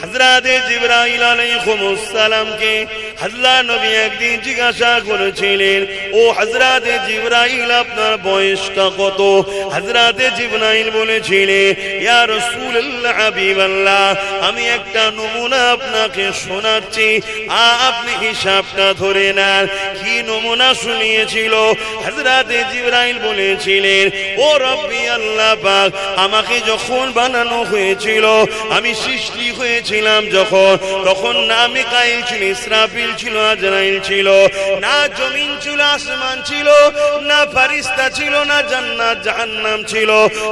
হযরতে জিবরাইল আলাইহিস সালামকে আল্লাহ নবী একদিন জিজ্ঞাসা করেছিলেন, ও হযরতে জিবরাইল আপনার বয়সটা কত? হযরতে জিবরাইল বলেছিলেন, ইয়া রাসূলুল্লাহ হাবিবাল্লাহ, আমি একটা নমুনা আপনাকে শোনাচ্ছি, আপনি হিসাবটা ধরে নেন। কি নমুনা শুনিয়েছিল? হযরতে জিবরাইল বলেছিলেন, ও রব্বি আল্লাহ পাক, আমাকে যখন বানানো হয়েছিল, আমি সৃষ্টি হয়েছিলাম যখন, তখন না মিকাইল ছিল, ইসরাফিল ছিল, আজরাইল ছিল, না জমিন ছিল, আসমান ছিল, না ফারিস্তা ছিল, না জান্নাত জাহান্নাম ছিল,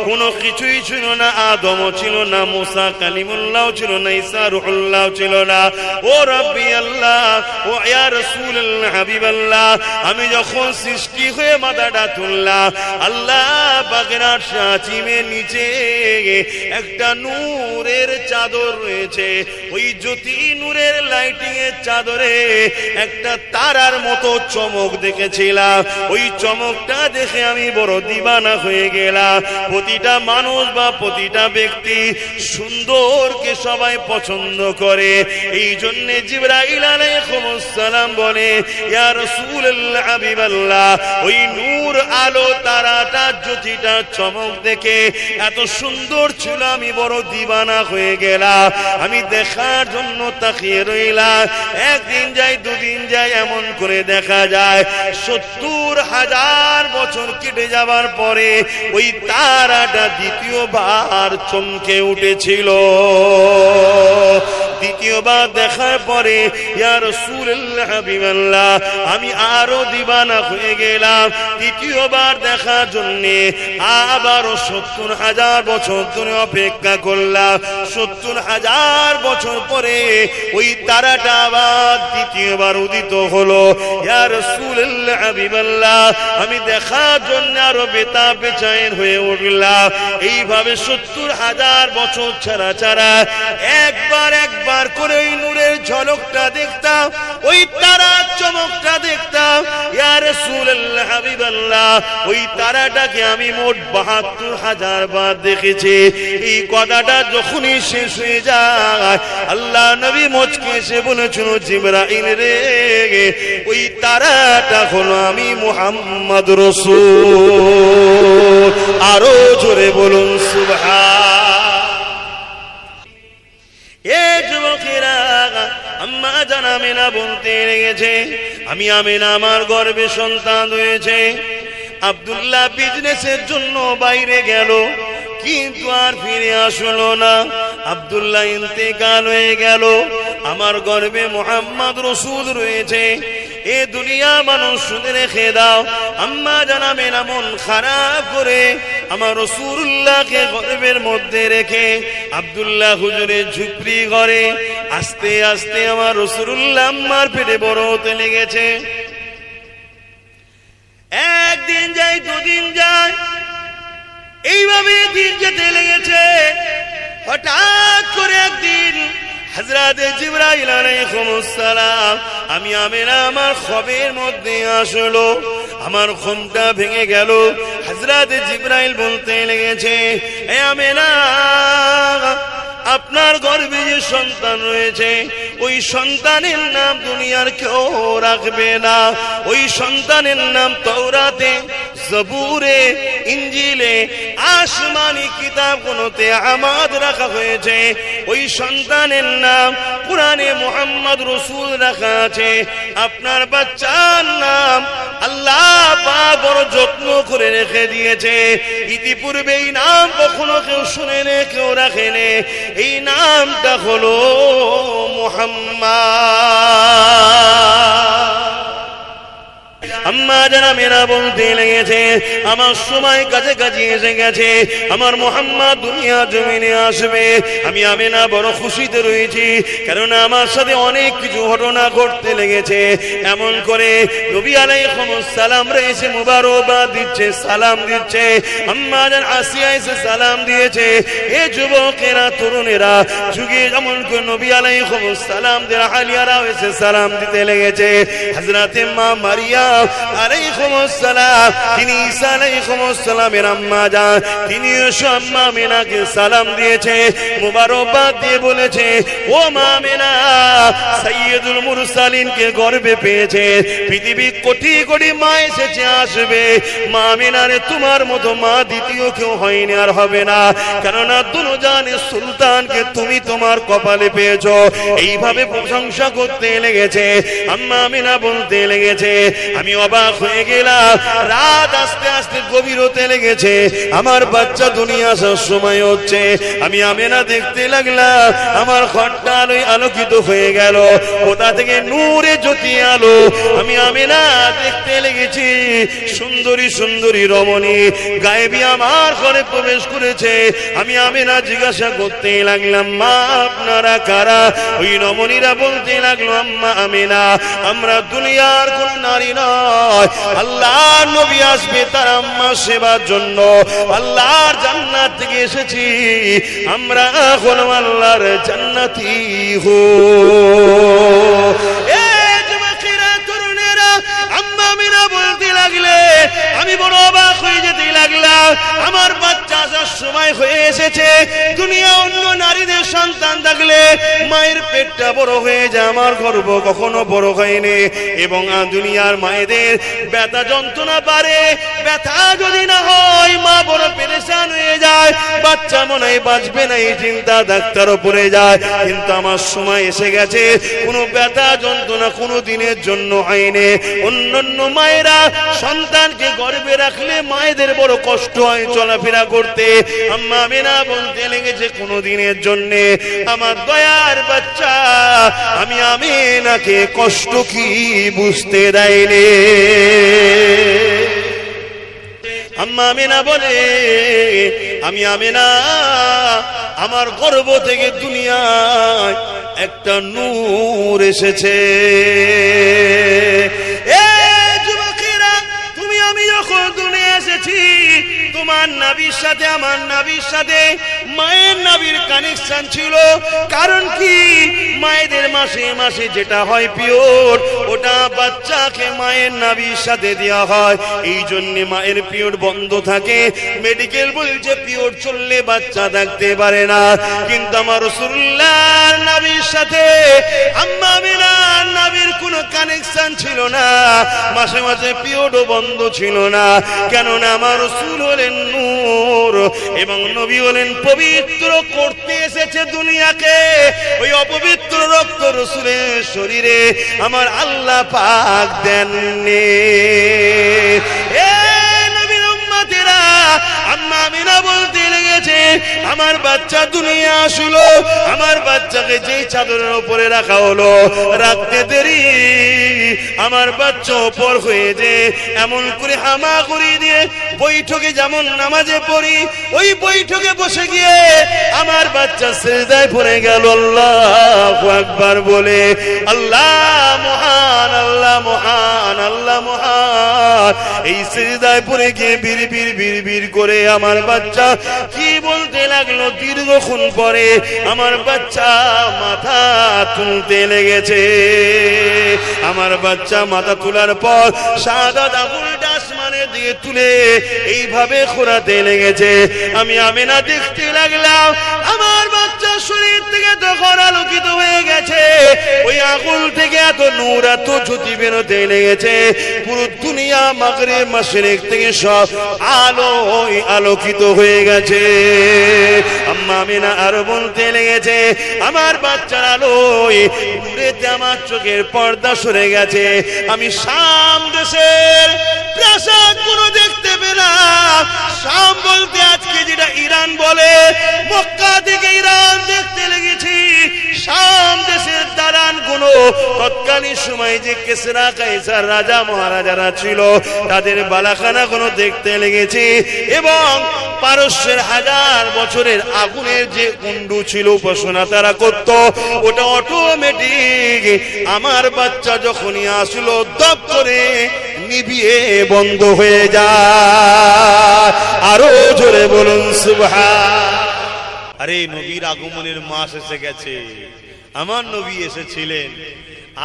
কোনো কিছুই ছিল না। আদম ছিল না, মুসা কালিমুল্লাহ ছিল না, ঈসা রূহুল্লাহ ছিল না। ও রব্বি আল্লাহ, ও ইয়া রাসূলুল্লাহ হাবিবাল্লাহ, আমি যখন সৃষ্টি হয়ে মাথাটা তুললাম, আল্লাহ পাকের আরশ আজিমের নিচে একটা নূরের চাদর রয়েছে। ওই জ্যোতি নূরের লাইটিং এর চাদরে একটা তারার মতো চমক দেখেছিলাম। ওই চমকটা দেখে আমি বড় দিবানা হয়ে গেলাম। প্রতিটা মানুষ বা প্রতিটা ব্যক্তি সুন্দরকে সবাই পছন্দ করে, এই জন্য জিবরাইল আলাইহিস সালাম বলে, ইয়া রাসূলুল্লাহ হাবিবাল্লাহ, ওই নূর আলো তারাটা জ্যোতিটা চমক দেখে এত সুন্দর ছিল, আমি বড় দিবানা হয়ে গেলাম। আমি দেখার জন্য তাকিয়ে রইলাম। একদিন যায়, দুদিন যায়, এমন করে দেখা যায় 70,000 বছর কেটে যাবার পরে ওই তারাটা দ্বিতীয়বার চমকে উঠেছিল। দ্বিতীয়বার দেখার পরে ইয়া রাসূলুল্লাহ হাবিবাল্লাহ, আমি আরো দিবানা হয়ে গেলাম। তৃতীয়বার দেখার জন্য আবারও 70,000 বছর ধরে অপেক্ষা করলাম। 70,000 বছর পরে ওই তারাটা আবার দ্বিতীয়বার উদিত হলো। ইয়া রাসূলুল্লাহ হাবিবাল্লাহ, আমি দেখার জন্য আরো বেতাব বেচেন হয়ে উঠলাম। এইভাবে 70,000 বছর ছাড়া ছাড়া একবার করে ওই নূরের ঝলকটা দেখতাম, ওই তারার চমকটা দেখতাম। ইয়া রাসূলুল্লাহ হাবিবাল্লাহ, ওই তারাটাকে আমি মোট 72,000 বার দেখেছি। এই কথাটা যখনই শেষ হয়ে যায়, আল্লাহ নবী মুচকে এসে বলেছিল, জিবরাইল রে, ওই তারাটা হলো আমি মুহাম্মদ রাসূল। আরো জোরে বলুন সুবহান। যুবকেরা, আম্মা জান আমিনা বলতে লেগেছে, আমি আমিনা, আমার গর্ভে সন্তান হয়েছে। আব্দুল্লাহ বিজনেসের জন্য বাইরে গেল, কিন্তু আর ফিরে আসলো না। আব্দুল্লাহ ইন্তেকাল হয়ে গেল। আমার গর্ভে মুহাম্মদ রাসূল রয়েছে। এ দুনিয়া মানুষ শুনে রেখে দাও, আম্মা জানাবেন মন খারাপ করে আমার রাসূলুল্লাহকে গর্ভের মধ্যে রেখে আব্দুল্লাহ হুজুরের ঝুপড়ি ঘরে আস্তে আস্তে আমার রাসূলুল্লাহ আম্মার পেটে বড় হতে লেগেছে। একদিন যায়, দুদিন যায়, এইভাবে দিন যেতে লেগেছে। হঠাৎ করে একদিন হযরতে জিবরাইল আলাইহিস সালাম আমি আমিনা আমার খবের মধ্যে আসলো। আমার ঘুমটা ভেঙে গেল। হযরতে জিবরাইল বলতে লেগেছে, এ আমিনা, আপনার গর্ভে যে সন্তান রয়েছে, ওই সন্তানের নাম দুনিয়ার কেউ রাখবে না। ওই সন্তানের নাম তাওরাতে, জবুরে, ইনজিলে, আসমানি কিতাবগুলোতে আমাদ রাখা হয়েছে। ওই সন্তানের নাম কুরআনে মুহাম্মদ রাসূল রাখা আছে। আপনার বাচ্চার নাম আল্লাহ পাক বড় যত্ন করে রেখে দিয়েছে। ইতিপূর্বে এই নাম কখনো কেউ শুনেনি, কেউ রাখেনি। এই নামটা হলো মুহাম্মদ। আম্মা জানা মেরা বলতে লেগেছে, আমার সময় কাছে কাছে এসে গেছে, আমার মুহাম্মদ দুনিয়া জমিনে আসবে। আমি আমিনা বড় খুশিতে রয়েছি, কারণ আমার সাথে অনেক কিছু ঘটনা ঘটতে লেগেছে। এমন করে নবী আলাইহিস সালাম রয়েছে, মুবারকবাদ দিচ্ছে, সালাম দিচ্ছে। আম্মা জান আসিয়া এসে সালাম দিয়েছে। এ যুবকেরা, তরুণেরা, যুগে যেমন করে নবী আলাইহিস সালাম দের আলিয়ারা এসে সালাম দিতে লেগেছে। হযরতে মা মারিয়াম আলাইহিস সালাম, তিনি ঈসা আলাইহিস সালামের আম্মা জান, তিনি আম্মা আমিনাকে সালাম দিয়েছে, মুবারকবাদ দিয়ে বলেছে, ও মা আমিনা, সাইয়্যিদুল মুরসালিনকে গর্ভে পেয়েছে, পৃথিবী কোটি কোটি মা এসেছে আসবে, মা আমিনারে তোমার মতো মা দ্বিতীয় কেউ হয়নি আর হবে না, কেননা দুনিয়ার সুলতানকে তুমি তোমার কপালে পেয়েছো। এইভাবে প্রশংসা করতে লেগেছে। আম্মা আমিনা বলতে লেগেছে, আমি অবাক হয়ে গেলাম। রাত আস্তে আস্তে গভীর হতে লেগেছে, আমার বাচ্চা দুনিয়া আসার সময় হচ্ছে। আমি আমিনা দেখতে লাগলাম, আমার ঘরটা আলোয় আলোকিত হয়ে গেল, কোথা থেকে নূরে জ্যোতি আলো। আমি আমিনা দেখতে লেগেছি সুন্দরী সুন্দরী রমণী গায়েবী আমার ঘরে প্রবেশ করেছে। আমি আমিনা জিজ্ঞাসা করতে লাগলাম, মা আপনারা কারা? ওই রমণীরা বলতে লাগলো, আম্মা আমিনা, আমরা দুনিয়ার কোন নারী নয়, আল্লাহর নবী আসবে তার আম্মা সেবার জন্য আল্লাহর জান্নাত থেকে এসেছি, আমরা এখন আল্লাহর জান্নাতি হো। বলতে লাগলে আমি বড় অবাক হয়ে যেতে লাগলাম। আমার বাচ্চা আসার সময় হয়ে এসেছে। দুনিয়া অন্য নারীদের সন্তান থাকলে মায়ের পেটটা বড় হয়ে যায়, আমার গর্ভ কখনো বড় হয়নি। এবং দুনিয়ার মায়েদের ব্যথা যন্ত্রণা বাড়ে, ব্যথা যদি না হয় মা বড় পেরেশান হয়ে যায়, বাচ্চা মনে হয় বাঁচবে না, এই চিন্তা ডাক্তারও পড়ে যায়। কিন্তু আমার সময় এসে গেছে, কোনো ব্যথা যন্ত্রণা কোনো দিনের জন্য হয়নি। অন্যান্য মায়েরা সন্তানকে গর্ভে রাখলে মায়েদের বড় কষ্ট হয় চলাফেরা করতে, আম্মা আমিনা বলতে লেগেছে কোনো দিনের জন্য আমার দয়ার বাচ্চা আমি আমিনাকে কষ্ট কি বুঝতে দেয়নি। আম্মা আমিনা বলে, আমি আমিনা আমার গর্ভ থেকে দুনিয়ায় একটা নূর এসেছে। তোমার নাবির সাথে আমার নাবির সাথে মায়ের নাবির কানেকশন ছিল। কারণ কি, মায়েদের মাসে মাসে যেটা হয় পিরিয়ড, ওটা বাচ্চাকে মায়ের নাবির সাথে দেওয়া হয়। এই জন্য মায়ের পিরিয়ড বন্ধ থাকে। মেডিকেল বলছে পিরিয়ড চললে বাচ্চা থাকতে পারে না, কিন্তু আমার রাসূলুল্লাহর নাবির সাথে আম্মা আমিনার নাবির কোনো কানেকশন ছিল না, মাসে মাসে পিরিয়ডও বন্ধ ছিল না। কেননা আমার রাসূল হলেন নূর এবং নবী হলেন পবিত্র করতে এসেছে দুনিয়াকে। ওই অপবিত্র রক্ত রাসূলের শরীরে আমার আল্লাহ পাক দেননি। আম্মা আমিনা বলতে লেগেছে, আমার বাচ্চা দুনিয়া আসলো, আমার বাচ্চাকে যেই চাদরের উপরে রাখা হলো, রাখতে দেরি আমার বাচ্চা ওপর হয়ে যে এমন করে হামা করে দিয়ে বৈঠকে যেমন নামাজে পড়ি, ওই বৈঠকে বসে গিয়ে আমার বাচ্চা সিজদায় পড়ে গেল আল্লাহু আকবার বলে। আল্লাহ মহান, আল্লাহ মহান, আল্লাহ মহান। এই সিজদায় পড়ে গিয়ে বিড় করে আমার বাচ্চা কি বলতে লাগলো, দীর্ঘক্ষণ পরে আমার বাচ্চা মাথা তুলতে লেগেছে। আমার বাচ্চা মাথা তোলার পর শাহাদাত আঙুলটা আসমানে দিয়ে তুলে এইভাবে খোঁড়াতে লেগেছে। আমি আমিনা দেখতে লাগলাম, আমার বাচ্চা শরীর থেকে তখন আলোকিত হয়ে গেছে। ওই আঙুল থেকে এত নূর, এত জ্যোতি বেরোতে লেগেছে, পুরো দুনিয়া মাগরিব মাশরিক থেকে সব আলো আলোকিত হয়ে গেছে। আম্মা আমিনা আরো বলতে লেগেছে, আমার বাচ্চার আলোয় নূরেতে আমার চোখের পর্দা সরে গেছে। আমি শাম দেশের প্রাসাদ গুলো দেখতে পেলাম। শাম বলতে আজকে যেটা ইরান বলে, মক্কা থেকে ইরান দেখতে লেগেছি। শাম দেশের দালান গুলো তৎকালীন সময় যে কেসরা কাইসার রাজা মহারাজারা ছিল, তাদের বালাখানা গুলো দেখতে লেগেছি। এবং পারস্যের 1000 বছরের আগুনের যে কুণ্ডু ছিল, উপাসনা তারা করত, ওটা অটোমেটিক আমার বাচ্চা যখনই আসলো দপ করে নিভিয়ে বন্ধ হয়ে যায়। আরো জোরে বলুন সুবহান। আরে নবীর আগমনের মাস এসে গেছে, আমার নবী এসেছিলেন,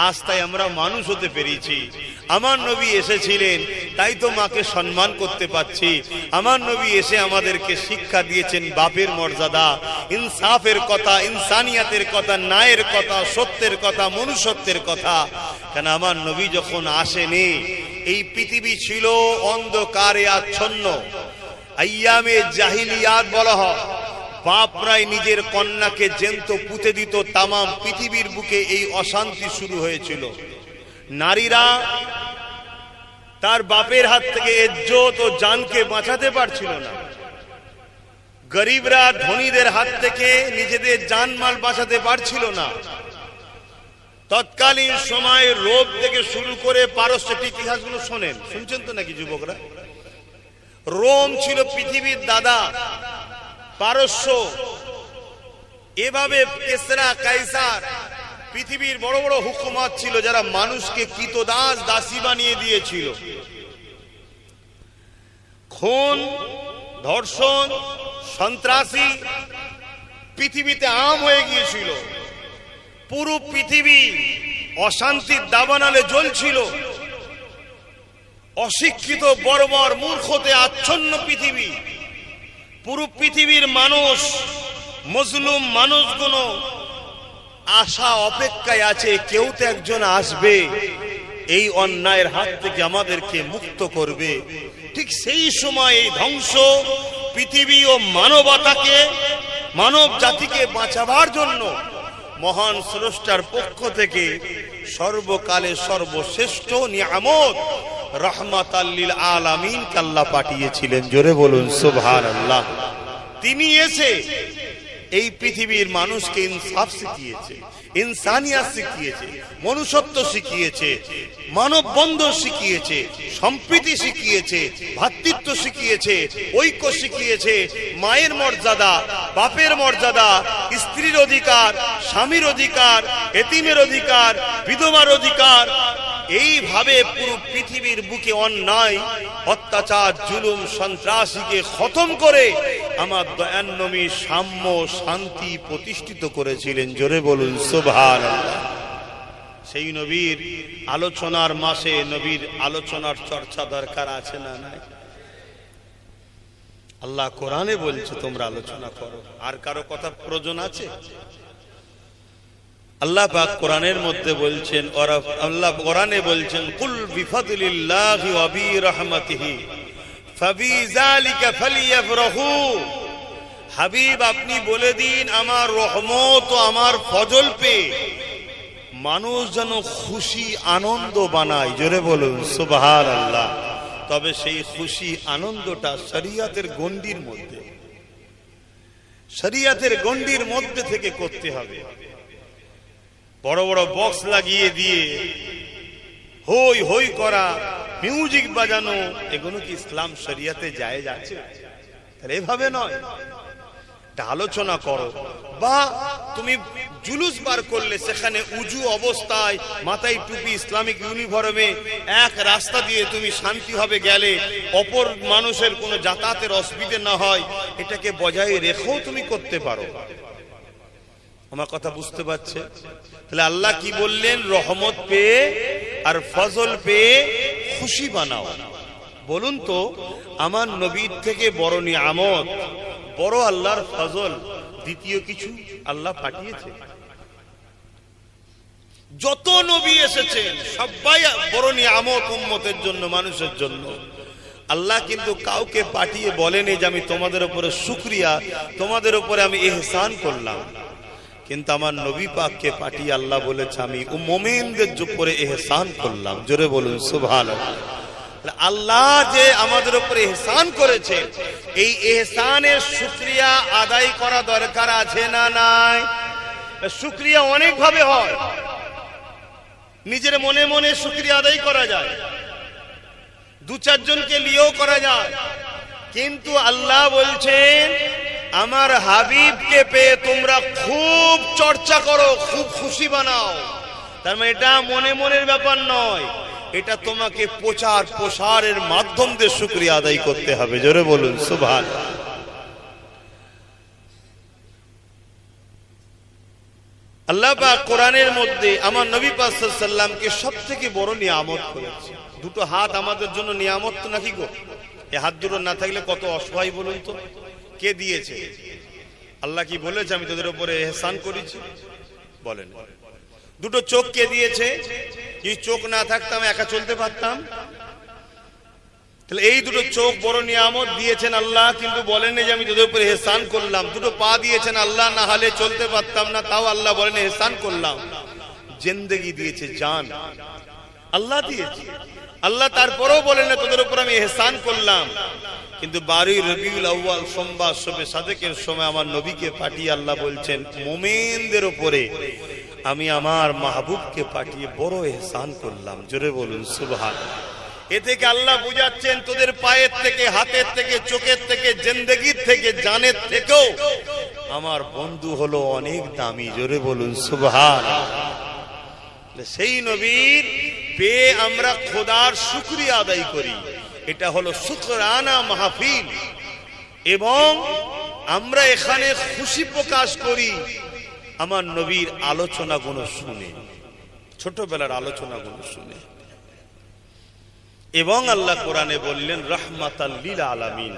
আজ তাই আমরা মানুষ হতে পেরেছি। আমার নবী এসেছিলেন, তাই তো মাকে সম্মান করতে পারছি। আমার নবী এসে আমাদেরকে শিক্ষা দিয়েছেন বাপের মর্যাদা, ইনসাফের কথা, ইনসানিয়াতের কথা, ন্যায়ের কথা, সত্যের কথা, মনুষ্যত্বের কথা। কেন আমার নবী যখন আসেনি, এই পৃথিবী ছিল অন্ধকারে আচ্ছন্ন। আইয়ামে জাহিলিয়াত বলা হয়, বাপরাই নিজের কন্যাকে জ্যান্ত পুঁতে দিত। তামাম পৃথিবীর বুকে এই অশান্তি শুরু হয়েছিল। নারীরা তার বাপের হাত থেকে ইজ্জত ও জানকে বাঁচাতে পারছিল না। গরিবরা ধনীদের হাত থেকে নিজেদের জানমাল বাঁচাতে পারছিল না। তৎকালীন সময়ে রোগ থেকে শুরু করে পারস্যের ইতিহাসগুলো শোনেন, শুনছেন তো নাকি যুবকরা? রোম ছিল পৃথিবীর দাদা, পারস্য, এভাবে কেসরা, কাইসার, পৃথিবীর বড় বড় হুকুমত ছিল যারা মানুষকে কৃতদাস, দাসী বানিয়ে দিয়েছিল। খুন, ধর্ষণ, সন্ত্রাসী পৃথিবীতে আম হয়ে গিয়েছিল। পুরো পৃথিবী অশান্তির দাবানলে জ্বলছিল। অশিক্ষিত, বর্বর, মূর্খতে আচ্ছন্ন পৃথিবী। পুরো পৃথিবীর মানুষ, মজলুম মানুষগুলো আশা অপেক্ষায় আছে, কেউ তো একজন আসবে এই অন্যায়ের হাত থেকে আমাদেরকে মুক্ত করবে। ঠিক সেই সময় এই ধ্বংস পৃথিবী ও মানবতাকে, মানব জাতিকে বাঁচাবার জন্য মহান স্রষ্টার পক্ষ থেকে সর্বকালে সর্বশ্রেষ্ঠ নিয়ামত রহমাতাল লিল আলামিন আল্লাহ পাঠিয়েছিলেন। জোরে বলুন সুবহানাল্লাহ। তিনি এসে এই পৃথিবীর মানুষকে ইনসাফ শিখিয়েছে, ইনসানিয়াত শিখিয়েছে, মনুষ্যত্ব শিখিয়েছে, মানব বন্ধন শিখিয়েছে, সম্প্রীতি শিখিয়েছে, ভ্রাতৃত্ব শিখিয়েছে, ঐক্য শিখিয়েছে, মায়ের মর্যাদা, বাপের মর্যাদা, স্ত্রীর অধিকার, স্বামীর অধিকার, এতিমের অধিকার, বিধবার অধিকার। এইভাবে পুরো পৃথিবীর বুকে অন্যায়, অত্যাচার, জুলুম, সন্ত্রাসীকে খতম করে আমার দয়ার নবী সাম্য, শান্তি প্রতিষ্ঠিত করেছিলেন। জোরে বলুন সুবহানাল্লাহ। সেই নবীর আলোচনার মাসে নবীর আলোচনার চর্চা দরকার আছে না নাই? আল্লাহ কোরআনে বলছে তোমরা আলোচনা করো। আর কারো কথা প্রয়োজন আছে? আল্লাহ পাক কোরআনের মধ্যে বলছেন, আল্লাহ কোরআনে বলছেন, কুল বিফাদলিল্লাহি ওয়া বিরহমাতিহি ফাবিযালিকা ফালিয়াফরাহু। হাবিব আপনি বলে দিন, আমার রহমত ও আমার ফজল পেয়ে মানুষ যেন খুশি আনন্দ বানায়। জোরে বলুন সুবহানাল্লাহ। তবে সেই খুশি আনন্দটা শরিয়তের গণ্ডির মধ্যে, শরিয়তের গণ্ডির মধ্যে থেকে করতে হবে। বড় বড় বক্স লাগিয়ে দিয়ে হই হই করা, মিউজিক বাজানো, এগুলো কি ইসলাম শরিয়তে জায়েজ আছে? এভাবে নয়। আলোচনা করো, বা তুমি জুলুস বার করলে সেখানে উজু অবস্থায়, মাথায় টুপি, ইসলামিক ইউনিফর্মে এক রাস্তা দিয়ে তুমি শান্তিভাবে গেলে, অপর মানুষের কোনো যাতায়াতের অসুবিধা না হয়, এটাকে বজায় রেখেও তুমি করতে পারো। আমার কথা বুঝতে পারছে? তাহলে আল্লাহ কি বললেন? রহমত পেয়ে আর ফজল পেয়ে খুশি বানাও। বলুন তো, আমার নবীর থেকে বড় নিয়ামত, বড় আল্লাহর ফজল দ্বিতীয় কিছু আল্লাহ পাঠিয়েছে? যত নবী এসেছেন সবাই বড় নিয়ামত উম্মতের জন্য, মানুষের জন্য। আল্লাহ কিন্তু কাউকে পাঠিয়ে বলেনি যে আমি তোমাদের উপরে শুকরিয়া, তোমাদের উপরে আমি ইহসান করলাম। কিন্তু আমার নবী পাককে পাঠিয়ে আল্লাহ বলেছে আমি মুমিনদের উপরে ইহসান করলাম। জোরে বলুন সুবহানাল্লাহ। আল্লাহ যে আমাদের উপরে ইহসান করেছে, এই ইহসানের শুকরিয়া আদায় করা দরকার আছে না নাই? শুকরিয়া অনেক ভাবে হয়। নিজের মনে মনে শুকরিয়া আদায় করা যায়, দু চারজনকে নিয়েও করা যায়। কিন্তু আল্লাহ বলছেন আমার হাবিবকে পেয়ে তোমরা খুব চর্চা করো, খুব খুশি বানাও। তার মানে এটা মনে মনের ব্যাপার নয়, এটা তোমাকে প্রচার প্রসারের মাধ্যম দিয়ে শুকরিয়া আদায় করতে হবে। জোরে বলুন সুবহানাল্লাহ। আল্লাহ পাক কোরআনের মধ্যে আমার নবী পাক সাল্লাল্লাহু আলাইহি সাল্লামকে সবথেকে বড় নিয়ামত করেছে। দুটো হাত আমাদের জন্য নিয়ামত তো নাকি গো? এই হাত দুটো না থাকলে কত অসহায় বলুন তো। কে দিয়েছে? আল্লাহ কি বলেছে আমি তোদের উপরে ইহসান করেছি? বলেন। দুটো চোখ কে দিয়েছে? এই চোখ না থাকতাম একা চলতে পারতাম? তাহলে এই দুটো চোখ বড় নিয়ামত দিয়েছেন আল্লাহ, কিন্তু বলেন যে আমি তোদের উপরে ইহসান করলাম। দুটো পা দিয়েছেন আল্লাহ, না হলে চলতে পারতাম না, তাও আল্লাহ বলেন ইহসান করলাম। জিন্দেগি দিয়েছে, জান আল্লাহ দিয়েছে আল্লাহ, তারপরেও বলেন না তোদের উপর আমি ইহসান করলাম। কিন্তু 12 রবিউল আউয়াল সোমবার শবে সাদেকের সময় আমার নবীকে পাঠিয়ে আল্লাহ বলছেন মুমিনদের উপরে আমি আমার মাহবুবকে পাঠিয়ে বড় ইহসান করলাম। জোরে বলুন সুবহানাল্লাহ। এ থেকে আল্লাহ বুঝাচ্ছেন তোদের পায়ের থেকে, হাতের থেকে, চোখের থেকে, জিন্দেগির থেকে, জানের থেকেও আমার বন্ধু হলো অনেক দামি। জোরে বলুন সুবহানাল্লাহ। সেই নবীর পেয়ে আমরা খোদার শুকরিয়া আদায় করি, এটা হলো শুকরানা মাহফিল। এবং আমরা এখানে খুশি প্রকাশ করি আমার নবীর আলোচনাগুলো শুনে, ছোটবেলার আলোচনাগুলো শুনে। এবং আল্লাহ কোরআনে বললেন রাহমাতাল লিল আলামিন,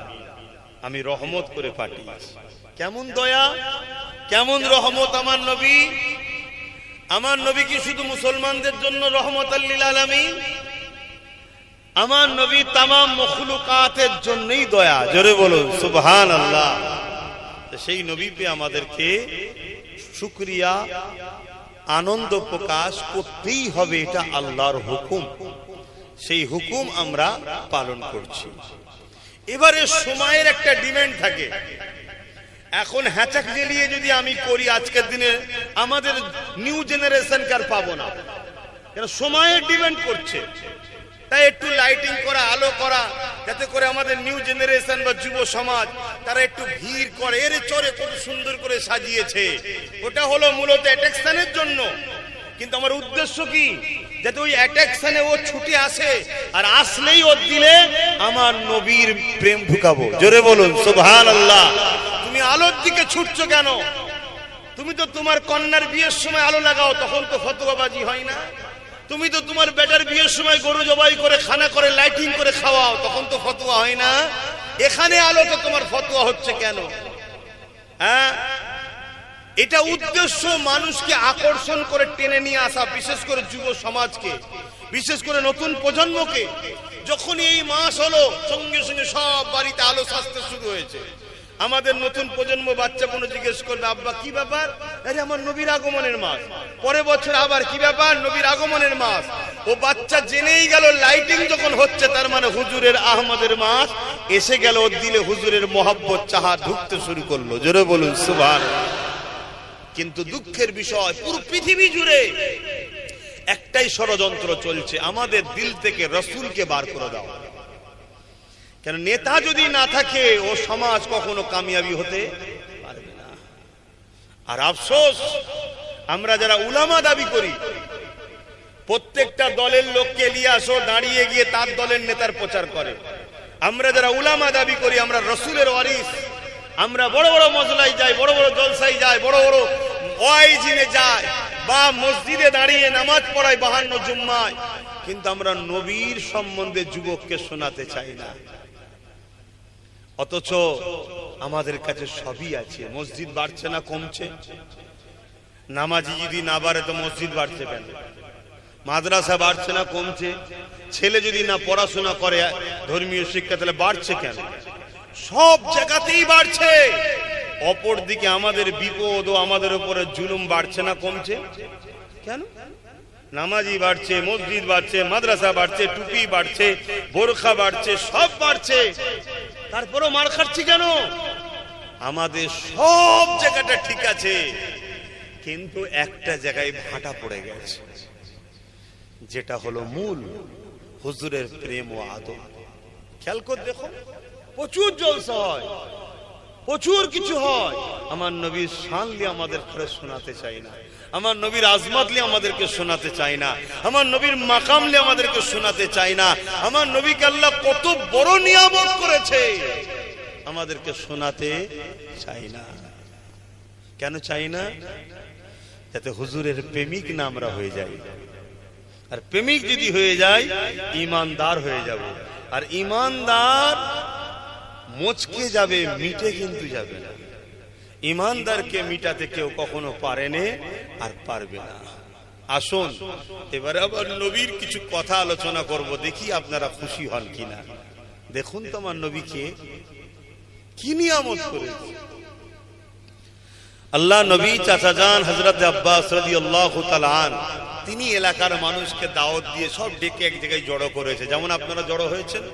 আমি রহমত করে পাঠিয়েছি। কেমন দয়া, কেমন রহমত আমার নবী। আমার নবী কি শুধু মুসলমানদের জন্য রহমাতাল লিল আলামিন? আমার নবী তামাম মখলুকাতের জন্যই দয়া। জোরে বলুন সুবহানাল্লাহ। সেই নবী পেয়ে আমাদেরকে শুকরিয়া, আনন্দ প্রকাশ করতেই হবে, এটা আল্লাহর হুকুম। সেই হুকুম আমরা পালন করছি। এবারে সময়ের একটা ডিমান্ড থাকে। এখন হ্যাচাক জ্বালিয়ে যদি আমি করি আজকের দিনে আমাদের নিউ জেনারেশন কার পাবো না, কেন সময়ের ডিমান্ড করছে। তাই একটু লাইটিং করা, আলো করা, যাতে করে আমাদের নিউ জেনারেশন বা যুব সমাজ তারা একটু ভিড় করে। এর চরে কত সুন্দর করে সাজিয়েছে, ওটা হলো মূলত অ্যাট্রাকশনের জন্য। কিন্তু আমার উদ্দেশ্য কি? যাতে ওই অ্যাট্রাকশনে ও ছুটে আসে, আর আসলেই ওর দিলে আমার নবীর প্রেম ঢুকাবো। জোরে বলুন সুবহানাল্লাহ। তুমি আলোর দিকে ছুটছো কেন? তুমি তো তোমার কন্যার বিয়ের সময় আলো লাগাও, তখন তো ফতোয়াবাজি হয় না। তুমি তো তোমার বেটার বিয়ের সময় গরু জবাই করে, খানা করে, লাইটিং করে খাওয়াও, তখন তো ফতোয়া হয় না। এখানে আলো তো তোমার ফতোয়া হচ্ছে কেন? হ্যাঁ, এটা উদ্দেশ্য মানুষকে আকর্ষণ করে টেনে নিয়ে আসা, বিশেষ করে যুব সমাজকে, বিশেষ করে নতুন প্রজন্মকে। যখন এই মাস হলো সঙ্গে সঙ্গে সব বাড়িতে আলো সাজতে শুরু হয়েছে। আমাদের নতুন প্রজন্ম বাচ্চা কোনো জিজ্ঞেস করবে আব্বা কি ব্যাপার? আরে আমার নবীর আগমনের মাস। পরে বছর আবার কি ব্যাপার? নবীর আগমনের মাস। ও বাচ্চা জেনেই গেল লাইটিং যখন হচ্ছে তার মানে হুজুরের আহমদের মাস এসে গেল। ওর দিলে হুজুরের মহব্বত চাহা ঢুকতে শুরু করলো। জোরে বলুন সুবহানাল্লাহ। কিন্তু দুঃখের বিষয়, পুরো পৃথিবী জুড়ে একটাই ষড়যন্ত্র চলছে, আমাদের দিল থেকে রাসূলকে বার করে দাও। কেন? নেতা যদি না থাকে ও সমাজ কখনো কামিয়াবি হতে পারবে না। আর আফসোস, আমরা যারা উলামা দাবি করি, প্রত্যেকটা দলের লোককে নিয়ে আসো, দাঁড়িয়ে গিয়ে তার দলের নেতার প্রচার করে। আমরা যারা উলামা দাবি করি, আমরা রাসূলের ওয়ারিস, আমরা বড় বড় মজলায় যাই, বড় বড় জলসায় যাই, বড় বড় ওয়াইজিনে যাই, বা মসজিদে দাঁড়িয়ে নামাজ পড়াই 52 জুম্মায়, কিন্তু আমরা নবীর সম্বন্ধে যুবককে শোনাতে চাই না। অথচ আমাদের কাছে সবই আছে। মসজিদ বাড়ছে না কমছে? নামাজি যদি না বাড়ে তো মসজিদ বাড়ছে কেন? মাদ্রাসা বাড়ছে না কমছে? ছেলে যদি না পড়াশোনা করে ধর্মীয় শিক্ষা, তাহলে বাড়ছে কেন? সব জায়গাতেই বাড়ছে। অপর দিকে আমাদের বিপদ ও আমাদের উপরে জুলুম বাড়ছে না কমছে কেন? নামাজি বাড়ছে, মসজিদ বাড়ছে, মাদ্রাসা বাড়ছে, টুপি বাড়ছে, বোরখা বাড়ছে, সব বাড়ছে, তারপরও মার খাচ্ছি কেন? আমাদের সব জায়গাটা ঠিক আছে, কিন্তু একটা জায়গায় ভাটা পড়ে গেছে, যেটা হলো মূল হুজুরের প্রেম ও আদব। খেয়াল করে দেখো, প্রচুর জলসা হয়, প্রচুর কিছু হয়, আমার নবীর শানলি আমাদের করে শোনাতে চাই না, আমার নবীর আজমতলি আমাদেরকে শোনাতে চাই না, আমার নবীর মাকামলি আমাদেরকে শোনাতে চাই না, আমার নবীকে আল্লাহ কত বড় নিয়ামত করেছে আমাদেরকে শোনাতে চাই না। কেন চাই না? যাতে হুজুরের প্রেমিক না আমরা হয়ে যাই। আর প্রেমিক যদি হয়ে যায় ঈমানদার হয়ে যাব। আর ঈমানদার মুচকে যাবে, মিটে কিন্তু যাবে না। ঈমানদারকে মিটাতে কেউ কখনো পারেনি আর পারবে না। আসুন এবারে আবার নবীর কিছু কথা আলোচনা করব, দেখি আপনারা খুশি হন কিনা। দেখুন তো আমার নবীকে কি নিয়ামত করেছে আল্লাহ। নবী চাচাজান হযরত আব্বাস রাদিয়াল্লাহু তাআলা আনহু, তিনি এলাকার মানুষকে দাওয়াত দিয়ে সব ডেকে এক জায়গায় জড়ো করেছে, যেমন আপনারা জড়ো হয়েছেন।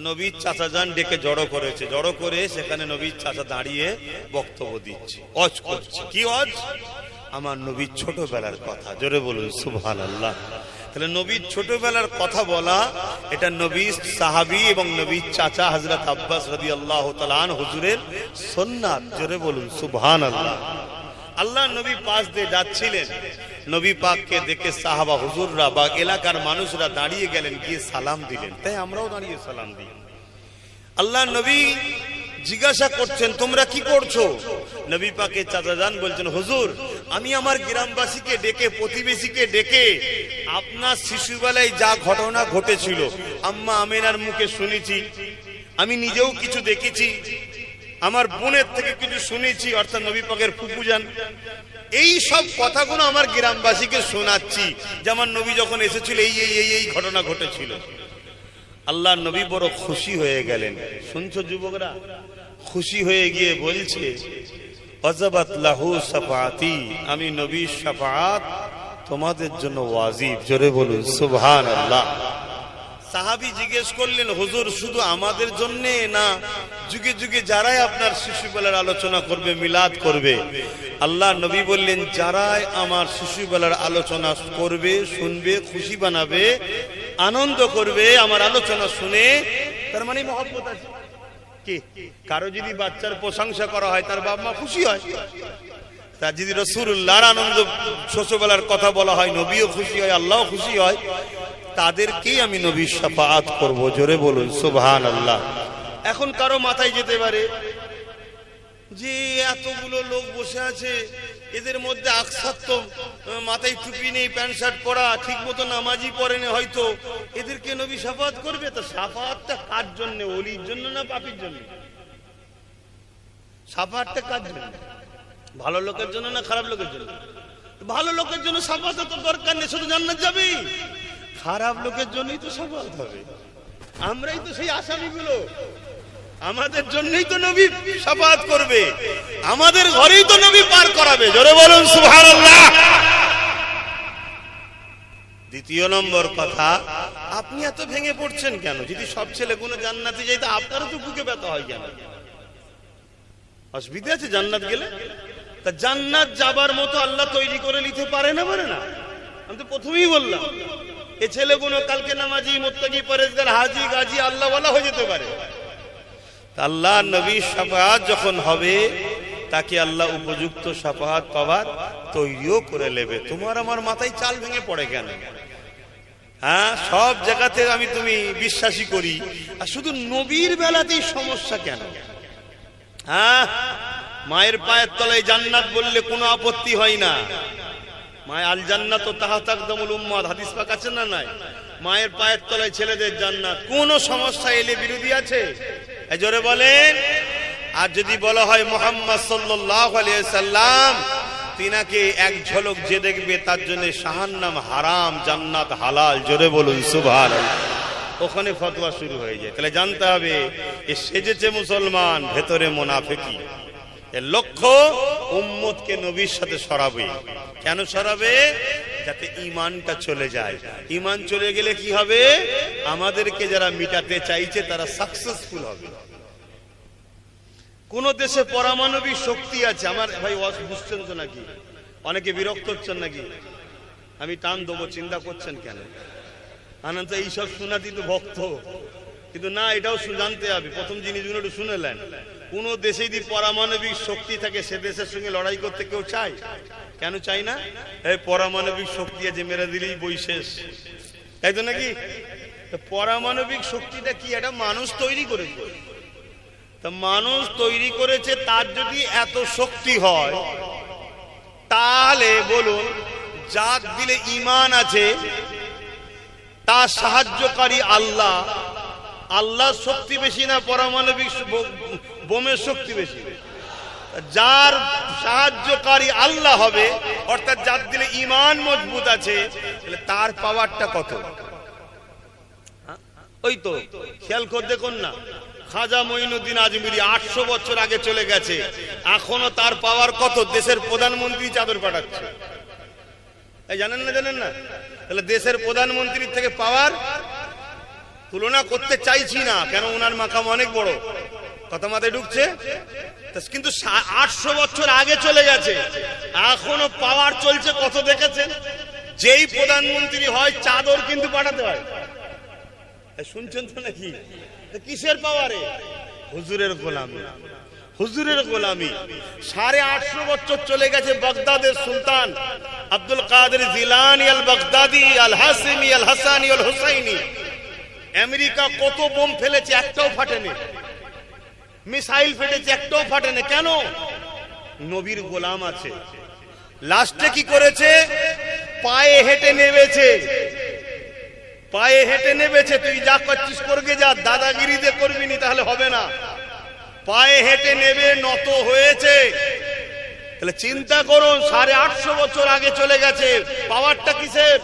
নবীর চাচাজান ডেকে জড়ো করেছে, জড়ো করে সেখানে নবীর চাচা দাঁড়িয়ে বক্তব্য দিচ্ছে, ওয়াজ করছে। কি ওয়াজ? আমার নবীর ছোটবেলার কথা। জোরে বলুন সুবহানাল্লাহ। তাহলে নবীর ছোটবেলার কথা বলা, এটা নবীর সাহাবী এবং নবীর চাচা হযরত আব্বাস রাদিয়াল্লাহু তাআলা আনহু হুজুরের সুন্নাত। জোরে বলুন সুবহানাল্লাহ। আল্লাহ নবী পাশ দিয়ে যাচ্ছিলেন, নবী পাককে দেখে সাহাবা হুজুররা বা এলাকার মানুষরা দাঁড়িয়ে গেলেন, গিয়ে সালাম দিলেন। তাই আমরাও দাঁড়িয়ে সালাম দিই। আল্লাহ নবী জিজ্ঞাসা করছেন, তোমরা কি করছো? নবী পাকের চাচাজান বলছেন, হুজুর আমি আমার গ্রামবাসীকে ডেকে, প্রতিবেশীকে ডেকে আপনার শিশুবেলায় যা ঘটনা ঘটেছিল আম্মা আমেনার মুখে শুনেছি, আমি নিজেও কিছু দেখেছি, আমার বোনের থেকে কিছু শুনেছি, অর্থাৎ নবী পাকের ফুফু যান। এই সব কথাগুলো আমার গ্রামবাসীকে শোনাচ্ছি, যেমন নবী যখন এসেছিল এই এই এই এই ঘটনা ঘটেছিল। আল্লাহ নবী বড় খুশি হয়ে গেলেন। শুনছো যুবকরা? খুশি হয়ে গিয়ে বলছে, ওয়াজাবাত লাহু শাফাআতি, আমি নবীর শাফাআত তোমাদের জন্য ওয়াজিব। জোরে বলুন সুবহানাল্লাহ। সাহাবী জিজ্ঞেস করলেন, হুজুর শুধু আমাদের জন্য না, যুগে যুগে যারাই আপনার শিশুবেলার আলোচনা করবে, মিলাদ করবে? আল্লাহ নবী বললেন, যারাই আমার শিশুবেলার আলোচনা করবে, শুনবে, খুশি বানাবে, আনন্দ করবে আমার আলোচনা শুনে, তার মানে মহব্বত আছে। কি কারো যদি বাচ্চার প্রশংসা করা হয় তার বাবা মা খুশি হয়, তার যদি রাসূলুল্লাহর আনন্দ ছোটবেলার কথা বলা হয় নবীও খুশি হয়, আল্লাহও খুশি হয়, তাদেরকেই আমি নবীর শাফাআত করব। জোরে বলুন সুবহানাল্লাহ। এখন কারো মাথায় যেতে পারে যে এতগুলো লোক বসে আছে, এদের মধ্যে আকসার তো মাথায় টুপি নেই, প্যান্ট শার্ট পরা, ঠিক মতো নামাজই পড়েনি, হয়তো এদেরকে নবী শাফাআত করবে। তো শাফাআতটা কার জন্য? ওলির জন্য না পাপীর জন্য? শাফাআতটা কার জন্য? ভালো লোকের জন্য না খারাপ লোকের জন্য? ভালো লোকের জন্য শাফাআত তো দরকার নেই, শুধু জান্নাত যাবেই। খারাপ লোকের জন্যই তো শাফাআত হবে। আমরাই তো সেই আসামিগুলো, আমাদের জন্যই তো নবী শাফাআত করবে, আমাদের ঘরেই তো নবী পার করাবে। জোরে বলুন সুবহানাল্লাহ। দ্বিতীয় নম্বর কথা, আপনি এত ভেঙে পড়ছেন কেন? যদি সব ছেলেগুলো জান্নাতে যাইতো আপনারও তো বুকে ব্যথা হয় কেন? অসুবিধা আছে জান্নাত গেলে? তা জান্নাত যাবার মতো আল্লাহ তৈরি করে নিতে পারে না, পারে না? আমি তো প্রথমেই বললাম, এই ছেলেগুলো কালকে নামাজি, মুত্তাকি, পরেজগার, হাজি, গাজী, আল্লাহওয়ালা হয়ে যেতে পারে। আল্লাহ নবীর শাফাআত যখন হবে, তাকে আল্লাহ উপযুক্ত শাফাআত পাওয়ার তৈরিও করে নেবে। তোমার আমার মাথায় চাল ভেঙে পড়ে কেন? হ্যাঁ, সব জায়গাতে আমি তুমি বিশ্বাসী করি, আর শুধু নবীর বেলাতেই সমস্যা কেন? হ্যাঁ, মায়ের পায়ের তলায় জান্নাত বললে কোনো আপত্তি হয় না। মায়ের আল জান্নাত তাহতা আকদামুল উম্মাত, হাদিস পাক আছে না নাই? মায়ের পায়ের তলায় ছেলেদের জান্নাত, কোনো সমস্যা এলে বিরোধী আছে? এই জোরে বলেন। আর যদি বলা হয় মুহাম্মদ সাল্লাল্লাহু আলাইহি সাল্লাম, তিনাকে এক ঝলক যে দেখবে তার জন্য জাহান্নাম হারাম, জান্নাত হালাল। জোরে বলুন সুবহানাল্লাহ। ওখানে ফতোয়া শুরু হয়ে যায়। তাহলে জানতে হবে, এ সেজেছে মুসলমান, ভেতরে মুনাফিকি। এর লক্ষ্য উম্মতকে নবীর সাথে সরাবে। কেন সরাবে? যাতে ঈমানটা চলে যায়। ঈমান চলে গেলে কি হবে? আমাদেরকে যারা মিটাতে চাইছে তারা সাকসেসফুল হবে। কোন দেশে পরমাণবিক শক্তি আছে? আমার ভাই বুঝছেন তো নাকি? অনেকে বিরক্ত হচ্ছেন নাকি? আমি টান দেবো, চিন্তা করছেন কেন? আনন্দ এইসব শোনাতেই তো ভক্ত, কিন্তু না, এটাও জানতে হবে। প্রথম জিনিসগুলো একটু শুনেলেন। কোন দেশে যদি পারমাণবিক শক্তি থাকে, সে দেশের সঙ্গে লড়াই করতে কেউ চায়? কেন চাই না? এই পারমাণবিক শক্তি আছে, মেরে দিলেই বই শেষ, তাই তো নাকি? পারমাণবিক শক্তিটা কি? এটা মানুষ তৈরি করেছে। তা মানুষ তৈরি করেছে, তার যদি এত শক্তি হয়, তাহলে বলুন, যার দিলে ঈমান আছে তার সাহায্যকারী আল্লাহ, আল্লাহর শক্তি বেশি না পারমাণবিক বোমের শক্তি বেশি? যার সাহায্যকারী আল্লাহ হবে, অর্থাৎ যার দিলে ঈমান মজবুত আছে, তাহলে তার পাওয়ারটা কত? ওই তো খেয়াল করে দেখুন না, খাজা মঈনুদ্দিন আজমিরি 800 বছর আগে চলে গেছে, এখনো তার পাওয়ার কত? দেশের প্রধানমন্ত্রী চাদর পাঠাচ্ছে, জানেন না? জানেন না? তাহলে দেশের প্রধানমন্ত্রীর থেকে পাওয়ার তুলনা করতে চাইছি না, কেন ওনার মাকাম অনেক বড়, কথা মাথায় ঢুকছে? কিন্তু 800 বছর আগে চলে গেছে, এখনো পাওয়ার চলছে কত দেখেছেন? যেই প্রধানমন্ত্রী হয় চাদর কিন্তু পাঠাতে হয়, শুনছেন তো নাকি? কিসের পাওয়ারে? হুজুরের গোলামি, হুজুরের গোলামি। 850 বছর চলে গেছে বাগদাদের সুলতান আব্দুল কাদের জিলানী আল বাগদাদি আল হাসিমি আল হাসানি আল হুসাইনি, আমেরিকা কত বোম ফেলেছে, একটাও ফাটেনি, মিসাইল ফেটেছে, একটাও ফাটেনি, কেন? নবীর গোলাম আছে। লাস্টে কি করেছে? পায়ে হেঁটে নেমেছে, পায়ে হেঁটে নেমেছে। তুই যা করছিস করবে যা, দাদাগিরি দিয়ে করবি নি তাহলে হবে না। পায়ে হেঁটে নেবে, নত হয়েছে। তাহলে চিন্তা করুন, 850 বছর আগে চলে গেছে, পাওয়ারটা কিসের?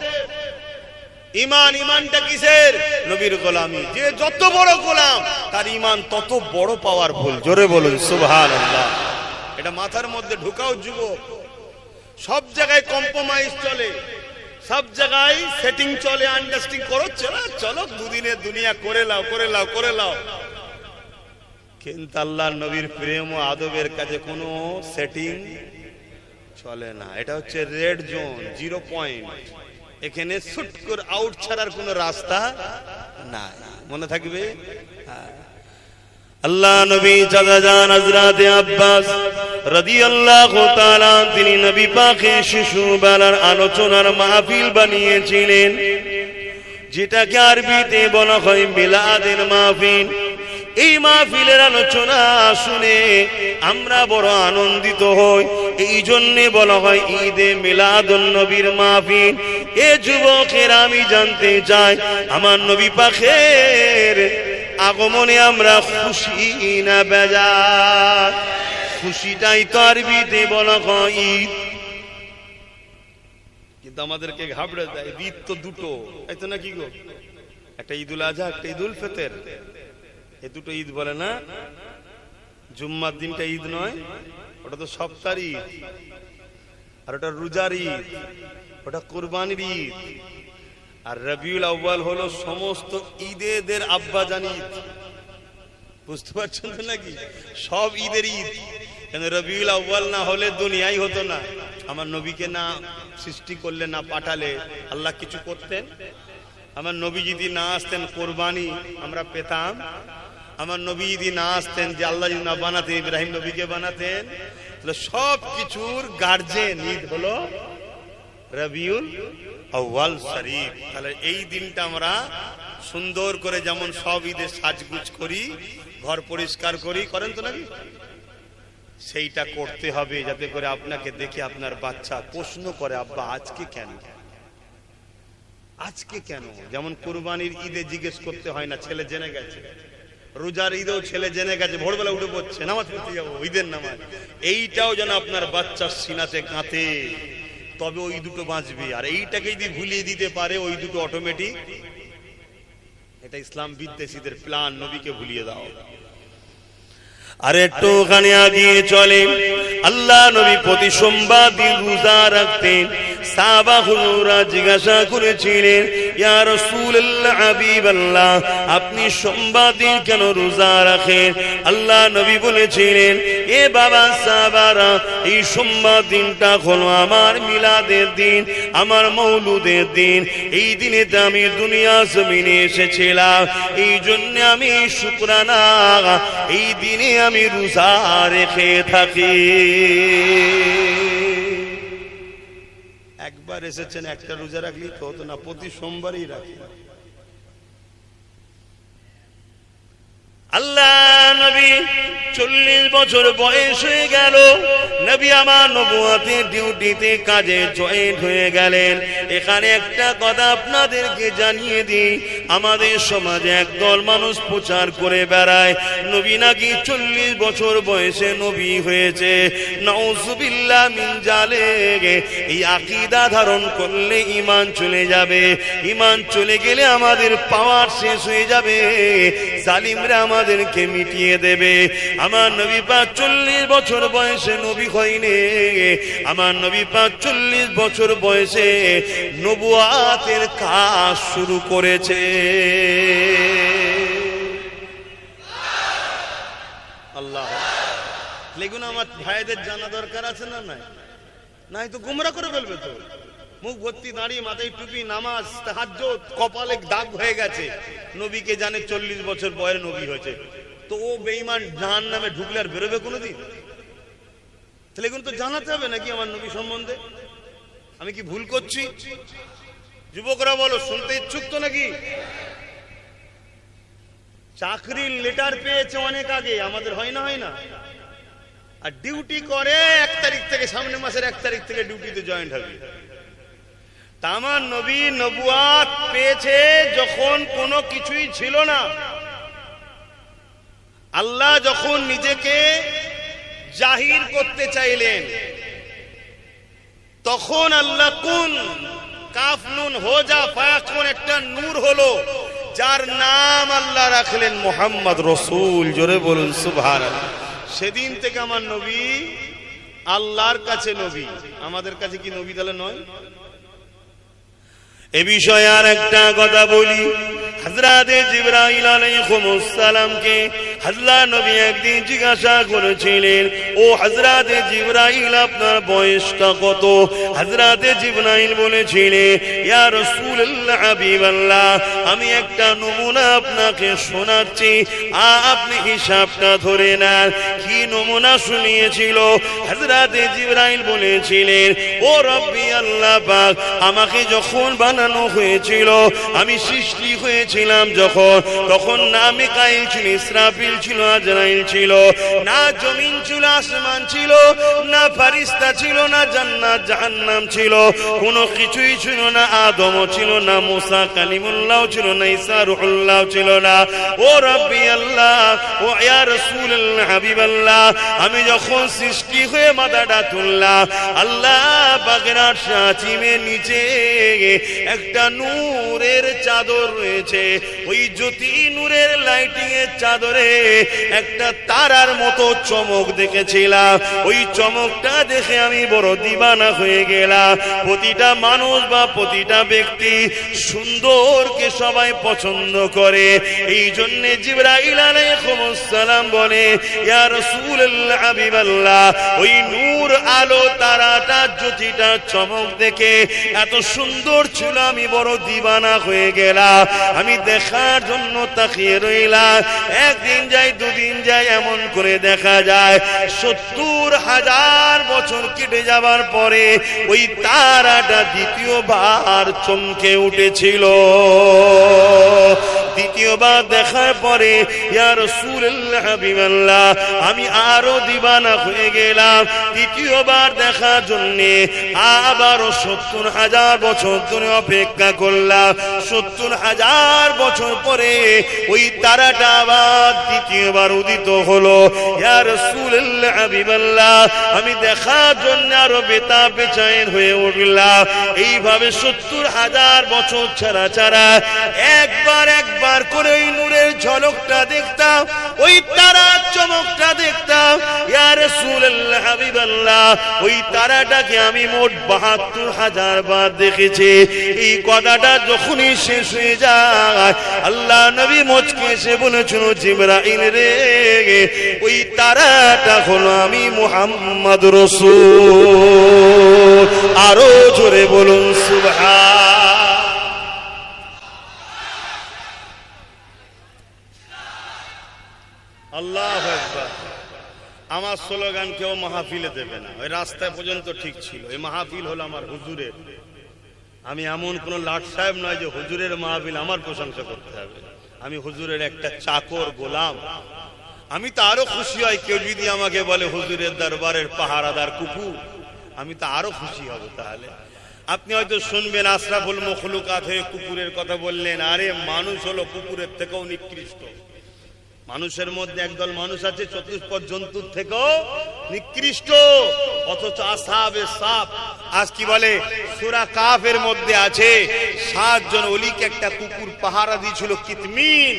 ঈমান। ঈমানটা কিসের? নবীর গোলামি। যে যত বড় গোলাম তার ঈমান তত বড় পাওয়ারফুল। জোরে বলুন সুবহানাল্লাহ। এটা মাথার মধ্যে ঢুকাও যুবক। সব জায়গায় কম্প্রোমাইজ চলে, সব জায়গায় সেটিং চলে, আন্ডারস্ট্যান্ডিং করো, চলো দুদিনের দুনিয়া করে লাও, করে লাও, করে লাও। কিন্তু আল্লাহর নবীর প্রেম ও আদবের কাছে কোনো সেটিং চলে না। এটা হচ্ছে রেড জোন, 0 পয়েন্ট। এখানে শুট করে আউট ছাড়ার কোনো রাস্তা নাই, মনে থাকবে। আল্লাহ নবী চাচাজান হযরত আব্বাস রাদিয়াল্লাহু তাআলা তিনি নবী পাকের শিশুবেলার আলোচনার মাহফিল বানিয়েছিলেন, যেটাকে আরবিতে বলা হয় মিলাদের মাহফিল। এই মাহফিলের আলোচনা শুনে আমরা বড় আনন্দিত হই, এই জন্য বলা হয় ঈদে মিলাদুন নবীর মাহফিল। এ যুবকেরা, আমি জানতে চাই আমার নবী পাকের আগমনে আমরা খুশি না বেজার? খুশিটাই তো আরবিতে বলা হয় ঈদ, কিন্তু আমাদেরকে ঘাবড়ে দেয়। ঈদ তো দুটো, তাই তো নাকি গো? একটা ঈদুল আজহা, একটা ঈদুল ফিতর। এই দুটো ঈদ বলে না। জুম্মার দিনটা ঈদ নয়, ওটা তো সপ্তাহের ঈদ। আর ওটা রোজার ঈদ, ওটা কুরবানির ঈদ। আর রবিউল আউয়াল হলো সমস্ত ঈদের আব্বাজান ঈদ। বুঝতে পারছেন তো নাকি? সব ঈদের ঈদ। কেন রবিউল আউয়াল না হলে দুনিয়াই হতো না। আমার নবীকে না সৃষ্টি করলে, না পাঠালে আল্লাহ কিছু করতেন? আমার নবী যদি না আসতেন কোরবানি আমরা পেতাম? আমার নবী যদি না আসতেন, যে আল্লাহ যদি না বানাতেন, ইব্রাহিম নবীকে বানাতেন, তাহলে সব কিছুর গার্জেন ঈদ হলো রবিউল আউয়াল শরীফ। তাহলে এই দিনটা আমরা সুন্দর করে যেমন সব ঈদের সাজগুজ করি, ঘর পরিষ্কার করি, করেন তো নাকি? সেইটা করতে হবে, যাতে করে আপনাকে দেখে আপনার বাচ্চা প্রশ্ন করে, আব্বা আজকে কেন, আজকে কেন? যেমন কুরবানির ঈদে জিজ্ঞেস করতে হয় না, ছেলে জেনে গেছে। রোজার ঈদেও ছেলে জেনে গেছে, ভোরবেলা উঠে পড়ছে, নামাজ পড়তে যাবো, ঈদের নামাজ। এইটাও যেন আপনার বাচ্চার সিনাতে গাঁথে, তবে ওই দুটো বাঁচবে। আর এইটাকে যদি ভুলিয়ে দিতে পারে, ওই দুটো অটোমেটিক। এটা ইসলাম বিদ্বেষীদের প্ল্যান, নবীকে ভুলিয়ে দাও। আর একটুখানি আগিয়ে চলে, আল্লাহ নবী প্রতি সোমবার দিন রোজা রাখতেন। সাহাবা হুজুরা জিজ্ঞাসা করেছিলেন, ইয়া রাসূলুল্লাহ, হাবিবাল্লাহ, আপনি সোমবার দিন কেন রোজা রাখেন? আল্লাহ নবী বলেছিলেন, এ বাবা সাহাবারা, এই সোমবার দিনটা হলো আমার মিলাদের দিন, আমার মৌলুদের দিন। এই দিনেতে আমি দুনিয়া জমিনে এসেছিলাম, এই জন্য আমি শুকরানা এই দিনে আমি রোজা রেখে থাকি। একবার এসেছেন, একটা রোজা রাখলি তো হতো না, প্রতি সোমবারই রাখি। আল্লাহ নবী 40 বছর বয়স হয়ে গেল, নবী আমার নবুয়তের ডিউটিতে কাজে জয়েন্ট হয়ে গেলেন। এখানে একটা কথা আপনাদেরকে জানিয়ে দিই, আমাদের সমাজে একদল মানুষ প্রচার করে বেড়ায় নবী নাকি 40 বছর বয়সে নবী হয়েছে। নাউযুবিল্লাহ মিন জালিক। এই আকীদা ধারণ করলে ঈমান চলে যাবে, ঈমান চলে গেলে আমাদের পাওয়ার শেষ হয়ে যাবে, জালিমরা আমাদেরকে মিটিয়ে দেবে। আমার নবী পাক 40 বছর বয়সে নবী হয়নি, আমার নবী পাক 40 বছর বয়সে নবুয়াতের কাজ শুরু করেছে। আল্লাহ, লেগুন আমার ভাইদের জানা দরকার আছে না? নাই, নাই তো গুমরা করে ফেলবে। তো মুখ ভর্তি দাঁড়িয়ে, মাথায় টুপি, নামাজ, তাহাজ্জুদ, কপালে দাগ হয়ে গেছে, নবীকে জানে 40 বছর বয়সে নবী হয়েছে। তো ও বেঈমান জাহান্নামে ঢুকলে আর বেরোবে কোনোদিন? তাহলে এগুলো তো জানাতে হবে নাকি আমার নবী সম্বন্ধে? আমি কি ভুল করছি? যুবকরা বলো, শুনতে ইচ্ছুক তো নাকি? চাকরির লেটার পেয়েছে অনেক আগে, আমাদের হয় না? হয় না? আর ডিউটি করে 1 তারিখ থেকে, সামনের মাসের 1 তারিখ থেকে ডিউটিতে জয়েন্ট হবে। আমার নবী নবুয়াত পেয়েছে যখন কোনো কিছুই ছিল না। আল্লাহ যখন নিজেকে জাহির করতে চাইলেন, তখন আল্লাহ কুন কাফ নুন হো যা ফায়াকুন একটা নূর হলো, যার নাম আল্লাহ রাখলেন মুহাম্মদ রাসূল। জোরে বলুন সুবহানাল্লাহ। সেদিন থেকে আমার নবী আল্লাহর কাছে নবী, আমাদের কাছে কি নবী তাহলে নয়? এ বিষয়ে আর একটা কথা বলি। হযরতে জিবরাইল আলাইহিস সালামকে আল্লাহ নবী একদিন জিজ্ঞাসা করেছিলেন, ও হযরতে জিবরাইল আপনার বয়সটা কত? হযরতে জিবরাইল বলেছিলেন, ইয়া রাসূলুল্লাহ হাবিবাল্লাহ, আমি একটা নমুনা আপনাকে শোনাচ্ছি, আপনি হিসাবটা ধরে নেন। কি নমুনা শুনিয়েছিল? হযরতে জিবরাইল বলেছিলেন, ও রব্বি আল্লাহ পাক, আমাকে যখন বানানো হয়েছিল, আমি সৃষ্টি হয়েছিলাম যখন, তখন না মিকাইল ছিল, ইসরাফিল ছিল, আজরাইল ছিল, না জমিন ছিল, আসমান ছিল, না ফেরেশতা ছিল, না জান্নাত জাহান্নাম ছিল, কোনো কিছুই ছিল না। আদম ছিল না, মুসা কালিমুল্লাহ ছিল না, ঈসা রূহুল্লাহ ছিল না। ও রব্বি আল্লাহ, ও ইয়া রাসূলুল্লাহ হাবিবাল্লাহ, আমি যখন সৃষ্টি হয়ে মাথাটা তুললাম, আল্লাহ পাকের আরশ আজিমের নিচে একটা নূরের চাদর রয়েছে। ওই জ্যোতি নূরের লাইটিং এর চাদরে একটা তারার মতো চমক দেখেছিলাম। ওই চমকটা দেখে আমি বড় দিবানা হয়ে গেলাম। প্রতিটা মানুষ বা প্রতিটা ব্যক্তি সুন্দরকে সবাই পছন্দ করে, এই জন্য জিবরাইল আলাইহিস সালাম বলে, ইয়া রাসূলুল্লাহ হাবিবাল্লাহ, ওই নূর আলো তারাটা জ্যোতিটা চমক দেখে এত সুন্দর ছিল, আমি বড় দিবানা হয়ে গেলাম। আমি দেখার জন্য তাকিয়ে রইলাম। একদিন যায়, দুদিন যায়, এমন করে দেখা যায় 70,000 বছর কেটে যাবার পরে ওই তারাটা দ্বিতীয়বার চমকে উঠেছিল। দ্বিতীয়বার দেখার পরে ইয়া রাসূলুল্লাহ হাবিবাল্লাহ, আমি আরো দিবানা হয়ে গেলাম। দ্বিতীয়বার দেখার জন্য আবারও 70,000 বছর ধরে অপেক্ষা করলাম। 70,000 বছর পরে ওই তারাটা আবার দ্বিতীয়বার উদিত হলো। ইয়া রাসূলুল্লাহ হাবিবাল্লাহ, আমি দেখার জন্য আরো বেতাবেচাইন হয়ে উঠলাম। এইভাবে 70,000 বছর ছাড়া ছাড়া একবার করে ওই নূরের ঝলকটা দেখতাম, ওই তারার চমকটা দেখতাম। ইয়া রাসূলুল্লাহ হাবিবাল্লাহ, ওই তারাটাকে আমি মোট 72,000 বার দেখেছি। এই কথাটা যখনই শেষ হয়ে যায়, আল্লাহ নবী মুচকে এসে বলেছিল, জিবরাইল রে, ওই তারাটা হলো আমি মুহাম্মদ রাসূল। আরো জোরে বলুন সুবহান। আল্লাহু আকবার। আমার স্লোগান কেউ মাহফিলে দেবে না, ওই রাস্তায় পর্যন্ত ঠিক ছিল। এই মাহফিল হলো আমার হুজুরের। আমি এমন কোন লাট সাহেব নয় যে হুজুরের মাহফিল আমার প্রশংসা করতে হবে। আমি হুজুরের একটা চাকর, গোলাম। আমি তো আরো খুশি হই কেউ যদি আমাকে বলে হুজুরের দরবারের পাহারাদার কুকুর, আমি তো আরো খুশি হব। তাহলে আপনি হয়তো শুনবেন আশরাফুল মখলুকাত হয়ে কুকুরের কথা বললেন, আরে মানুষ হলো কুকুরের থেকেও নিকৃষ্ট। মানুষের মধ্যে একদল মানুষ আছে চতুষ্পদ জন্তুর থেকেও নিকৃষ্ট, অথচ আসহাবে সাফ, আজ কি বলে সূরা কাফের মধ্যে আছে 7 জন ওলিকে একটা কুকুর পাহারা দিয়েছিল কিতমিন,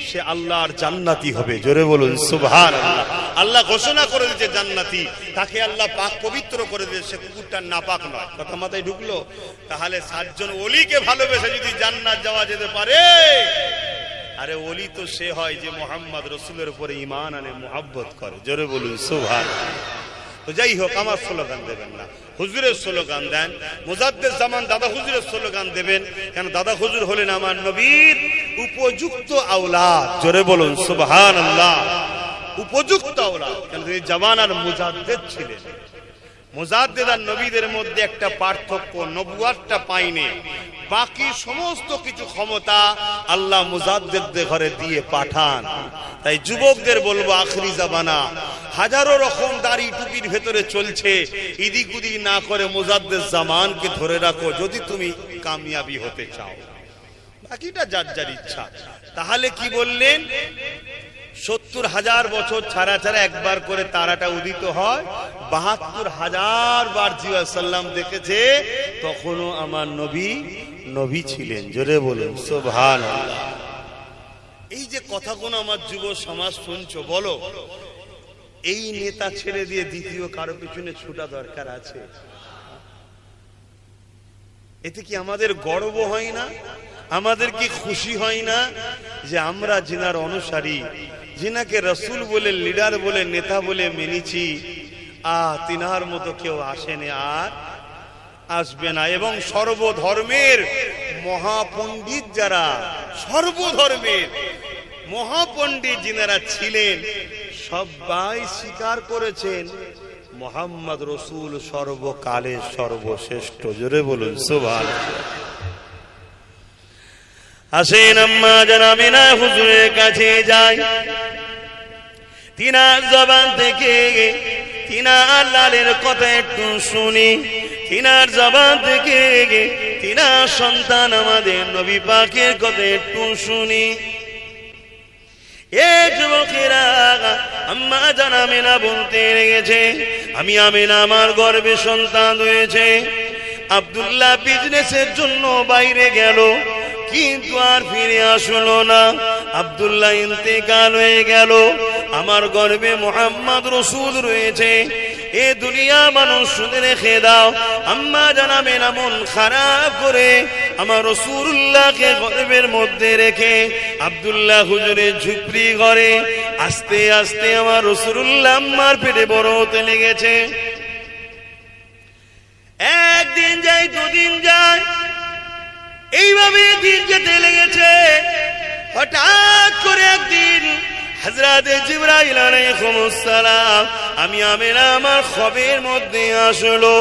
সে আল্লাহর জান্নাতি হবে। জোরে বলুন সুবহানাল্লাহ। আল্লাহ ঘোষণা করে দিয়েছে জান্নাতি, তাকে আল্লাহ পাক পবিত্র করে দিয়েছে, সে কুকুরটা নাপাক নয়। কথা মাথায় ঢুকলো? তাহলে 7 জন ওলিকে ভালোবেসে যদি জান্নাত যাওয়া যেতে পারে, আরে ওলি তো সে হয় যে মুহাম্মদ রাসূলের উপরে ঈমান আনে, মুহাব্বত করে। জোরে বলুন সুবহানাল্লাহ। তো যাই হোক, আমার স্লোগান দেবেন না, হুজুরের স্লোগান দেন। মুজাদ্দিদ জামান দাদা হুজুরের স্লোগান দেবেন, কেন দাদা হুজুর হলেন আমার নবীর উপযুক্ত আওলাদ। জোরে বলুন সুবহানাল্লাহ। উপযুক্ত আওলাদ, কেন এই জামানার মুজাদ্দিদ ছিলেন। মুজাদ্দিদ আর নবীদের মধ্যে একটা পার্থক্য, নবুয়াতটা পাইনি, বাকি সমস্ত কিছু ক্ষমতা আল্লাহ মুজাদ্দিদদের ঘরে দিয়ে পাঠান। তাই যুবকদের বলবো, আখরি জামানা হাজারো রকম দাড়ি টুপির ভেতরে চলছে, ইদিক উদিক না করে মুজাদ্দিদ জামানকে ধরে রাখো যদি তুমি কামিয়াবি হতে চাও। বাকিটা যার যার ইচ্ছা। তাহলে কি বললেন? 70,000 বছর ছাড়া ছাড়া একবার করে তারাটা উদিত হয়। 72,000 বার জিয়া সাল্লাম দেখেছে, তখনও আমার নবী নবী ছিলেন। জোরে বলুন সুবহানাল্লাহ। এই যে কথাগুলো আমার যুব সমাজ শুনছো, বলো এই নেতা ছেড়ে দিয়ে দ্বিতীয় কারো পিছনে ছুটা দরকার আছে? এতে কি আমাদের গর্ব হয় না? আমাদের কি খুশি হয় না যে আমরা যিনার অনুসারী, যিনাকে রাসূল বলে, লিডার বলে, নেতা বলে মেনেছি, তিনার মতো কেউ আসেনি আর আসবে না। এবং সর্বধর্মের মহাপণ্ডিত যারা, সর্বধর্মের মহাপণ্ডিত যিনারা ছিলেন, সবাই স্বীকার করেছেন মুহাম্মদ রাসূল সর্বকালের সর্বশ্রেষ্ঠ। জোরে বলুন সুবহানাল্লাহ। আসেন আম্মা জান আমিনা হুজুরের কাছে যাই, তিনার জবান থেকে তিনার লালের কথা একটু শুনি, তিনার জবান থেকে তিনার সন্তান আমাদের নবী পাকের কথা একটু শুনি। এ যুবকেরা, আম্মা জান আমিনা বলতে লেগেছে, আমি আমিনা আমার গর্ভে সন্তান হয়েছে। আব্দুল্লাহ বিজনেসের জন্য বাইরে গেল, কিন্তু আর ফিরে আসলো না। আব্দুল্লাহ ইন্তেকাল হয়ে গেল, আমার গর্ভে মুহাম্মদ রাসূল রয়েছে। এ দুনিয়া মানুষ শুনে রেখে দাও, আম্মা জানাবেন মন খারাপ করে আমার রাসূলুল্লাহকে গর্ভের মধ্যে রেখে আব্দুল্লাহ হুজুরের ঝুপড়ি ঘরে আস্তে আস্তে আমার রাসূলুল্লাহ আম্মার পেটে বড় হতে লেগেছে। একদিন যায়, দুদিন যায়, এইভাবে দিন যেতে লেগেছে। হঠাৎ করে একদিন হযরত জিবরাইল আলাইহিস সালাম আমি আমিনা আমার খবের মধ্যে আসলো,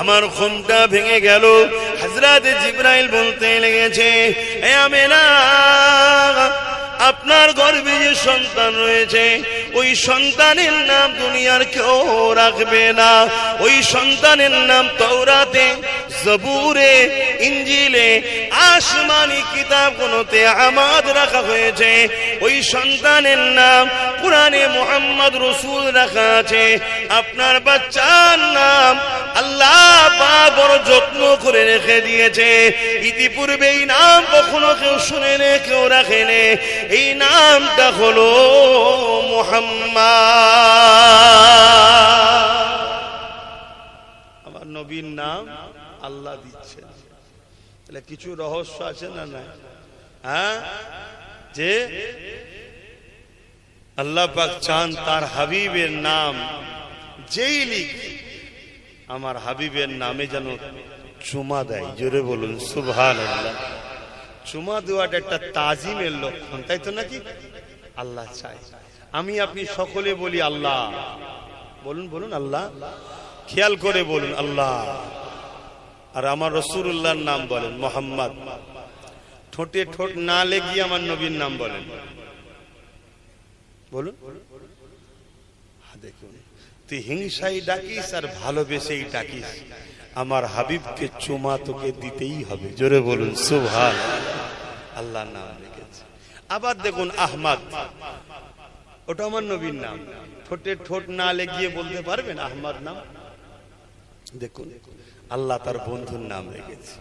আমার ঘুমটা ভেঙে গেল। হযরত জিবরাইল বলতে লেগেছে, এ আমিনা, আপনার গর্ভে যে সন্তান রয়েছে, ওই সন্তানের নাম দুনিয়ার কেউ রাখবে না। ওই সন্তানের নাম তাওরাতে, জবুরে, ইনজিলে, আসমানি কিতাবগুলোতে আমাদ রাখা হয়েছে। ওই সন্তানের নাম কুরআনে মুহাম্মদ রাসূল রাখা আছে। আপনার বাচ্চার নাম আল্লাহ পাক বড় যত্ন করে রেখে দিয়েছে। ইতিপূর্বে এই নাম কখনো কেউ শুনেনি, কেউ রাখেনি। এই নামটা হলো মুহাম্মদ। আমার নবীর নাম আল্লাহ দিচ্ছেন, তাহলে কিছু রহস্য আছে না নাই? হ্যাঁ, যে আল্লাহ পাক চান তার হাবিবের নাম যেই লিখে আমার হাবিবের নামে যেন চুমা দেয়। জোরে বলুন সুবহানাল্লাহ। চুমা দেওয়াটা একটা তাজিমের লক্ষণ, তাই তো নাকি? আল্লাহ চাই আমি আপনি সকলে বলি আল্লাহ। বলুন বলুন আল্লাহ, খেয়াল করে বলুন আল্লাহ। আর আমার রাসূলুল্লাহর নাম বলেন মুহাম্মদ। ঠোঁটে ঠোঁট না লেগিয়ে আমার নবীর নাম বলেন, বলুন, দেখুন তুই হিংসাই ডাকিস আর ভালোবেসেই ডাকিস, আমার হাবিবকে চুমা তোকে দিতেই হবে। জোরে বলুন সুবহানাল্লাহ। আল্লাহ নাম রেখেছে। আবার দেখুন আহমদ, ওটা আমার নবীর নাম, ঠোঁটে ঠোঁট না লেগিয়ে বলতে পারবেন আহমদ নাম? দেখুন আল্লাহ তার বন্ধুর নাম রেখেছে,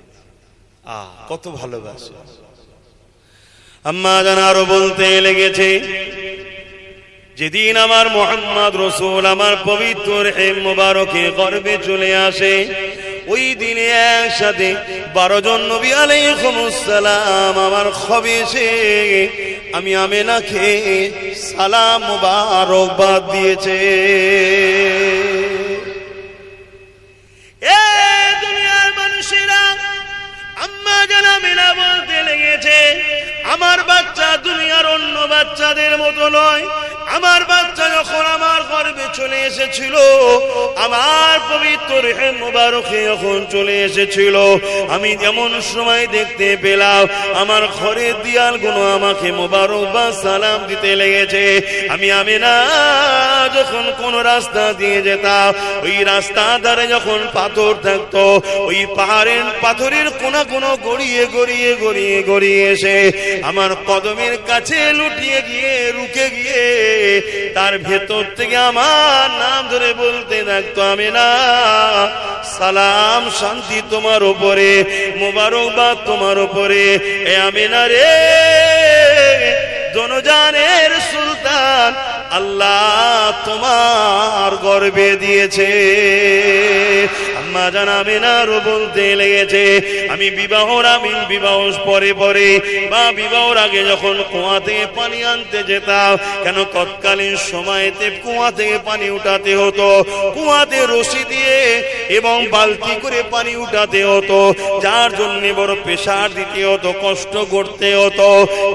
কত ভালোবাসে। আম্মা জান আরো বলতে লেগেছে, যেদিন আমার মুহাম্মদ রাসূল আমার পবিত্র রহিম মুবারকে গর্ভে চলে আসে, ওই দিনে একসাথে 12 জন নবী আলাইহিমুস সালাম আমার খবেশে আমি আমেনাকে সালাম মুবারকবাদ দিয়েছে। এই দুনিয়ার মানুষেরা আম্মা জান আমিনা বলতে লেগেছে, আমার বাচ্চা দুনিয়ার অন্য বাচ্চাদের মতো নয়। আমার বাচ্চা যখন আমার গর্ভে চলে এসেছিল, আমার পবিত্র রহিম মুবারকে যখন চলে এসেছিল, আমি যেমন সময় দেখতে পেলাম আমার ঘরের দেয়ালগুলো আমাকে মুবারকবাদ সালাম দিতে লেগেছে। আমি আমিনা যখন কোন রাস্তা দিয়ে যেতাম, ওই রাস্তা ধারে যখন পাথর থাকতো, ওই পাথরের কোনা কোনো গড়িয়ে গড়িয়ে গড়িয়ে গড়িয়ে এসে আমার কদমের কাছে লুটিয়ে গিয়ে রুকে গিয়ে তার ভেতর থেকে আমার নাম ধরে বলতে থাকতো, আমিনা সালাম শান্তি তোমার উপরে, মোবারকবাদ তোমার উপরে। এ আমিনা রে, দোনোজানের সুলতান আল্লাহ তোমার গর্ভে দিয়েছে। আম্মা জান আমিনারও বলতে লেগেছে, আমি বিবাহ পরে পরে বা বিবাহর আগে যখন কুয়া থেকে পানি আনতে যেতাম, কেন তৎকালীন সময়তে কুয়া থেকে পানি উঠাতে হতো, কুয়াতে রশি দিয়ে এবং বালতি করে পানি উঠাতে হতো, যার জন্য বড় প্রেসার দিতে হতো, কষ্ট করতে হতো।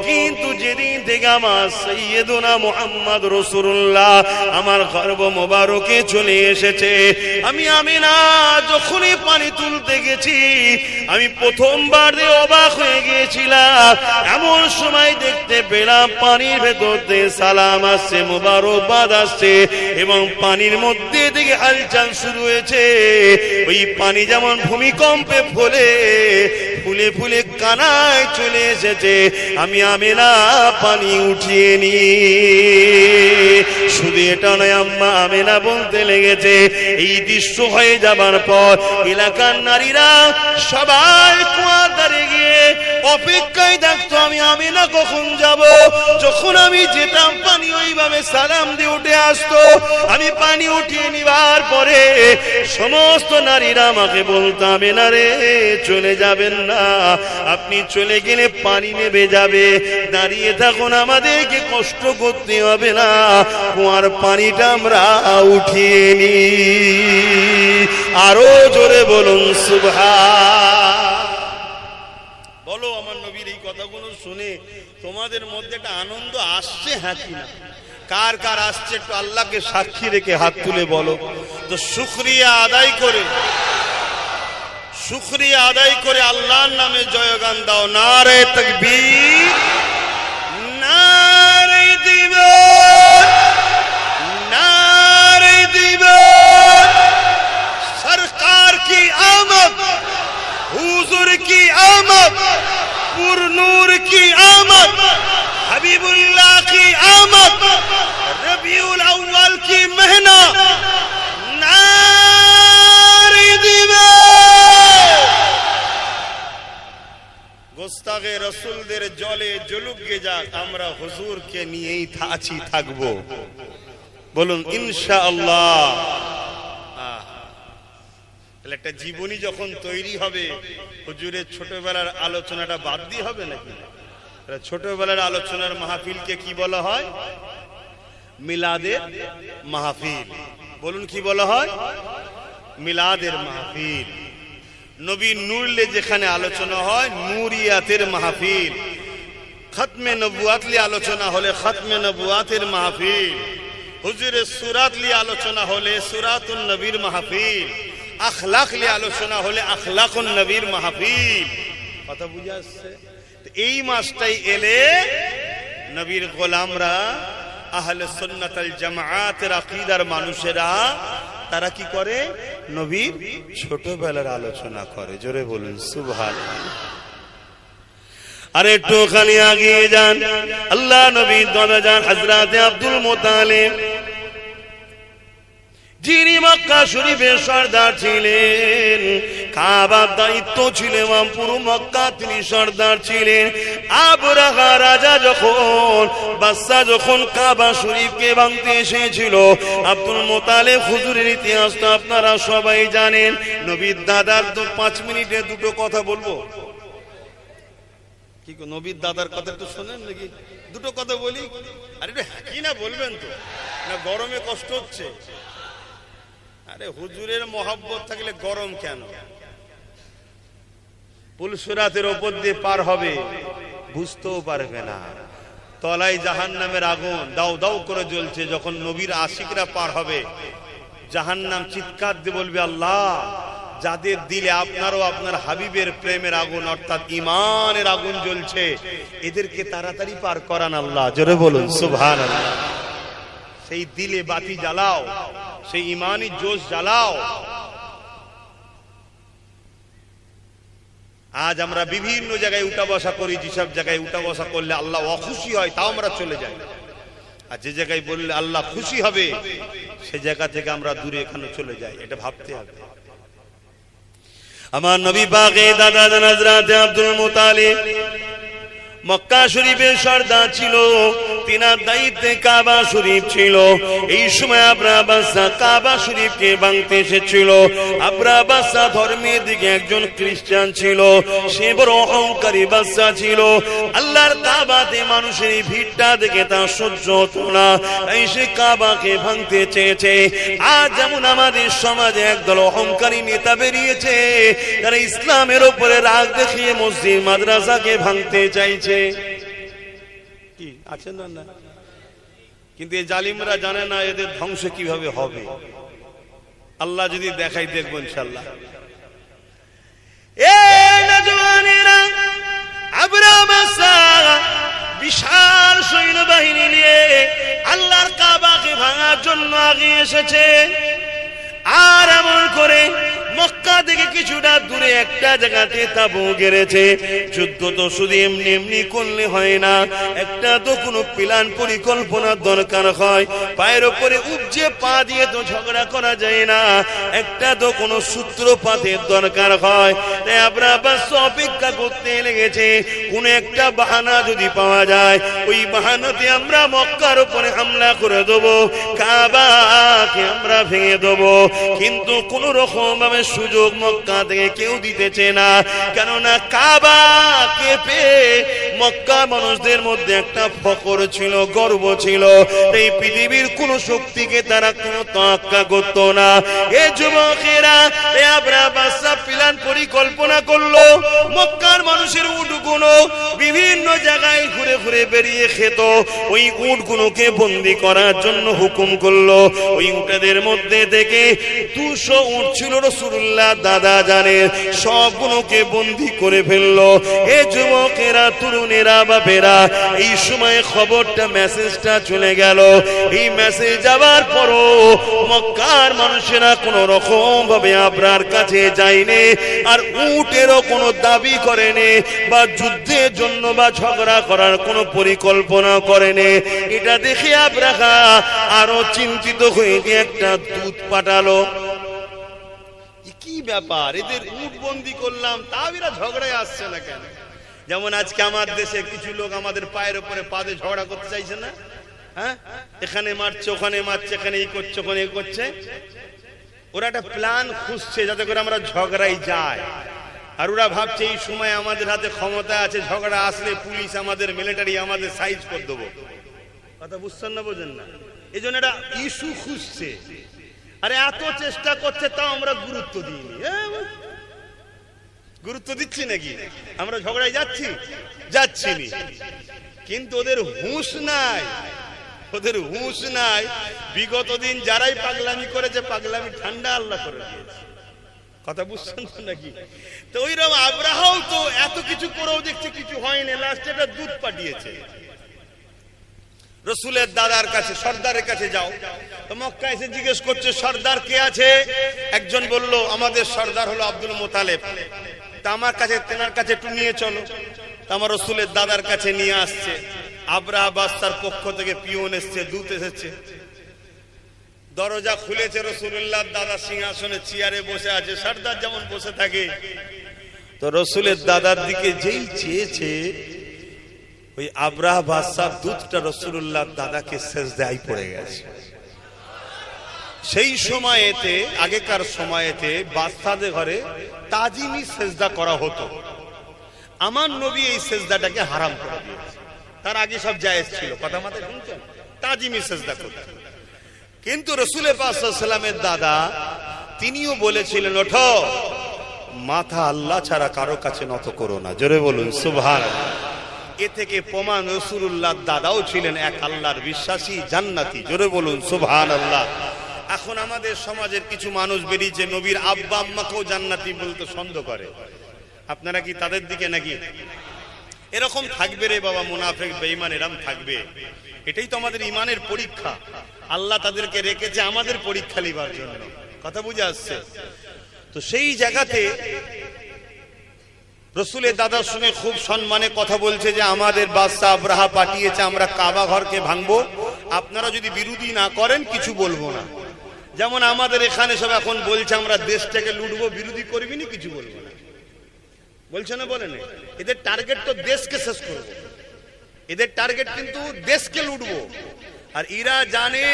কিন্তু যেদিন থেকে আমার সাইয়্যিদুনা মুহাম্মদ রাসূলুল্লাহ আমার গর্ভ মোবারকে চলে এসেছে, আমি আমিনা যখনই পানি তুলতে গেছি, আমি প্রথমবার অবাক হয়ে গিয়েছিলাম। এমন সময় দেখতে পেলাম পানির ভেতর থেকে সালাম আসছে, মোবারকবাদ আসছে, এবং পানির মধ্যে থেকে হালচাল শুরু হয়েছে। ওই পানি যেমন ভূমিকম্পে ফুলে ফুলে কানায় চলে এসেছে। আমি আমিনা পানি উঠিয়ে নি। শুধু এটা নয়, আম্মা আমিনা বলতে লেগেছে, এই দৃশ্য হয়ে যাবার পর এলাকার নারীরা সবাই কুয়ার ধারে গিয়ে অপেক্ষায় থাকতো আমি আমিনা কখন যাব। যখন আমি যেতাম পানি ওইভাবে সালাম দিয়ে উঠে আসতো। আমি পানি উঠিয়ে নিবার পরে সমস্ত নারীরা আমাকে বলতো, আমিনা রে চলে যাবেন না, আপনি চলে গেলে পানি নেমে যাবে, দাঁড়িয়ে থাকুন, আমাদেরকে কষ্ট করতে হবে না, কুয়ার পানিটা আমরা উঠিয়ে নি। আরো জোরে বলুন সুবহান। বলো আমার নবীর এই কথাগুলো শুনে তোমাদের মধ্যে একটা আনন্দ আসছে, হ্যাঁ কি না? কার কার আসছে একটু আল্লাহকে সাক্ষী রেখে হাত তুলে বলো তো। শুকরিয়া আদায় করে আল্লাহর নামে জয়গান দাও। নারে তাকবীর, নারে দিবার, নারে দিবার। সরকার কি আমদ, হুজুর কি আমদ, পুর নূর কি আমদ, हबीबुल्लाह की आमद, रबीउल अव्वल की महीना, नारे दिवार। গোস্তাগে রাসূলদের জলে জলুক গে যাক, আমরা হুজুরকে নিয়েই আছি থাকবো। বলুন ইনশাআল্লাহ। তাহলে একটা জীবনী যখন তৈরি হবে, হুজুরের ছোটবেলার আলোচনাটা বাদ দিয়ে হবে নাকি? ছোটবেলার আলোচনার মাহফিলকে কি বলা হয়? মিলাদের মাহফিল। বলুন কি বলা হয়? মিলাদের মাহফিল। নবী নূরলে যেখানে আলোচনা হয় নূরিয়াতের মাহফিল। খতমে নবুয়াত নিয়ে আলোচনা হলে খতমে নবুয়াতের মাহফিল। হুজুরের সূরাত নিয়ে আলোচনা হলে সূরাতুন নবীর মাহফিল। আখলাক নিয়ে আলোচনা হলে আখলাকুন নবীর মাহফিল। কথা বুঝে আসছে? এই মাসটাই এলে নবীর গোলামরা আহলে সুন্নাত ওয়াল জামাআতের আকীদার মানুষেরা তারা কি করে? নবীর ছোটবেলার আলোচনা করে। জোরে বলুন সুবহানাল্লাহ। আর একটু খালি আগিয়ে যান, আল্লাহ নবীর দাদা যান হযরত আব্দুল মুত্তালিব, যিনি মক্কা শরীফের সর্দার ছিলেন, কাবার দায়িত্ব ছিল এবং পুরো মক্কা তিনি সর্দার ছিলেন। আবরাহা রাজা যখন কাবা শরীফকে ভাঙতে এসেছিল, আব্দুল মুত্তালিব হুজুরের ইতিহাস তো আপনারা সবাই জানেন। নবীর দাদার তো 5 মিনিটে দুটো কথা বলবো। কি নবীর দাদার কথা তো শোনেন নাকি? দুটো কথা বলি। আরে কি না বলবেন তো, না গরমে কষ্ট হচ্ছে? আরে হুজুরের মহব্বত থাকলে গরম কেন? পুলসিরাতের উপর দিয়ে পার হবে, বুঝতেও পারবে না। তলায় জাহান্নামের আগুন দাউ দাউ করে জ্বলছে। যখন নবীর আশিকরা পার হবে, জাহান্নাম চিৎকার দিয়ে বলবে, আল্লাহ, যাদের দিলে আপনারও আপনার হাবিবের প্রেমের আগুন অর্থাৎ ঈমানের আগুন জ্বলছে, এদেরকে তাড়াতাড়ি পার করান আল্লাহ। জোরে বলুন সুবহানাল্লাহ। সেই দিলে বাতি জ্বালাও, সেই ঈমানি জোশ জ্বালাও। আজ আমরা বিভিন্ন জায়গায় উঠা বসা করি, যেসব জায়গায় উঠা বসা করলে আল্লাহ অখুশি হয় তাও আমরা চলে যাই, আর যে জায়গায় বললে আল্লাহ খুশি হবে সে জায়গা থেকে আমরা দূরে এখানে চলে যাই। এটা ভাবতে হবে। আমার নবী পাকে দাদা জান হযরত আব্দুল মুত্তালিব মক্কা শরীফের সর্দার ছিল, তিনার দায়িত্বে কাবা শরীফ ছিল। এই সময় আবরাহা বাদশা কাবা শরীফকে ভাঙতে এসেছিল। আবরাহা বাদশা ধর্মের দিকে একজন খ্রিস্টান ছিল, সে বড় অহংকারী বাদশা ছিল। আল্লাহর কাবাতে মানুষের এই ভিড়টা দেখে তার সহ্য হতো না, তাই সে কাবাকে ভাঙতে চেয়েছে। আজ যেমন আমাদের সমাজে একদল অহংকারী নেতা বেরিয়েছে, তারা ইসলামের উপরে রাগ দেখিয়ে মসজিদ মাদ্রাসাকে ভাঙতে চাইছে। কি আছেন না? কিন্তু এই জালিমরা জানে না এদের ধ্বংস কিভাবে হবে। আল্লাহ যদি দেখাই দেখবো ইনশাআল্লাহ। এই নওজওয়ানেরা আবরাহা বাদশা বিশাল সৈন্যবাহিনী নিয়ে আল্লাহর কাবাকে ভাঙার জন্য আগিয়ে এসেছে। আর এমন করে মক্কা থেকে কিছুটা দূরে একটা জায়গাতে তাবু গেড়েছে। যুদ্ধ তো শুধু এমনি এমনি করলে হয় না, একটা তো কোনো প্ল্যান পরিকল্পনার দরকার হয়। পায়ের উপরে উপজে পা দিয়ে তো ঝগড়া করা যায় না, একটা তো কোনো সূত্রপাতের দরকার হয়। তাই আবরাহা বাদশা অপেক্ষা করতে লেগেছে, কোন একটা বাহানা যদি পাওয়া যায়, ওই বাহানাতে আমরা মক্কার উপরে হামলা করে দেবো, কাবাকে আমরা ভেঙে দেবো। কিন্তু কোন রকম ভাবে সুযোগ মক্কা থেকে কেউ দিতেছে না, কেননা কাবাকে পেয়ে মক্কা মানুষদের মধ্যে একটা ফখর ছিল, গর্ব ছিল। এই পৃথিবীর কোন শক্তিকে তারা কোনো তোয়াক্কা করতো না। এ যুবকেরা আবরাহা বাদশা প্ল্যান পরিকল্পনা করলো, মক্কার মানুষের উটগুলো বিভিন্ন জায়গায় ঘুরে ঘুরে বেরিয়ে খেত। ওই উটগুলোকে বন্দী করার জন্য হুকুম করলো। ওই উটেদের মধ্যে থেকে 200 উট ছিল, রাসূলুল্লাহ দাদা জানে, সবগুলোকে বন্দী করে ফেললো। এ যুবকেরা, তরুণেরা, বাপেরা, এই সময় খবরটা মেসেজটা চলে গেল। এই মেসেজ যাওয়ার পরও মক্কার মানুষেরা কোন রকম ভাবে আবরাহার কাছে যায়নি, আর উটেরও কোনো দাবি করেনি, বা যুদ্ধের জন্য বা ঝগড়া করার কোনো পরিকল্পনা করেনি। এটা দেখে আবরাহা আরো চিন্তিত হয়ে একটা দূত পাঠালো। কি ব্যাপার, এদের উট বন্দি করলাম, তাও এরা ঝগড়ায় আসছে না কেন? যেমন আজকে আমার দেশে কিছু লোক আমাদের পায়ের উপরে পা দিয়ে ঝগড়া করতে চাইছে না? হ্যাঁ, এখানে মারছে, ওখানে মারছে, এখানে এই করছে, ওখানে এই করছে। ওরা একটা প্ল্যান খুঁজছে যাতে করে আমরা ঝগড়াই যাই। আর ওরা ভাবছে এই সময় আমাদের হাতে ক্ষমতা আছে, ঝগড়া আসলে পুলিশ আমাদের, মিলিটারি আমাদের সাইজ করে দেবো। কথা বুঝছেন না, বোঝেন না? এই জন্য একটা ইস্যু খুঁজছে। আরে এত চেষ্টা করছে, তাও আমরা গুরুত্ব দিইনি। গুরুত্ব দিচ্ছি নাকি? আমরা ঝগড়ায় যাচ্ছি নি, কিন্তু ওদের হুঁশ নাই, ওদের হুঁশ নাই। বিগত দিন যারাই পাগলামি করেছে, পাগলামি ঠান্ডা আল্লাহ করে দিয়েছে। কথা বুঝছেন তো নাকি? তো ওইরকম আবরাহাও তো এত কিছু করেও দেখছে কিছু হয়নি, লাস্টে একটা দূত পাঠিয়েছে। রসুলের দাদার কাছে, সর্দারের কাছে যাও। তো মক্কা এসে জিজ্ঞেস করছে সর্দার কে আছে? একজন বলল আমাদের সর্দার হলো আব্দুল মোতালেব, তা আমার কাছে, তেনার কাছে একটু নিয়ে চলো। তা আমার রসুলের দাদার কাছে নিয়ে আসছে। আবরাহা বাদশার পক্ষ থেকে পিয়ন এসছে, দূত এসেছে। দরজা খুলেছে, রসুল্লাহ দাদা সিংহাসনে চেয়ারে বসে আছে, সর্দার যেমন বসে থাকে। তো রসুলের দাদার দিকে যেই চেয়েছে, ওই আবরাহা বাদশার দূতটা রসুল্লাহ দাদাকে সেজদায় পড়ে গেছে। সেই সময়েতে, আগেকার সময়েতে বাদশাদের ঘরে তাজিমি সেজদা করা হতো। আমার নবী এই সেজদাটাকে হারাম করে দিয়েছে। তার আগে সব জায়েজ ছিল, কথা মাথায় শুনছেন, তাজিমি সেজদা করতেন। কিন্তু রাসূলের পাক সাল্লাল্লাহু আলাইহি ওয়াসাল্লামের দাদা তিনিও বলেছিলেন, ওঠো, মাথা আল্লাহ ছাড়া কারো কাছে নত করো না। জোরে বলুন সুবহানাল্লাহ। এ থেকে প্রমাণ রাসূলুল্লাহর দাদাও ছিলেন এক আল্লাহর বিশ্বাসী, জান্নাতি। জোরে বলুন সুবহানাল্লাহ। এখন আমাদের সমাজের কিছু মানুষ বেরিয়েছে নবীর আব্বা আম্মাকেও জান্নাতি বলতে সন্দেহ করে। আপনারা কি তাদের দিকে নাকি? এরকম থাকবে রে বাবা, মুনাফিক বেঈমান এরকম থাকবে। এটাই তো আমাদের ইমানের পরীক্ষা। আল্লাহ তাদেরকে রেখেছে আমাদের পরীক্ষা নেবার জন্য। কথা বুঝে আসছে? তো সেই জায়গাতে রসুলের দাদার সঙ্গে খুব সম্মানে কথা বলছে যে আমাদের বাদশা আবরাহা পাঠিয়েছে, আমরা কাবা ঘরকে ভাঙবো, আপনারা যদি বিরোধী না করেন কিছু বলবো না। যেমন আমাদের এখানে সব এখন বলছে আমরা দেশটাকে লুটবো, বিরোধী করবি না, কিছু বলবো না। বলছে না, বলেন? এদের টার্গেট তো দেশকে শেষ করবো, এদের টার্গেট কিন্তু দেশকে লুটবো। আর এরা জানে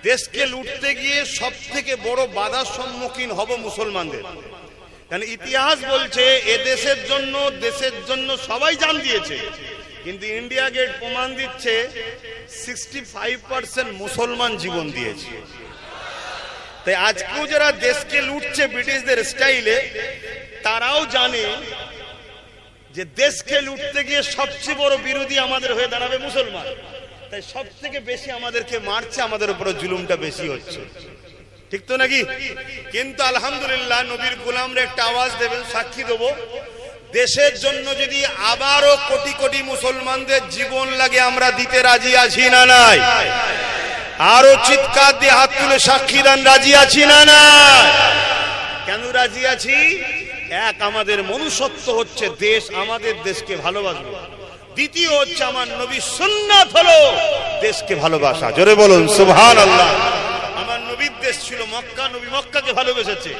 দেশকে লুটতে গিয়ে সব থেকে বড় বাধার সম্মুখীন হব মুসলমানদের। কারণ ইতিহাস বলছে এ দেশের জন্য সবাই জান দিয়েছে, কিন্তু ইন্ডিয়া গেট প্রমাণ দিচ্ছে 65% মুসলমান জীবন দিয়েছে। তাই আজকেও যারা দেশকে লুটছে ব্রিটিশদের স্টাইলে, তারাও জানে যে দেশকে লুটতে গিয়ে সবচেয়ে বড় বিরোধী আমাদের হয়ে দাঁড়াবে মুসলমান। তাই সব থেকে বেশি আমাদেরকে মারছে, আমাদের উপরে জুলুমটা বেশি হচ্ছে। ঠিক তো নাকি? কিন্তু আলহামদুলিল্লাহ নবীর গোলামরা একটা আওয়াজ দেবেন, সাক্ষী দেবো, দেশের জন্য যদি আবারও কোটি কোটি মুসলমানদের জীবন লাগে আমরা দিতে রাজি আছি না নাই? আরো চিৎকার দিয়ে হাত তুলে সাক্ষী দেন, রাজি আছি না নাই? কেন রাজি আছি? এক, আমাদের মনুষ্যত্ব হচ্ছে দেশ, আমাদের দেশকে ভালোবাসবো। দ্বিতীয় হচ্ছে আমার নবীর সুন্নাত হলো দেশকে ভালোবাসা। জোরে বলুন সুবহানাল্লাহ। আমার নবীর দেশ ছিল মক্কা, নবী মক্কাকে ভালোবেসেছে।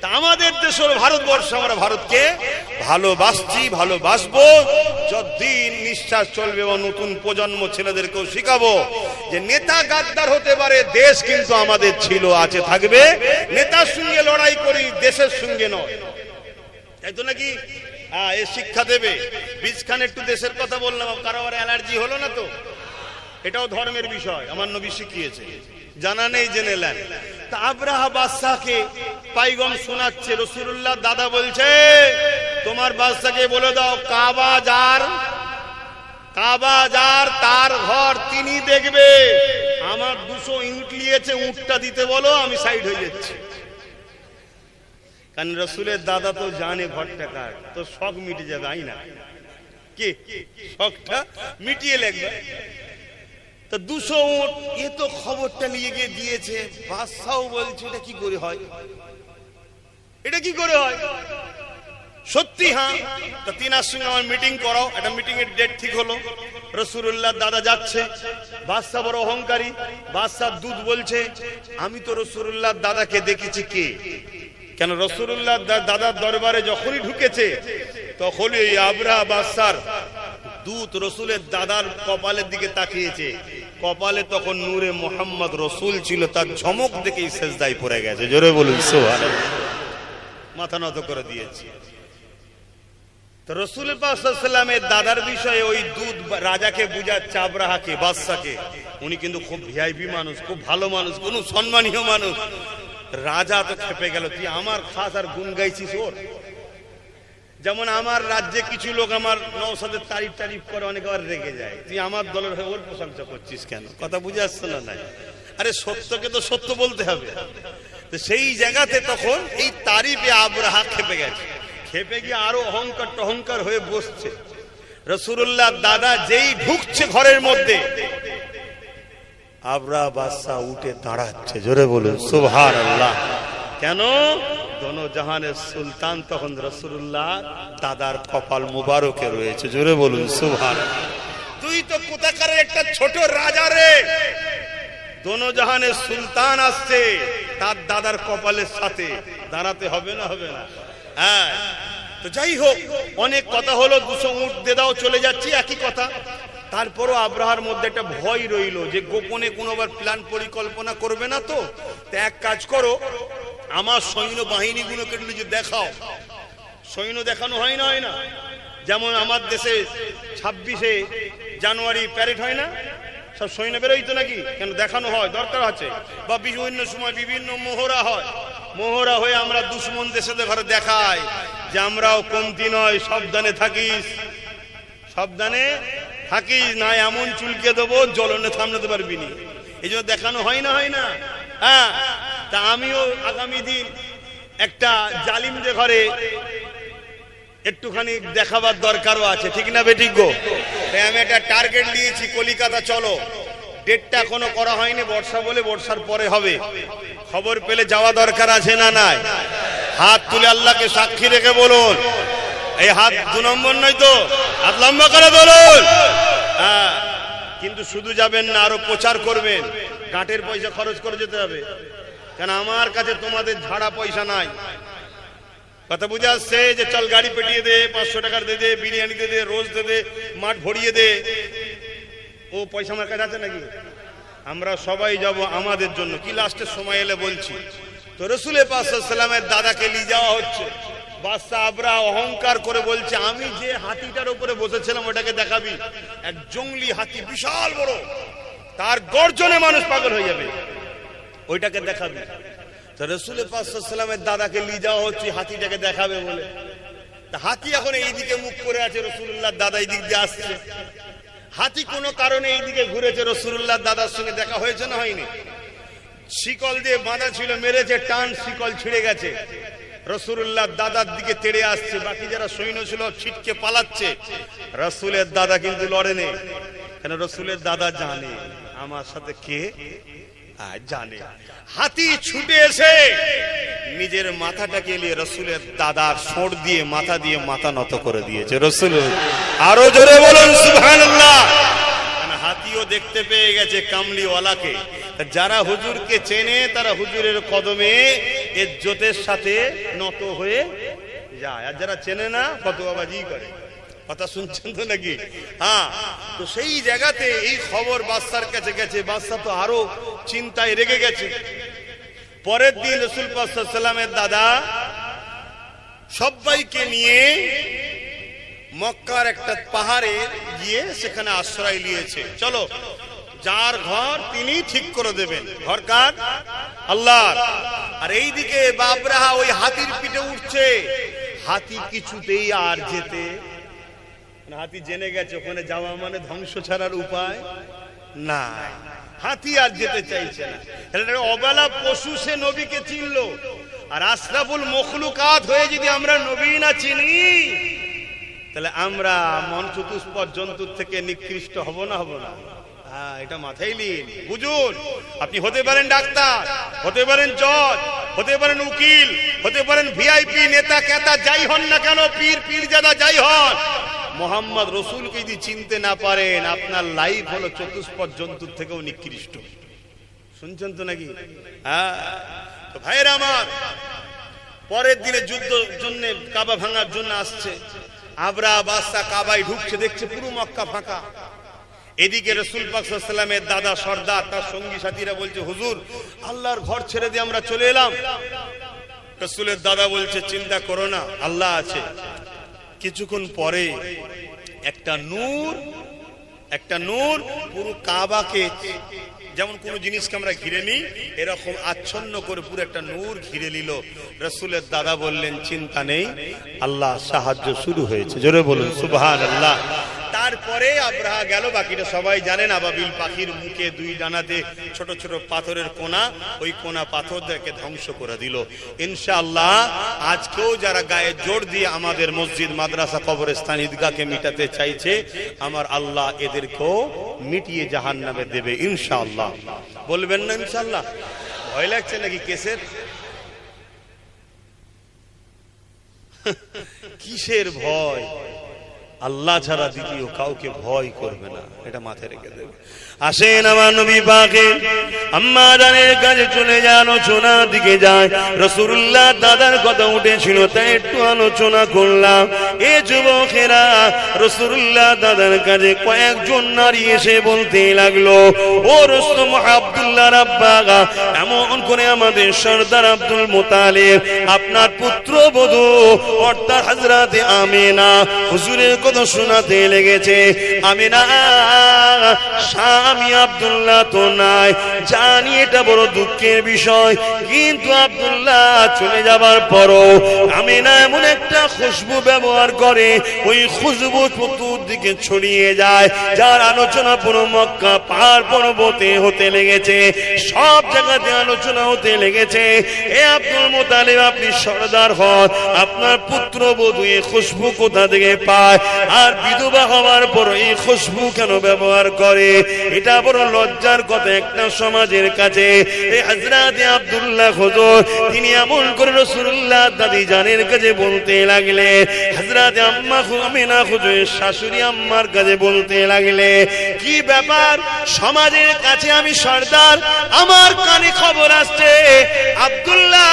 তা আমাদের দেশ হলো ভারতবর্ষ, আমরা ভারতকে ভালোবাসছি, ভালোবাসবো যতদিন নিঃশ্বাস চলবে। এবং নতুন প্রজন্ম ছেলেদেরকেও শিখাবো যে নেতা গাদ্দার হতে পারে, দেশ কিন্তু আমাদের ছিল, আছে, থাকবে। নেতার সঙ্গে লড়াই করি, দেশের সঙ্গে নয়। তাই তো নাকি? এ শিক্ষা দেবে। বীজখানে একটু দেশের কথা বললাম, কারো আর অ্যালার্জি হলো না তো? এটাও ধর্মের বিষয়, আমার নবী শিখিয়েছে, জানা নেই জেনে নেন। তা আবরাহা বাদশাকে পাইগম শোনাচ্ছে, রাসূলুল্লাহ দাদা বলছে তোমার বাদশাকে বলে দাও কাবা যার তার ঘর তিনি দেখবে। আমার 200 ইউনিট নিয়েছে, উটটা দিতে বলো, আমি সাইড হয়ে যাচ্ছি। কারণ রসুলের দাদা তো জানে ঘরটা কার, তো শখ মিটে যাবে, আই না কি? শখটা মিটিয়ে লাগবে। তো 200 উট, এ তো খবরটা নিয়ে গিয়ে দিয়েছে। বাদশাও বলছে এটা কি করে হয়, এটা কি করে হয়? সত্যি? হ্যাঁ। তো তিনার সঙ্গে আমার মিটিং করাও। একটা মিটিং এর ডেট ঠিক হলো। রাসূলুল্লাহ দাদা যাচ্ছে। বাদশা বড় অহংকারী। বাদশার দূত বলছে আমি তো রাসূলুল্লাহ দাদাকে দেখেছি। কে? কেন রাসূলুল্লাহ দাদার দরবারে যখনই ঢুকেছে তখনই এই আবরাহা বাদশার দূত রাসূলের দাদার কপালের দিকে তাকিয়েছে। কপালে তখন নূরে মুহাম্মদ রাসূল ছিল, তার ঝমক দেখেই সেজদায় পড়ে গেছে। জোরে বলুন সুবহানাল্লাহ। মাথা নত করে দিয়েছে। তো রাসূল পাক সাল্লাল্লাহু আলাইহি ওয়াসাল্লামের দাদার বিষয়ে ওই দূত রাজাকে বুঝাচ্ছে, আবরাহাকে, বাদশাকে। উনি কিন্তু খুব ভিআইপি মানুষ, খুব ভালো মানুষ, কোন সম্মানীয় মানুষ। রাজা তো খেপে গেল, তুই আমার খাস আর গুণ গাইছিস ওর? যেমন আমার রাজ্যে কিছু লোক আমার নওশাদের তারিফ করে, অনেকে আবার রেগে যায়, তুই আমার দলের হয়ে ওর প্রশংসা করছিস কেন? কথা বুঝে আসছে না? নাই, আরে সত্যকে তো সত্য বলতে হবে। তো সেই জায়গাতে তখন এই তারিফে আবরাহা খেপে গেছে। খেপে গিয়ে আরো অহংকার হয়ে বসছে। রাসূলুল্লাহ দাদা যেই ঢুকছে ঘরের মধ্যে, আবরাহা বাদশাহ উঠে দাঁড়াচ্ছে, জোরে বলুন সুবহানাল্লাহ। কেন? দোনো জাহানের সুলতান তখন রাসূলুল্লাহ দাদার কপাল মুবারকে রয়েছে, জোরে বলুন সুবহানাল্লাহ। তুই তো কোথাকার একটা ছোট রাজা রে, দোনো জাহানের সুলতান আসছে, তার দাদার কপালের সাথে দাঁড়াতে হবে না? হবে না? হ্যাঁ। তো যাই হোক, অনেক কথা হলো, 200 উট দিয়ে দাও, চলে যাচ্ছি, একই কথা। তারপরও আব্রাহার মধ্যে একটা ভয় রইল যে গোপনে কোনোবার প্ল্যান পরিকল্পনা করবে না তো। এক কাজ করো, আমার সৈন্য বাহিনীগুলোকে যে দেখাও। সৈন্য দেখানো হয় না? হয় না? যেমন আমার দেশে 26শে জানুয়ারি প্যারেড হয় না, সব সৈন্য বেরোই তো নাকি, কেন দেখানো হয়, দরকার আছে। বা বিভিন্ন সময় বিভিন্ন মোহরা হয়, মোহরা হয়ে আমরা দুশ্মন দেশে ঘরে দেখাই যে আমরাও কমতি নয়, সাবধানে থাকিস, সাবধানে থাকিস না, এমন চুলকে দেবো জ্বলনে থামতে পারবি না। এই জন্য দেখানো হয় না? হয় না? হ্যাঁ। তা আমিও আগামী দিন একটা জালিমদের ঘরে একটুখানি দেখাবার দরকারও আছে, ঠিক না বেঠিক গো? আমি একটা টার্গেট নিয়েছি, কলিকাতা চলো। ডেটটা এখনো করা হয়নি, বর্ষা বলে, বর্ষার পরে হবে। খবর পেলে যাওয়া দরকার আছে না নাই? হাত তুলে আল্লাহকে সাক্ষী রেখে বলুন, এই হাত 2 নম্বর নয় তো, হাত লম্বা করে বলুন। হ্যাঁ, কিন্তু শুধু যাবেন না, আরো প্রচার করবেন। গাঁটের পয়সা খরচ করে যেতে হবে, কেন আমার কাছে তোমাদের ঝাড়া পয়সা নাই। কথা বুঝে আসছে? যে চল গাড়ি পেটিয়ে দে, 500 টাকার দে দে, বিরিয়ানি দে দে, রোজ দে দে, মাঠ ভরিয়ে দে, ও পয়সা আমার কাছে আছে নাকি? আমরা সবাই যাব আমাদের জন্য। কি লাস্টের সময় এলে বলছি তো, রাসূল পাক সাল্লাল্লাহু আলাইহি ওয়াসাল্লামের দাদাকে নিয়ে যাওয়া হচ্ছে। বাদশা আবরাহা অহংকার করে বলছে, আমি যে হাতিটার উপরে বসেছিলাম ওটাকে দেখাবি? এক জঙ্গলি হাতি, বিশাল বড়, তার গর্জনে মানুষ পাগল হয়ে যাবে, ওইটাকে দেখাবি। তো রাসূল পাক সাল্লাল্লাহু আলাইহি ওয়াসাল্লামের দাদাকে নিয়ে যাওয়া হচ্ছে হাতিটাকে দেখাবে বলে। তা হাতি এখন এইদিকে মুখ করে আছে, রাসূলুল্লাহ দাদা এই দিক দিয়ে আসছে। হাতি কোনো কারণে এইদিকে ঘুরেছে, রাসূলুল্লাহ দাদার সঙ্গে দেখা হয়েছে না হয়নি? শিকল দিয়ে বাঁধা ছিল, মেরেছে টান, শিকল ছিঁড়ে গেছে। রাসূলুল্লাহ দাদার দিকে তেড়ে আসছে, বাকি যারা সৈন্য ছিল ছিটকে পালাচ্ছে। রাসূলের দাদা কিন্তু লড়েনি, কেন? রাসূলের দাদা জানে আমার সাথে কে জানে। হাতি ছুটে এসে নিজের মাথাটাকে নিয়ে রাসূলের দাদার ঠোঁট দিয়ে মাথা নত করে দিয়েছে। রাসূল আরো জোরে বলুন সুবহানাল্লাহ। হাতিও দেখতে পেয়ে গেছে কামলিওয়ালাকে। যারা হুজুরকে চেনে তারা হুজুরের কদমে ইজ্জতের সাথে নত হয়ে যায়, আর যারা চেনে না ফতোয়াবাজি করে। কথা শুনছেন তো নাকি? হ্যাঁ। তো সেই জায়গাতে এই খবর বাদশার কাছে গেছে, বাদশা তো আরো চিন্তায় রেগে গেছে। পরের দিন রাসূল পাক সাল্লাল্লাহু আলাইহি ওয়াসাল্লামের দাদা সবাইকে নিয়ে মক্কার একটা পাহাড়ে গিয়ে সেখানে আশ্রয় নিয়েছে। চলো, যার ঘর তিনি ঠিক করে দেবেন, ঘর কার? আল্লাহর। আর এইদিকে আবরাহা ওই হাতির পিঠে উঠছে, হাতি কিছুতেই আর যেতে, হাতি জেনে গেছে ওখানে যাওয়া মানে ধ্বংস ছাড়ার উপায় না, হাতি আর যেতে চাইছে না। অবেলা পশু, সে নবীকে চিনল। আর আশরাফুল মখলুকাত হয়ে যদি আমরা নবী না চিনি, তাহলে আমরা মন চতুষ্পদ জন্তুর থেকে নিকৃষ্ট হব না? হব না? হ্যাঁ, এটা মাথায় নিন, বুঝুন। আপনি হতে পারেন ডাক্তার, হতে পারেন জজ, হতে পারেন উকিল, হতে পারেন ভিআইপি নেতা কেতা, যাই হন না কেন, পীর পীরজাদা যাই হন, মোহাম্মদ রসুলকে যদি চিনতে না পারেন, আপনার লাইফ হলো চতুষ্পদ জন্তুর থেকেও নিকৃষ্ট। শুনছেন তো নাকি? হ্যাঁ। তো ভাইয়েরা আমার, পরের দিনে যুদ্ধের জন্য, কাবা ভাঙার জন্য আসছে। আবরাহা বাদশা কাবায় ঢুকছে, দেখছে পুরো মক্কা ফাঁকা। এদিকে রাসূল পাক সাল্লাল্লাহু আলাইহি ওয়াসাল্লামের দাদা সর্দার, তার সঙ্গী সাথীরা বলছে, হুজুর আল্লাহর ঘর ছেড়ে দিয়ে আমরা চলে এলাম। রাসূলের দাদা বলছে, চিন্তা করো না, আল্লাহ আছে। কিছুক্ষণ পরে একটা নূর পুরো কাবাকে, যেমন কোন জিনিসকে আমরা ঘিরে নিই, এরকম আচ্ছন্ন করে পুরো একটা নূর ঘিরে নিল। রাসূলের দাদা বললেন, চিন্তা নেই, আল্লাহ সাহায্য শুরু হয়েছে। জোরে বলুন সুবহানাল্লাহ। তারপরে আবরাহা গেল, বাকিটা সবাই জানেন, আবাবিল পাখির মুখে 2 ডানাতে ছোট ছোট পাথরের কোনা, ওই কোনা পাথরদেরকে ধ্বংস করে দিল। ইনশাআল্লাহ আজকেও যারা গায়ে জোর দিয়ে আমাদের মসজিদ, মাদ্রাসা, কবরস্থান, ঈদগাহকে মিটাতে চাইছে, আমার আল্লাহ এদেরকেও মিটিয়ে জাহান্নামে দেবে ইনশাআল্লাহ। বলবেন না ইনশাআল্লাহ? ভয় লাগছে নাকি কেসের? কিসের ভয়? আল্লাহ ছাড়া দ্বিতীয় কাউকে ভয় করবে না, এটা মাথায় রেখে দেবে। আসেন আমার নবী পাকে আম্মা জানের কাছে চলে যায়, আলোচনার দিকে যায়। রাসূলুল্লাহ দাদার কথা উঠেছিল তাই একটু আলোচনা করলাম। এ যুবকেরা, রাসূলুল্লাহ দাদার কাছে কয়েকজন নারী এসে বলতে লাগলো, ও রুস্তম আব্দুল্লাহ আব্বা, এমন করে আমাদের সরদার আব্দুল মুতালিব আপনার পুত্রবধূ অর্থাৎ হযরতে আমিনা হুজুরের কথা শোনাতে লেগেছে। আমিনা স্বামী আব্দুল্লাহ তো নাই, জানি এটা বড় দুঃখের বিষয়, কিন্তু আব্দুল্লাহ চলে যাবার পরও আমিনা এমন একটা খুশবু ব্যবহার করে, ওই খুশবু চতুর্দিকে ছড়িয়ে যায়, যার আলোচনা পুরো মক্কা পাহাড় পর্বতে হতে লেগেছে, সব জায়গাতে আলোচনা হতে লেগেছে। এ আব্দুল মুতালিব, আপনি সরদার হন, আপনার পুত্রবধূ এই খুশবু কোথা থেকে পায়, আর বিধবা হওয়ার পর এই খুশবু কেন ব্যবহার করে? এটা বড় লজ্জার কথা একটা সমাজের কাছে। এই হযরত আব্দুল্লাহ হুজুর তিনি এমন করে রাসূলুল্লাহ দাদি জানের কাছে বলতে লাগলে, হযরত আম্মা আমিনা হুজুরের শাশুড়ি আম্মার কাছে বলতে লাগলে, কি ব্যাপার? সমাজের কাছে আমি সরদার, আমার কানে খবর আসছে আব্দুল্লাহ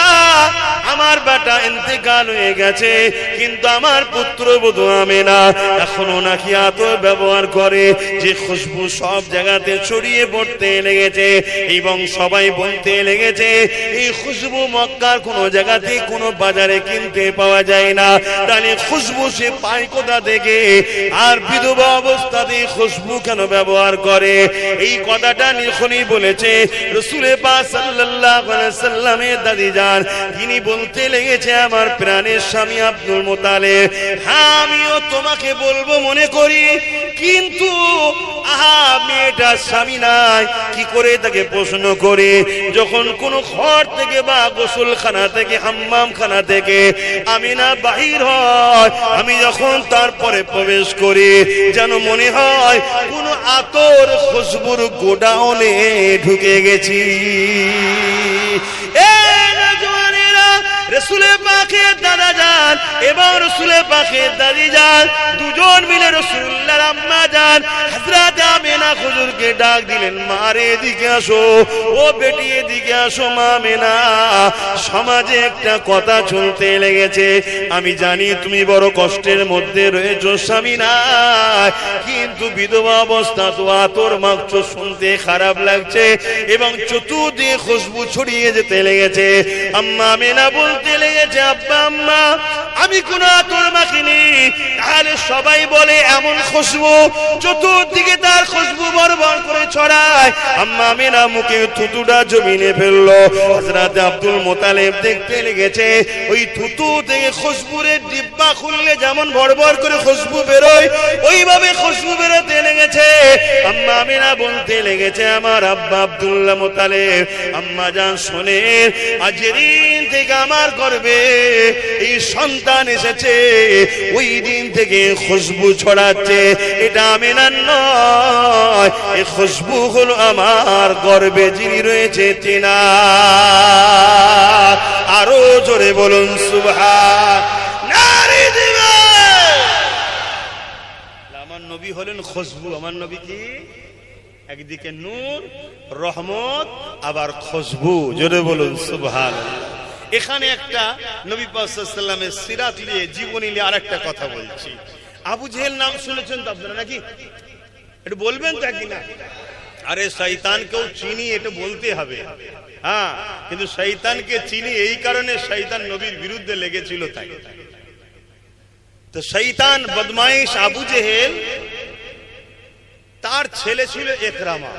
আমার বেটা ইন্তেকাল হয়ে গেছে, কিন্তু আমার পুত্রবধূ আমিনা এখনো নাকি আতর ব্যবহার করে, যে খুশবু সব জায়গাতে ছড়িয়ে পড়তে লেগেছে এবং সবাই বলতে লেগেছে এই খুশবু মক্কার কোনো জায়গাতে কোনো বাজারে কিনতে পাওয়া যায় না, তাহলে খুশবু সে পায় কোথা থেকে? আর বিধবা অবস্থাতে খুশবু কেন ব্যবহার করে? এই কথাটা নিখনি বলেছে রাসূল পাক সাল্লাল্লাহু আলাইহি সাল্লামের দাদি জান। তিনি বলতে লেগেছে, আমার প্রাণের স্বামী আব্দুল মুতালিব, হ্যাঁ আমিও তোমাকে বলবো মনে করি, কিন্তু আহা মেয়েটার স্বামী নাই, কি করে তাকে প্রশ্ন করে? যখন কোন ঘর থেকে বা গোসলখানা থেকে হাম্মামখানা থেকে আমিনা বাহির হয়, আমি যখন তারপরে প্রবেশ করি, যেন মনে হয় কোন আতর খুশবুর গোডাউনে ঢুকে গেছি। রাসূল পাকের দাদা জান এবং রাসূল পাকের দাদি জান দুজন মিলে রাসূলুল্লাহর আম্মা জান হযরত আমিনা হুজুরকে ডাক দিলেন, মা রে এদিকে আসো, ও বেটি এদিকে আসো মা আমিনা, সমাজে একটা কথা চলতে লেগেছে, আমি জানি তুমি বড় কষ্টের মধ্যে রয়েছো, স্বামী নাই, কিন্তু বিধবা অবস্থা তো আতর মাখছো, শুনতে খারাপ লাগছে এবং চতুর্দিকে খুশবু ছড়িয়ে যেতে লেগেছে। আম্মা আমিনা বলতে লেগেছে, আব্বা আম্মা আমি কোন আতর মাখিনি, তাহলে সবাই বলে এমন খুশবু চতুর্দিকে তার খুশবু বরবর করে ছড়ায়। আম্মা আমিনা মুখে থুতুটা জমিনে ফেললো। হযরত আব্দুল মুতালিব দেখতে লেগেছে ওই থুতু থেকে খুশবুরের ডিব্বা খুললে যেমন ভরভর করে খুশবু বেরোয়, ওইভাবে খুশবু বেরোতে লেগেছে। আম্মা আমিনা বলতে লেগেছে, আমার আব্বা আব্দুল্লাহ মুতালিব, আম্মা জান শোনেন, আজের দিন থেকে আমার গর্ভে এই সন্তান এসেছে, ওই দিন থেকে খুশবু ছড়াচ্ছে, এটা আমিনার নয়, এই খুশবু হলো আমার গর্ভে যিনি রয়েছে তিনা। আরো জোরে বলুন সুবহান। আমার নবী হলেন খুশবু। আমার নবী কি? একদিকে নূর রহমত, আবার খুশবু। জোরে বলুন সুবহানাল্লাহ। এখানে একটা নবী পাক সাল্লাল্লাহু আলাইহি ওয়াসাল্লামের সিরাত নিয়ে, জীবনী নিয়ে আরেকটা কথা বলছি। আবু জেহেল নাম শুনেছেন তো আপনারা নাকি? একটু বলবেন তো একদিন? আরে শয়তানকেও চিনি, এটা বলতে হবে। হ্যাঁ, কিন্তু শয়তানকে চিনি এই কারণে, শয়তান নবীর বিরুদ্ধে লেগেছিল তাই। তো শয়তান বদমাইশ আবু জেহেল, তার ছেলে ছিল ইকরামা,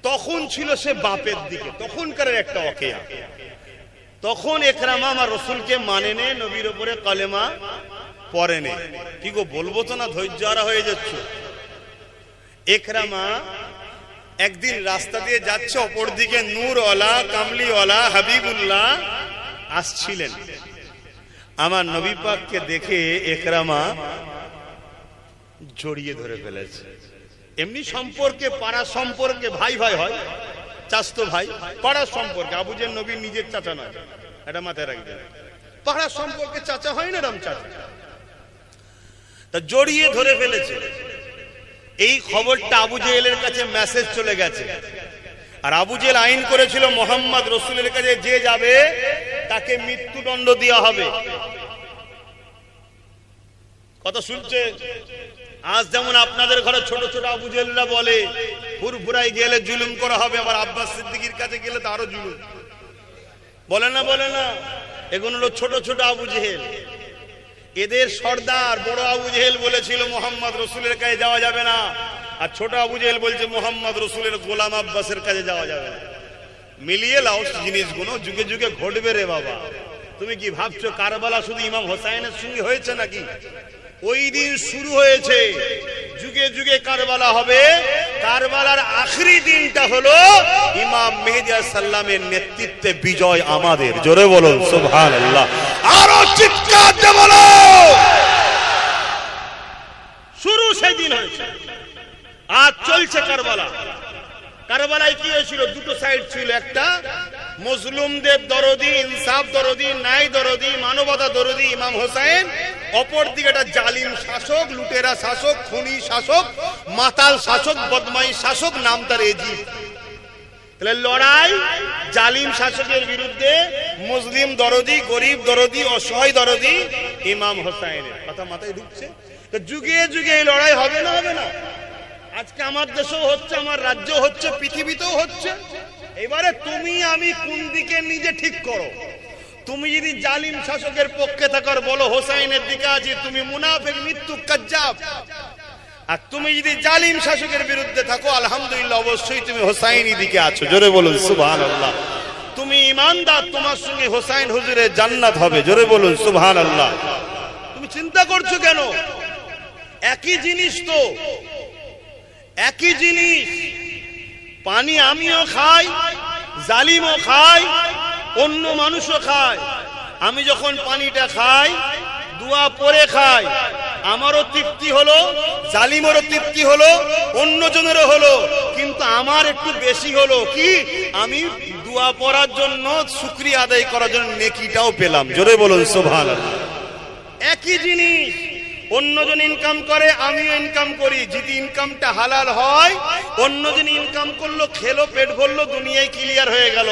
তখন ছিল সে বাপের দিকে, তখনকার একটা ওয়াকিয়া। তখন ইকরামা আমার রাসূলকে মানে নে, নবীর উপরে কালেমা পড়ে নে। কি গো বলবো তো না, ধৈর্য হারা হয়ে যাচ্ছ। ইকরামা একদিন রাস্তা দিয়ে যাচ্ছে, অপর দিকে নূরওয়ালা কামলিওয়ালা হাবিবুল্লাহ আসছিলেন। আমার নবী পাককে দেখে ইকরামা জড়িয়ে ধরে ফেলেছে। এমনি সম্পর্কে, পাড়ার সম্পর্কে ভাই ভাই হয়, চাচতো ভাই, পাড়ার সম্পর্কে। আবু জেহেল নবীর নিজের চাচা নয়, এটা মাথায় রাখবেন। পাড়ার সম্পর্কে চাচা হয় না, রাম চাচা। তা জড়িয়ে ধরে ফেলেছে। এই খবরটা আবু জেহেলের কাছে মেসেজ চলে গেছে। আর আবু জেহেল আইন করেছিল মোহাম্মদ রসুলের কাছে যে যাবে তাকে মৃত্যুদণ্ড দেওয়া হবে। কথা শুনছে? আজ যেমন আপনাদের ঘরে ছোট ছোট আবু জেহেলরা বলে ফুরফুরাই গেলে জুলুম করা হবে, আবার আব্বাস সিদ্দিকীর কাছে গেলে তো আরো জুলুম, বলে না? বলে না? এগুলো হলো ছোট ছোট আবু জেহেল। এদের সর্দার বড় আবু জেহেল বলেছিল মোহাম্মদ রসুলের কাছে যাওয়া যাবে না, আর ছোট আবু জেহেল বলছে মোহাম্মদ রসুলের গোলাম আব্বাসের কাছে যাওয়া যাবে না। মিলিয়ে লাও জিনিসগুলো, যুগে যুগে ঘটবে রে বাবা। তুমি কি ভাবছো কারবালা শুধু ইমাম হোসাইনের সঙ্গে হয়েছে নাকি? ওই দিন শুরু হয়েছে, যুগে যুগে কারবালা হবে। কারবালার আখরি দিনটা হলো ইমাম মেহেদী আলাইহিস সালামের নেতৃত্বে বিজয় আমাদের। জোরে বলুন সুবহানাল্লাহ, আরো চিৎকার দিয়ে বলো। শুরু সেই দিন হয়েছে, আজ চলছে কারবালা। কারবালায় কি হয়েছিল? দুটো সাইড ছিল, একটা মজলুমদের দরদি, ইনসাফ দরদি, ন্যায় দরদি, মানবতা দরদি ইমাম হোসেন, অপর দিকে একটা জালিম শাসক, লুটেরা শাসক, খুনি শাসক, মাতাল শাসক, বদমাই শাসক, নাম তার এজিদ। তাহলে লড়াই জালিম শাসকের বিরুদ্ধে, মুসলিম দরদি, গরিব দরদি, অসহায় দরদি ইমাম হোসেনের। কথা মাথায় ঢুকছে? যুগে যুগে এই লড়াই হবে না? হবে না? আজকে আমার দেশেও হচ্ছে, আমার রাজ্য হচ্ছে, পৃথিবীতেও হচ্ছে। এবারে তুমি আমি কোন দিকে নিজে ঠিক করো। তুমি যদি জালিম শাসকের পক্ষে থাকার বলো হোসাইনের দিকে আছি, তুমি মুনাফিক, মৃত্যু, কাজ্জাব। আর তুমি যদি জালিম শাসকের বিরুদ্ধে থাকো, আলহামদুলিল্লাহ, অবশ্যই তুমি হোসাইনি দিকে আছো। জোরে বলুন সুবহানাল্লাহ। তুমি ঈমানদার, তোমার সঙ্গে হোসাইন হুজুরের জান্নাত হবে। জোরে বলুন সুবহানাল্লাহ। তুমি চিন্তা করছো কেন? একই জিনিস তো, একই জিনিস। পানি আমিও খাই, জালিমও খাই, অন্য মানুষও খায়। আমি যখন পানিটা খাই, দোয়া পরে খাই, আমারও তৃপ্তি হলো, জালিমেরও তৃপ্তি হলো, অন্যজনেরও হলো। কিন্তু আমার একটু বেশি হলো কি, আমি দোয়া পড়ার জন্য, শুকরিয়া আদায় করার জন্য নেকিটাও পেলাম। জোরে বলুন সুবহানাল্লাহ। একই জিনিস, অন্যজন ইনকাম করে, আমিও ইনকাম করি। যদি ইনকামটা হালাল হয়, অন্যজন ইনকাম করলো, খেলো, পেট ভরলো, দুনিয়ায় ক্লিয়ার হয়ে গেল।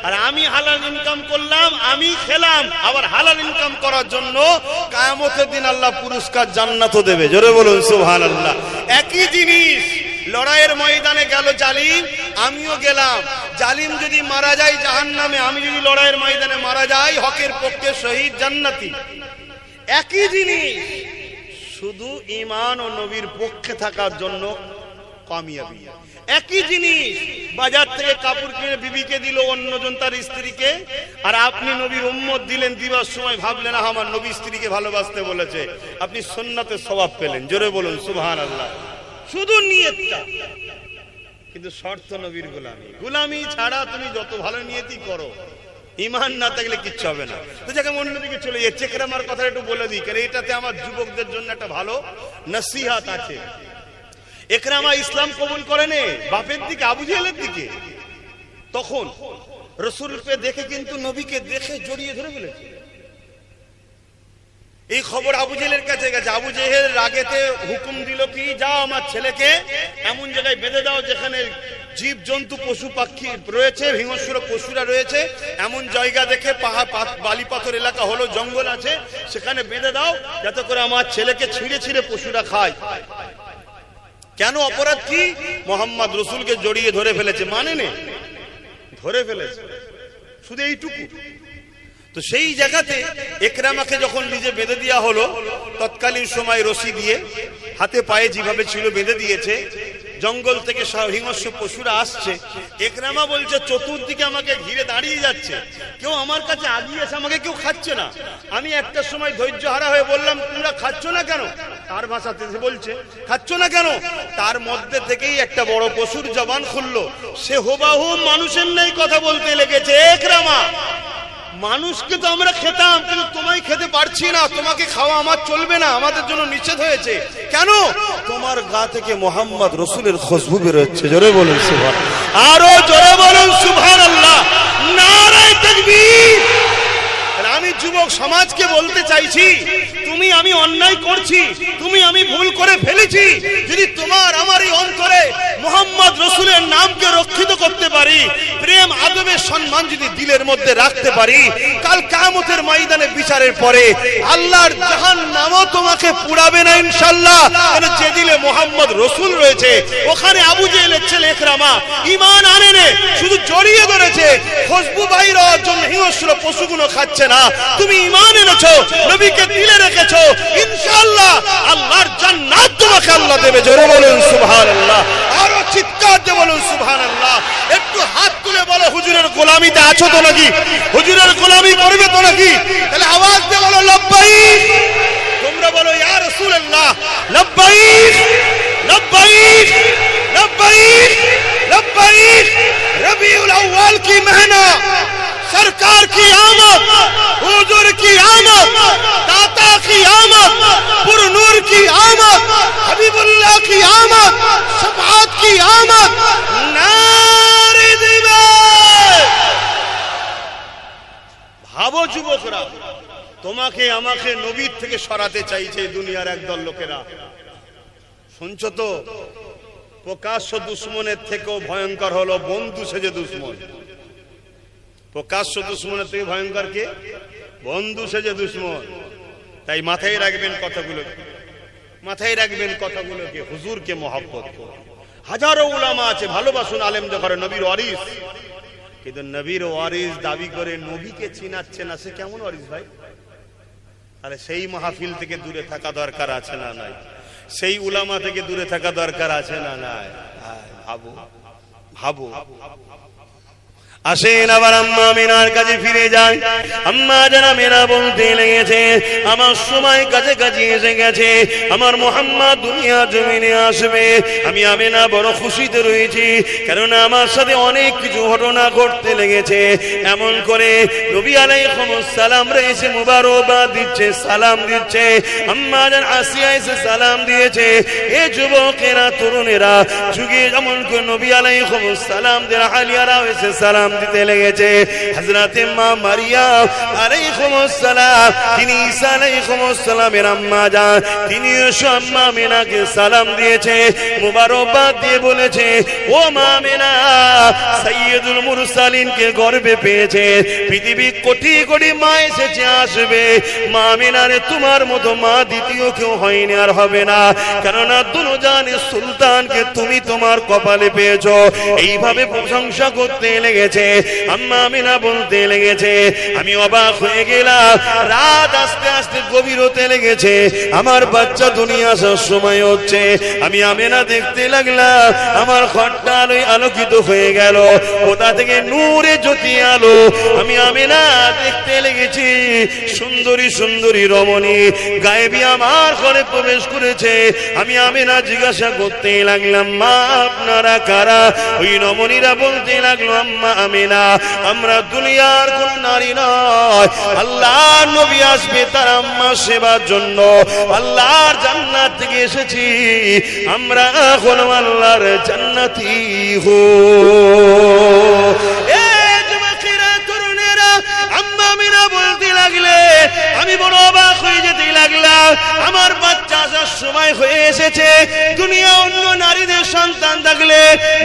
আর আমি হালাল ইনকাম করলাম, আমি খেলাম, আবার হালাল ইনকাম করার জন্য কিয়ামতের দিন আল্লাহ পুরস্কার জান্নাতও দেবে। জোরে বলুন সুবহানাল্লাহ। একই জিনিস, লড়াইয়ের ময়দানে গেল জালিম, আমিও গেলাম। জালিম যদি মারা যায় জাহান্নামে, আমি যদি লড়াইয়ের ময়দানে মারা যাই হকের পক্ষে, শহীদ, জান্নাতি। একই জিনিস, শুধু ঈমান ও নবীর পক্ষে থাকার জন্য কামিয়াবি। একই জিনিস, বাজার থেকে কাপড় কিনে বিবিকে দিল, অন্যজন তার স্ত্রীকে, আর আপনি নবীর উম্মত দিলেন, দিবার সময় ভাবলেন আমার নবী স্ত্রীকে ভালোবাসতে বলেছে, আপনি সুন্নাতের সওয়াব পেলেন। জোরে বলুন সুবহানাল্লাহ। শুধু নিয়তটা, কিন্তু শর্ত নবীর গোলামি। গোলামি ছাড়া তুমি যত ভালো নিয়তি করো, ঈমান না থাকলে কিচ্ছু হবে না। তো যাকে অন্যদিকে চলে যাচ্ছে, ইকরামার কথা একটু বলে দিই, কারণ এটাতে আমার যুবকদের জন্য একটা ভালো নসিহত আছে। ইকরামা ইসলাম কবুল করেনি বাপের দিকে, আবু জেহেলের দিকে। তখন রাসূলকে দেখে, কিন্তু নবীকে দেখে জড়িয়ে ধরে ফেলেছে। এই খবর আবু জেহেলের কাছে গেছে। আবু জেহেল রাগেতে হুকুম দিল কি, যাও আমার ছেলেকে এমন জায়গায় বেঁধে দাও যেখানে জীব জন্তু পশু পাখি রয়েছে, হিংস্র পশুরা রয়েছে, এমন জায়গা দেখে, পাহাড় বালি পাথর এলাকা হলো, জঙ্গল আছে, সেখানে বেঁধে দাও, যাতে করে আমার ছেলেকে ছিঁড়ে ছিঁড়ে পশুরা খায়। কেন? অপরাধ কি? মোহাম্মদ রসুলকে জড়িয়ে ধরে ফেলেছে, মানে নে, ধরে ফেলেছে, শুধু এইটুকু। তো সেই জায়গাতে ইকরামাকে যখন নিজে বেঁধে দেওয়া হলো, তৎকালীন সময় রশি দিয়ে হাতে পায়ে যেভাবে ছিল বেঁধে দিয়েছে, জঙ্গল থেকে হিংস্র পশুরা আসছে। ইকরামা বলছে চতুর্দিকে আমাকে ঘিরে দাঁড়িয়ে যাচ্ছে, কেউ আমার কাছে আগিয়ে এসে আমাকে কেউ খাচ্ছে না। আমি একটা সময় ধৈর্য হারা হয়ে বললাম, তোমরা খাচ্ছ না কেন? তার ভাষাতে বলছে খাচ্ছ না কেন? তার মধ্যে থেকেই একটা বড় পশুর জবান খুললো, সে হুবাহু মানুষের নেই কথা বলতে লেগেছে। ইকরামা মানুষকে তো আমরা খেতাম, কিন্তু তোমায় খেতে পারছি না, তোমাকে খাওয়া আমার চলবে না, আমাদের জন্য নিষেধ হয়েছে। কেন? তোমার গা থেকে মোহাম্মদ রসুলের খুশবু বের হচ্ছে। জোরে বলুন সুবহানাল্লাহ, আরো জোরে বলুন সুবহানাল্লাহ, নারায়ে তাকবীর। আমি যুবক সমাজকে বলতে চাইছি, তুমি আমি অন্যায় করছি, তুমি আমি ভুল করে ফেলেছি, যদি তোমার আমার এই অন্তরে মোহাম্মদ রসুলের নামকে রক্ষিত করতে পারি, প্রেম আদবের সম্মান যদি দিলের মধ্যে রাখতে পারি, কাল কিয়ামতের ময়দানে বিচারের পরে আল্লাহর জাহান্নামও তোমাকে পুড়াবে না ইনশাআল্লাহ। কারণ যে দিলে মোহাম্মদ রসুল রয়েছে, ওখানে আবু জেহেলের ছেলে ইকরামা ঈমান আনেনি, শুধু জড়িয়ে ধরেছে, খুশবু বাইর হওয়ার জন্য হিংস্র পশুগুলো খাচ্ছে না। তুমি ঈমান এনেছো, নবীকে দিলে রেখেছো, ইনশাআল্লাহ আল্লাহর জান্নাত তোমাকে আল্লাহ দেবে। জোরে বলুন সুবহানাল্লাহ, আরো চিৎকার দিয়ে বলুন সুবহানাল্লাহ। একটু হাত তুলে বলো, হুজুরের গোলামিতে আছো তো নাকি? হুজুরের গোলামি করবে তো নাকি? তাহলে আওয়াজ দিয়ে বলো লব্বাইক। তোমরা বলো ইয়া রাসূলুল্লাহ লব্বাইক লব্বাইক लब्बैक लब्बैक। रबीउल अव्वल की महीना, सरकार की आमद, हुजूर की आमद, दाता की आमद, पुरनूर की आमद, हबीबुल्लाह की आमद, शफाअत की आमद, नारे जिहाद। ভাবো যুবকরা, তোমাকে আমাকে নবীর থেকে সরাতে চাইছে দুনিয়ার একদল লোকেরা। শুনছো তো? প্রকাশ্য দুশ্মনের থেকেও ভয়ঙ্কর হলো বন্ধু সেজে দুশ্মন। প্রকাশ্য দুশ্মনের থেকে ভয়ঙ্কর কে? বন্ধু সেজে দুশ্মন। তাই মাথায় রাখবেন কথাগুলো, মাথায় রাখবেন কথাগুলোকে, হুজুরকে মহব্বত করুন। হাজারো উলামা আছে, ভালোবাসুন আলেমদের ঘরে, নবীর ওয়ারিস, কিন্তু নবীর ওয়ারিস দাবি করে নবীকে চিনাচ্ছে না, সে কেমন ওয়ারিস ভাই? আরে সেই মাহফিল থেকে দূরে থাকা দরকার আছে না নাই? সেই উলামা থেকে দূরে থাকা দরকার আছে না নাই? ভাবো ভাবো। আসেন আবার আম্মা আমিনার কাছে ফিরে যান। আম্মা জান আমিনা বলতে লেগেছে, আমার সময় কাছে কাছে এসে গেছে, আমার মুহাম্মদ দুনিয়া জমিনে আসবে। আমি আমিনা বড় খুশিতে রয়েছি, কারণ আমার সাথে অনেক কিছু ঘটনা ঘটতে লেগেছে। এমন করে নবী আলাইহিস সালাম এসে মুবারকবাদ দিচ্ছে, সালাম দিচ্ছে। আম্মা জান আসিয়া এসে সালাম দিয়েছে। এ যুবকেরা, তরুণেরা, যুগে যেমন করে নবী আলাইহিস সালাম দের আলিয়ারা এসে সালাম দিতে লেগেছে। হযরতে মা মারিয়াম আলাইহিস সালাম, তিনি ঈসা আলাইহিস সালামের আম্মা জান, তিনি এসে আম্মা আমিনাকে সালাম দিয়েছে, মুবারকবাদ দিয়ে বলেছে, ও মা আমিনা, সাইয়্যিদুল মুরসালিনকে গর্ভে পেয়েছে। পৃথিবী কোটি কোটি মা এসেছে, আসবে, মা আমিনারে তোমার মতো মা দ্বিতীয় কেউ হয়নি আর হবে না, কেননা দুনিয়ার সুলতানকে তুমি তোমার কপালে পেয়েছো। এইভাবে প্রশংসা করতে লেগেছে। আম্মা আমিনা বলতে লেগেছে, আমি অবাক হয়ে গেলাম। রাত আস্তে আস্তে গভীর হতে লেগেছে, আমার বাচ্চা দুনিয়া আসার সময় হচ্ছে। আমি আমিনা দেখতে লাগলাম, আমার ঘরটা আলোয় আলোকিত হয়ে গেল, কোথা থেকে নূরে জ্যোতি আলো। আমি আমিনা দেখতে লেগেছি, সুন্দরী সুন্দরী রমণী গায়েবী আমার ঘরে প্রবেশ করেছে। আমি আমিনা জিজ্ঞাসা করতে লাগলাম, মা আপনারা কারা? ওই রমণীরা বলতে লাগলো, আম্মা আমিনা, আমরা দুনিয়ার কোন নারী নয়, আল্লাহর নবী আসবে তার আম্মা সেবার জন্য আল্লাহর জান্নাত থেকে এসেছি, আমরা এখন আল্লাহর জান্নাতি হো। এ যুবকেরা, তরুণেরা, আম্মা আমিনা বলতে লাগলে, আমি বড় অবাক হয়ে যেতে লাগলাম। আমার বাচ্চা আসার সময় হয়ে এসেছে। দুনিয়া অন্য নারীদের সন্তান থাকলে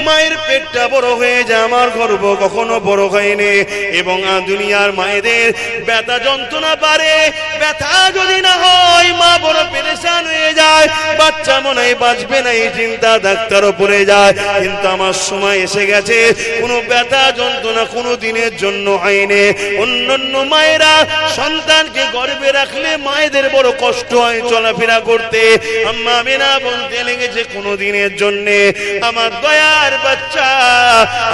মায়ের পেটটা বড় হয়ে যায়, আমার গর্ভ কখনো বড় হয়নি। এবং দুনিয়ার মায়েদের ব্যথা যন্ত্রণা বাড়ে, ব্যথা যদি না হয় মা বড় পেরেশান হয়ে যায়, বাচ্চা মনে হয় বাঁচবে না, এই চিন্তা ডাক্তারও পড়ে যায়। কিন্তু আমার সময় এসে গেছে, কোনো ব্যথা যন্ত্রণা কোনো দিনের জন্য হয়নি। অন্যান্য মায়েরা সন্তানকে গর্ভে রাখলে মায়েদের বড় কষ্ট হয় চলাফেরা করতে, আম্মা আমিনা বলতে লেগেছে কোনো দিনের জন্য আমার দয়ার বাচ্চা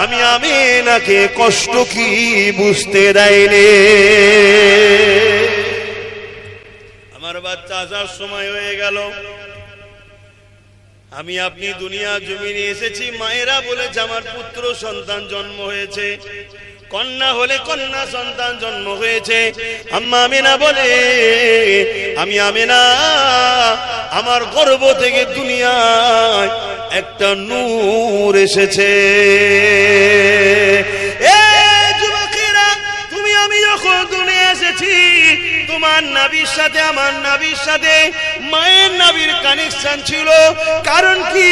আমি আমিনাকে কষ্ট কি বুঝতে দেয়নি। আমার বাচ্চা আসার সময় হয়ে গেল, আমি আপনি দুনিয়া জমিনে এসেছি, মায়েরা বলেছে আমার পুত্র সন্তান জন্ম হয়েছে, কন্যা হলে কন্যা সন্তান জন্ম হয়েছে। আম্মা আমিনা বলে আমি আমিনা আমার গর্ভ থেকে দুনিয়ায় একটা নূর এসেছে। আমি যখন দুনিয়া এসেছি তোমার নাবির সাথে আমার নাবির সাথে মায়ের নাবির কানেকশন ছিল। কারণ কি,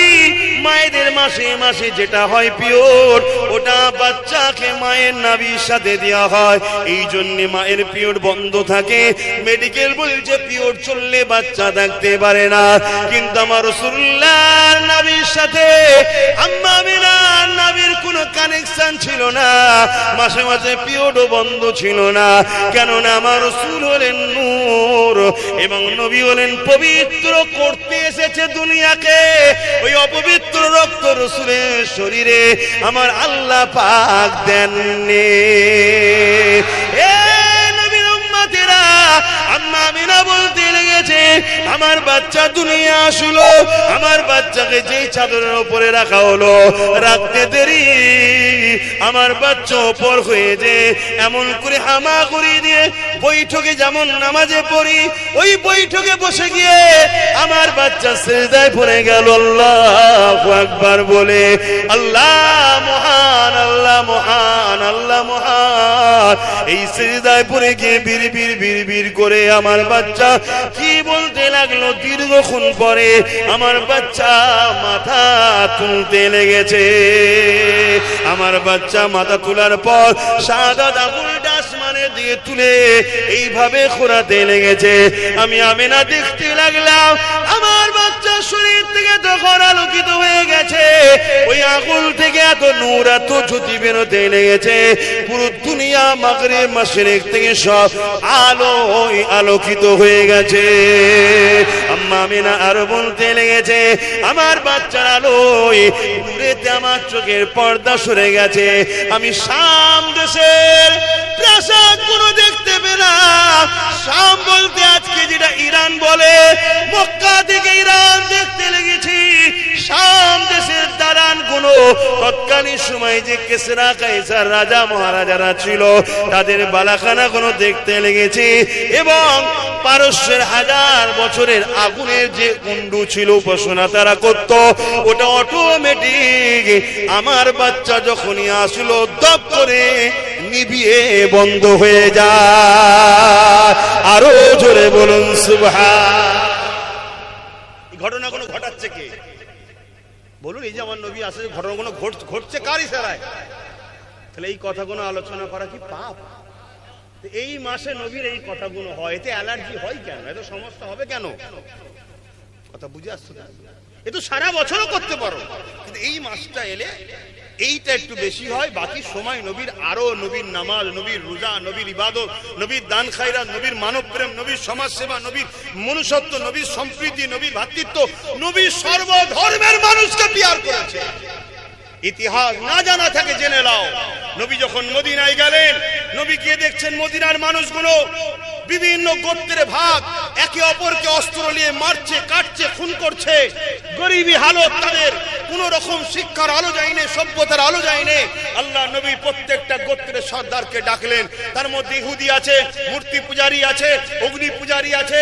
মায়েদের মাসে মাসে যেটা হয় পিরিয়ড, ওটা বাচ্চাকে মায়ের নাবির সাথে দেওয়া হয়। এই জন্য মায়ের পিরিয়ড বন্ধ থাকে। মেডিকেল বলছে পিরিয়ড চললে বাচ্চা থাকতে পারে না, কিন্তু আমার রাসূলুল্লাহর নাবির সাথে আম্মা আমিনার নাবির কোনো কানেকশন ছিল না। মাসে মাসে পিরিয়ডও বন্ধ ছিল না, কেননা আমার রাসূল হলেন নূর এবং নবী হলেন পবিত্র করতে এসেছে দুনিয়াকে। ওই অপবিত্র রক্ত রাসূলের শরীরে আমার আল্লাহ পাক দেননি। এ নবীর উম্মতেরা, আম্মা আমিনা বলতে লেগেছে আমার বাচ্চা দুনিয়া আসলো, আমার বাচ্চাকে যেই চাদরের উপরে রাখা হলো, রাখতে দেরি আমার বাচ্চা উপর হয়ে যে এমন করে হামা করে দিয়ে বৈঠকে যেমন নামাজে পড়ি, ওই বৈঠকে বসে গিয়ে আমার বাচ্চা সিজদায় পড়ে গেল আল্লাহু আকবার বলে। আল্লাহ মহান, আল্লাহ মহান, আল্লাহ মহান। এই সিজদায় পড়ে গিয়ে বিড়বিড় বিড়বিড় করে আমার বাচ্চা কি বলতে লাগলো, দীর্ঘক্ষণ পরে আমার বাচ্চা মাথা তুলতে লেগেছে। আমার বাচ্চা মাথা তোলার পর শাহাদাত আঙুলটা আসমানে দিয়ে তুলে এইভাবে খোঁড়াতে লেগেছে। আমি আমিনা দেখতে লাগলাম আমার বাচ্চা শরীর থেকে তখন আলোকিত হয়ে গেছে। ওই আঙুল থেকে এত নূর, এত জ্যোতি বেরোতে লেগেছে, পুরো দুনিয়া মাগরিব মাশরিক থেকে সব আলোয় আলোকিত হয়ে গেছে। আম্মা আমিনা আরো বলতে লেগেছে আমার বাচ্চার আলোয় নূরেতে আমার চোখের পর্দা সরে গেছে। আমি শাম দেশের প্রাসাদ কোনো দেখতে পেলাম। শাম বলতে আজকে যেটা ইরান বলে, মক্কা থেকে ইরান দেখতে লেগেছি। শাম দেশের দালান গুলো তৎকালীন সময় যে কেসরা কাইসার রাজা মহারাজারা ছিল তাদের বালাখানা গুলো দেখতে লেগেছি। এবং পারস্যের 1000 বছরের আগুনের যে কুণ্ডু ছিল উপাসনা তারা করত, ওটা অটোমেটিক আমার বাচ্চা যখনই আসলো দপ করে নিভিয়ে বন্ধ হয়ে যায়। আরো জোরে বলুন সুবহান। এই ঘটনা কোনো ঘটাচ্ছে কে বলুন? এই যে আমার নবী আসলে ঘটনাগুলো ঘটছে কার ইশারায়? তাহলে এই কথাগুলো আলোচনা করা কি পাপ? এই মাসে নবীর এই কথাগুলো হয়, এতে অ্যালার্জি হয় কেন? এত সমস্যা হবে কেন? কথা বুঝে আসছে না? এ তো সারা বছরও করতে পারো, কিন্তু এই মাসটা এলে এইটা একটু বেশি হয়। বাকি সময় নবীর আরো, নবীর নামাজ, নবীর রোজা, নবীর ইবাদত, নবীর দান খায়রাত, নবীর মানব প্রেম, নবীর সমাজ সেবা, নবীর মনুষ্যত্ব, নবীর সম্প্রীতি, নবীর ভ্রাতৃত্ব, নবীর সর্বধর্মের মানুষকে পিয়ার করেছে। ইতিহাস না জানা থাকে জেনে নাও। নবী যখন মদিনায় গেলেন, নবী গিয়ে দেখছেন মদিনার মানুষগুলো বিভিন্ন গোত্রের ভাগ, একে অপরকে অস্ত্র নিয়ে মারছে, কাটছে, খুন করছে। গরিবী হালত তাদের, কোন রকম শিক্ষার আলো যায়নি, সভ্যতার আলো যায়নি। আল্লাহ নবী প্রত্যেকটা গোত্রের সর্দারকে ডাকলেন। তার মধ্যে ইহুদি আছে, মূর্তি পূজারী আছে, অগ্নি পূজারী আছে,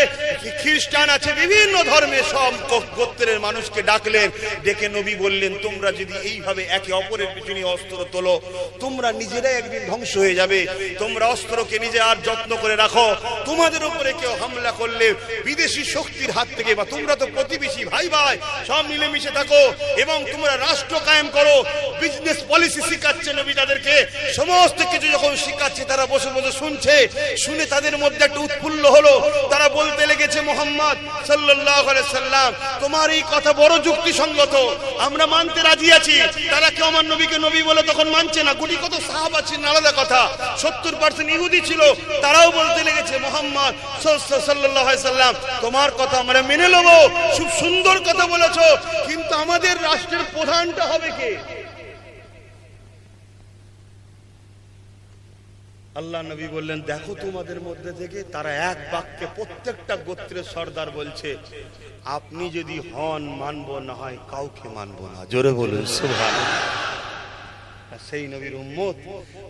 খ্রিস্টান আছে, বিভিন্ন ধর্মের সব গোত্রের মানুষকে ডাকলেন। ডেকে নবী বললেন, তোমরা যদি এইভাবে একে অপরের পিছনে অস্ত্র তোলো, তোমরা নিজেরাই একদিন ধ্বংস হয়ে যাবে। তোমরা অস্ত্রকে নিজে আর যত্ন করে রাখো। তোমাদের উপরে কেউ হামলা করলে বিদেশি শক্তির হাত থেকে, বা তোমরা তো প্রতিবেশী ভাই ভাই, সব মিলেমিশে থাকো এবং তোমরা রাষ্ট্র কায়েম করো। বিজনেস পলিসি শিখাচ্ছে নবী তাদেরকে। সমস্ত কিছু যখন শিখাচ্ছে তারা বসে বসে শুনছে। শুনে তাদের মধ্যে একটা উৎফুল্ল হলো। তারা বলতে লেগেছে, মুহাম্মদ সাল্লাল্লাহু আলাইহি সাল্লাম, তোমার এই কথা বড় যুক্তিসঙ্গত, আমরা মানতে রাজি আছি। তারা কেউ আমার নবীকে নবী বলে তখন মানছে না। গুটি কত সাহাবা ছিলেন, আলাদা কথা। 70% ইহুদি ছিল, তারাও বলতে লেগেছে, মুহাম্মদ সাল্লাল্লাহু আলাইহি সাল্লাম, তোমার কথা আমরা মেনে নেব, খুব সুন্দর কথা বলেছো, কিন্তু আমাদের রাষ্ট্রের প্রধানটা হবে কে? আল্লাহ নবী বললেন, দেখো তোমাদের মধ্যে থেকে তারা এক বাক্যে প্রত্যেকটা গোত্রের সর্দার বলছে, আপনি যদি হন মানবো, না হয় কাউকে মানবো না। জোরে বলুন সুবহানাল্লাহ। সেই নবীর উম্মত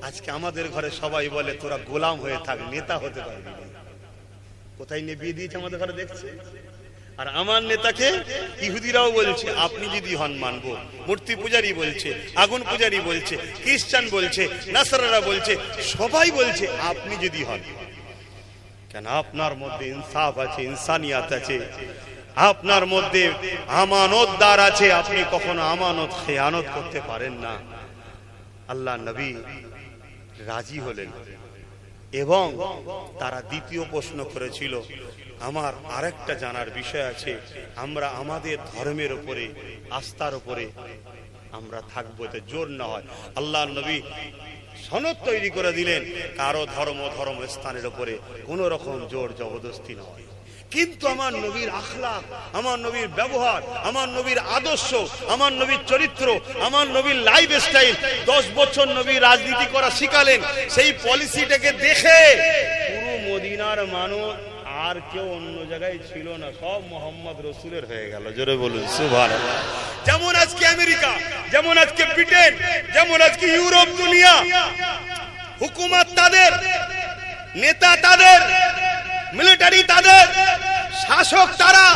আজকে আমাদের ঘরে সবাই বলে তোরা গোলাম হয়ে থাক, নেতা হতে পারবি না। কোথায় নিয়ে দিয়েছে আমাদের ঘরে দেখছে। আর আমার নেতাকে ইহুদিরাও বলছে আপনি যদি হন মানবো, মূর্তি পূজারী বলছে, আগুন পূজারী বলছে, খ্রিস্টান বলছে, নাসারারা বলছে, সবাই বলছে আপনি যদি হন। কেন? আপনার মধ্যে ইনসাফ আছে, ইনসানিয়াত আছে, আপনার মধ্যে আমানতদার আছে, আপনি কখনো আমানত খেয়ানত করতে পারেন না। আল্লাহ নবী রাজি হলেন এবং তারা দ্বিতীয় প্রশ্ন করেছিল, আমার আরেকটা জানার বিষয় আছে, আমরা আমাদের ধর্মের উপরে, আস্থার উপরে আমরা থাকবো, এতে জোর না হয়। আল্লাহ নবী সনদ তৈরি করে দিলেন, কারো ধর্ম স্থানের উপরে কোন রকম জোর জবরদস্তি নয়। কিন্তু আমার নবীর আখলাক, আমার নবীর ব্যবহার, আমার নবীর আদর্শ, আমার নবীর চরিত্র, আমার নবীর লাইফ স্টাইল, 10 বছর নবী রাজনীতি করা শিখালেন, সেই পলিসিটাকে দেখে পুরো মদিনার মানুষ আর কেউ অন্য জায়গায় ছিল না, সব মোহাম্মদ রসুলের হয়ে গেল। জোরে বলুন সুবহানাল্লাহ। যেমন আজকে আমেরিকা, যেমন আজকে ব্রিটেন, যেমন আজকে ইউরোপ দুনিয়া, হুকুমত তাদের, নেতা তাদের, মিলিটারি তাদের, শাসক তারা,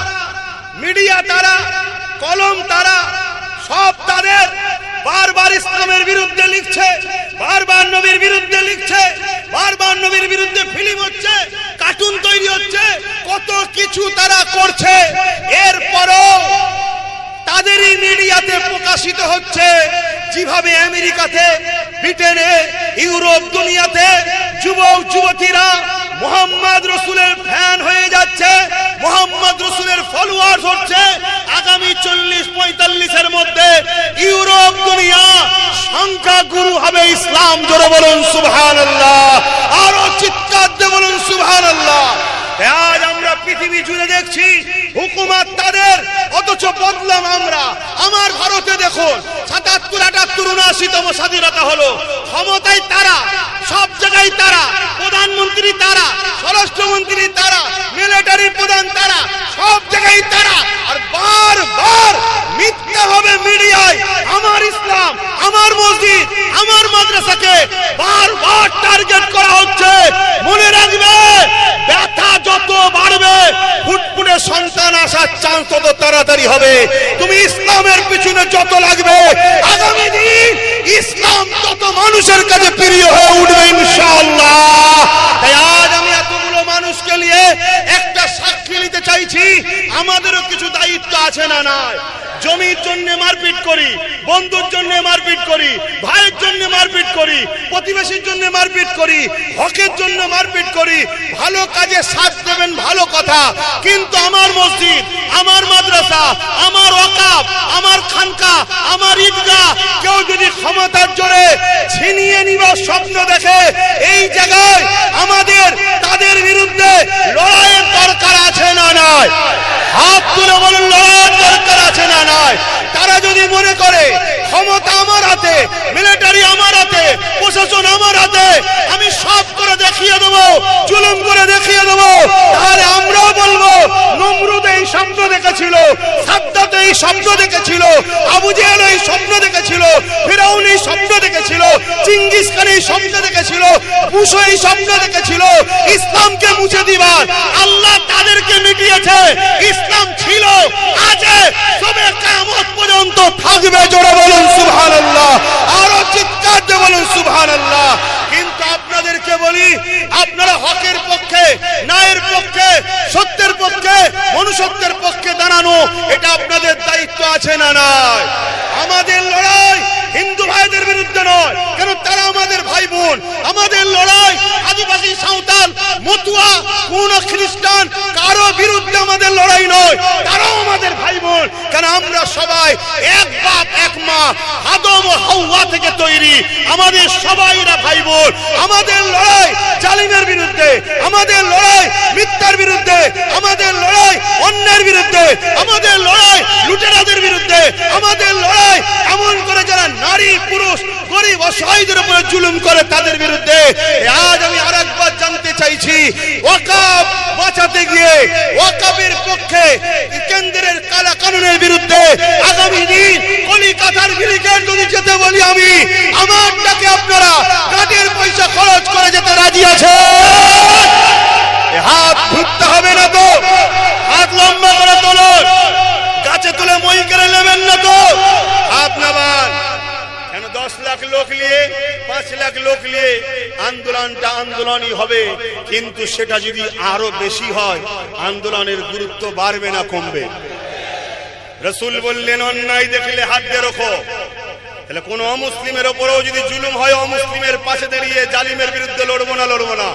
মিডিয়া তারা, কলম তারা, সব তাদের। বারবার ইসলামের বিরুদ্ধে লিখছে, বারবার নবীর বিরুদ্ধে লিখছে, বারবার নবীর বিরুদ্ধে ফিল্ম হচ্ছে, কার্টুন তৈরি হচ্ছে, কত কিছু তারা করছে। এরপরও তাদেরই মিডিয়াতে প্রকাশিত হচ্ছে যেভাবে আমেরিকাতে, ব্রিটেনে, ইউরোপ দুনিয়াতে যুবক যুবতীরা মোহাম্মদ রসুলের ফ্যান হয়ে যাচ্ছে, মোহাম্মদ রসুলের ফলোয়ার হচ্ছে। আগামী 40-45 মধ্যে ইউরোপ দুনিয়া সংখ্যা গুরু হবে ইসলাম। জোরে বলুন সুবহানাল্লাহ, আরো চিৎকার দিয়ে বলুন সুবহানাল্লাহ। আজ আমরা পৃথিবী জুড়ে দেখছি হুকুমত তাদের, অথচ বদলাম আমরা। আমার ভারতে দেখুন 77, 78, 79তম স্বাধীনতা হলো, ক্ষমতায় তারা, সব জায়গায় তারা, প্রধানমন্ত্রী তারা, স্বরাষ্ট্রমন্ত্রী তারা, মিলিটারি প্রধান তারা, সব জায়গায় তারা। আর বারবার মিথ্যা হবে মিডিয়ায় আমার ইসলাম, আমার মসজিদ, আমার মাদ্রাসাকে বারবার টার্গেট করা হচ্ছে। মনে রাখবে, ব্যথা যত বাড়বে ফুটফুটে সন্তান আসার চান্স তত তাড়াতাড়ি হবে। তুমি ইসলামের পিছনে যত লাগবে, আগামী দিন ইসলাম তত মানুষের কাছে প্রিয় হয়ে উঠবে ইনশাআল্লাহ। তাই আজ আমি এতগুলো মানুষকে নিয়ে একটা সাক্ষী নিতে চাইছি, আমাদেরও কিছু দায়িত্ব আছে না নাই? জমির জন্য মারপিট করি, বন্ধুর জন্য মারপিট করি, ভাইয়ের জন্য মারপিট করি, প্রতিবেশীর জন্য মারপিট করি, হকের জন্য মারপিট করি। ভালো কাজে সাথ দেবেন, ভালো কথা, কিন্তু আমার মসজিদ, আমার মাদ্রাসা, আমার ওয়াকাফ, আমার খানকা, আমার ঈদগাহ কেউ যদি ক্ষমতার জোরে ছিনিয়ে নিবার স্বপ্ন দেখে, এই জায়গায় আমাদের তাদের বিরুদ্ধে লড়াইয়ের দরকার আছে না নাই? হাত তুলে বলুন, লড়াইয়ের দরকার আছে না নাই? তারা যদি মনে করে ক্ষমতা আমার হাতে, মিলিটারি আমার হাতে, প্রশাসন আমার হাতে, আমি সব করে দেখিয়ে দেবো, জুলুম করে দেখিয়ে দেবো, তাহলে আমরাও বলবো নমরুদ এই স্বপ্ন দেখেছিল, সাদ্দাত এই স্বপ্ন দেখেছিল, আবু জেহেল এই স্বপ্ন দেখেছিল, ফিরাউন এই স্বপ্ন দেখেছিল, চিঙ্গিস খান এই স্বপ্ন দেখেছিল, বুশ এই স্বপ্ন দেখেছিল। ইসলামকে মুছে দিবার আল্লাহ তাদেরকে মিটিয়েছে। ইসলাম ছিল, আছে, তবে কিয়ামত পর্যন্ত থাকবে। জোরে বলুন সুবহানাল্লাহ, আরো চিৎকার দিয়ে বলুন সুবহানাল্লাহ। কিন্তু আপনাদেরকে বলি, আপনারা হকের পক্ষে, ন্যায়ের পক্ষে, সত্যের পক্ষে, মনুষ্যত্বের পক্ষে দাঁড়ানো, এটা আপনাদের দায়িত্ব আছে না নাই? আমাদের লড়াই হিন্দু ভাইদের বিরুদ্ধে নয়, কেন তারা আমাদের ভাই বোন। আমাদের লড়াই আদিবাসী, সাঁওতাল, মতুয়া, কোন খ্রিস্টান কারো বিরুদ্ধে আমাদের লড়াই নয়, তারাও আমাদের ভাই বোন। কেন আমরা সবাই এক বাপ এক মা, আদম ও হাওয়া থেকে তৈরি, আমাদের সবাইরা ভাই বোন। আমাদের লড়াই জালিমের বিরুদ্ধে, আমাদের লড়াই মিথ্যার বিরুদ্ধে, আমাদের লড়াই অন্যের বিরুদ্ধে, আমাদের লড়াই লুটেরাদের বিরুদ্ধে, আমাদের লড়াই এমন করে যারা নারী নারী পুরুষ গরিব অসহায়দের উপরে জুলুম করে তাদের বিরুদ্ধে। আজ আমি আরেকবার জানতে চাইছি, ওয়াকফ বাঁচাতে গিয়ে ওয়াকফের পক্ষে কেন্দ্রের কালা কানুনের বিরুদ্ধে আগামী দিন কলিকাতার ব্রিগেড যদি যেতে বলি আমি, আমারটাকে আপনারা কাঠের পয়সা খরচ করে যেতে রাজি আছে? হাত ধরতে হবে না তো? হাত লম্বা করে তোলুন, গাছে তুলে মই করে নেবেন না তো? হাত নামান। কেন 10 লাখ লোক নিয়ে 5 লাখ লোক নিয়ে আন্দোলনটা আন্দোলনই হবে, কিন্তু সেটা যদি আরো বেশি হয় আন্দোলনের গুরুত্ব বাড়বে না কমবে? রাসূল বললেন অন্যায় দেখলে হাত দিয়ে রাখো। তাহলে কোন অমুসলিমের উপরেও যদি জুলুম হয় অমুসলিমের পাশে দাঁড়িয়ে জালিমের বিরুদ্ধে লড়বো না।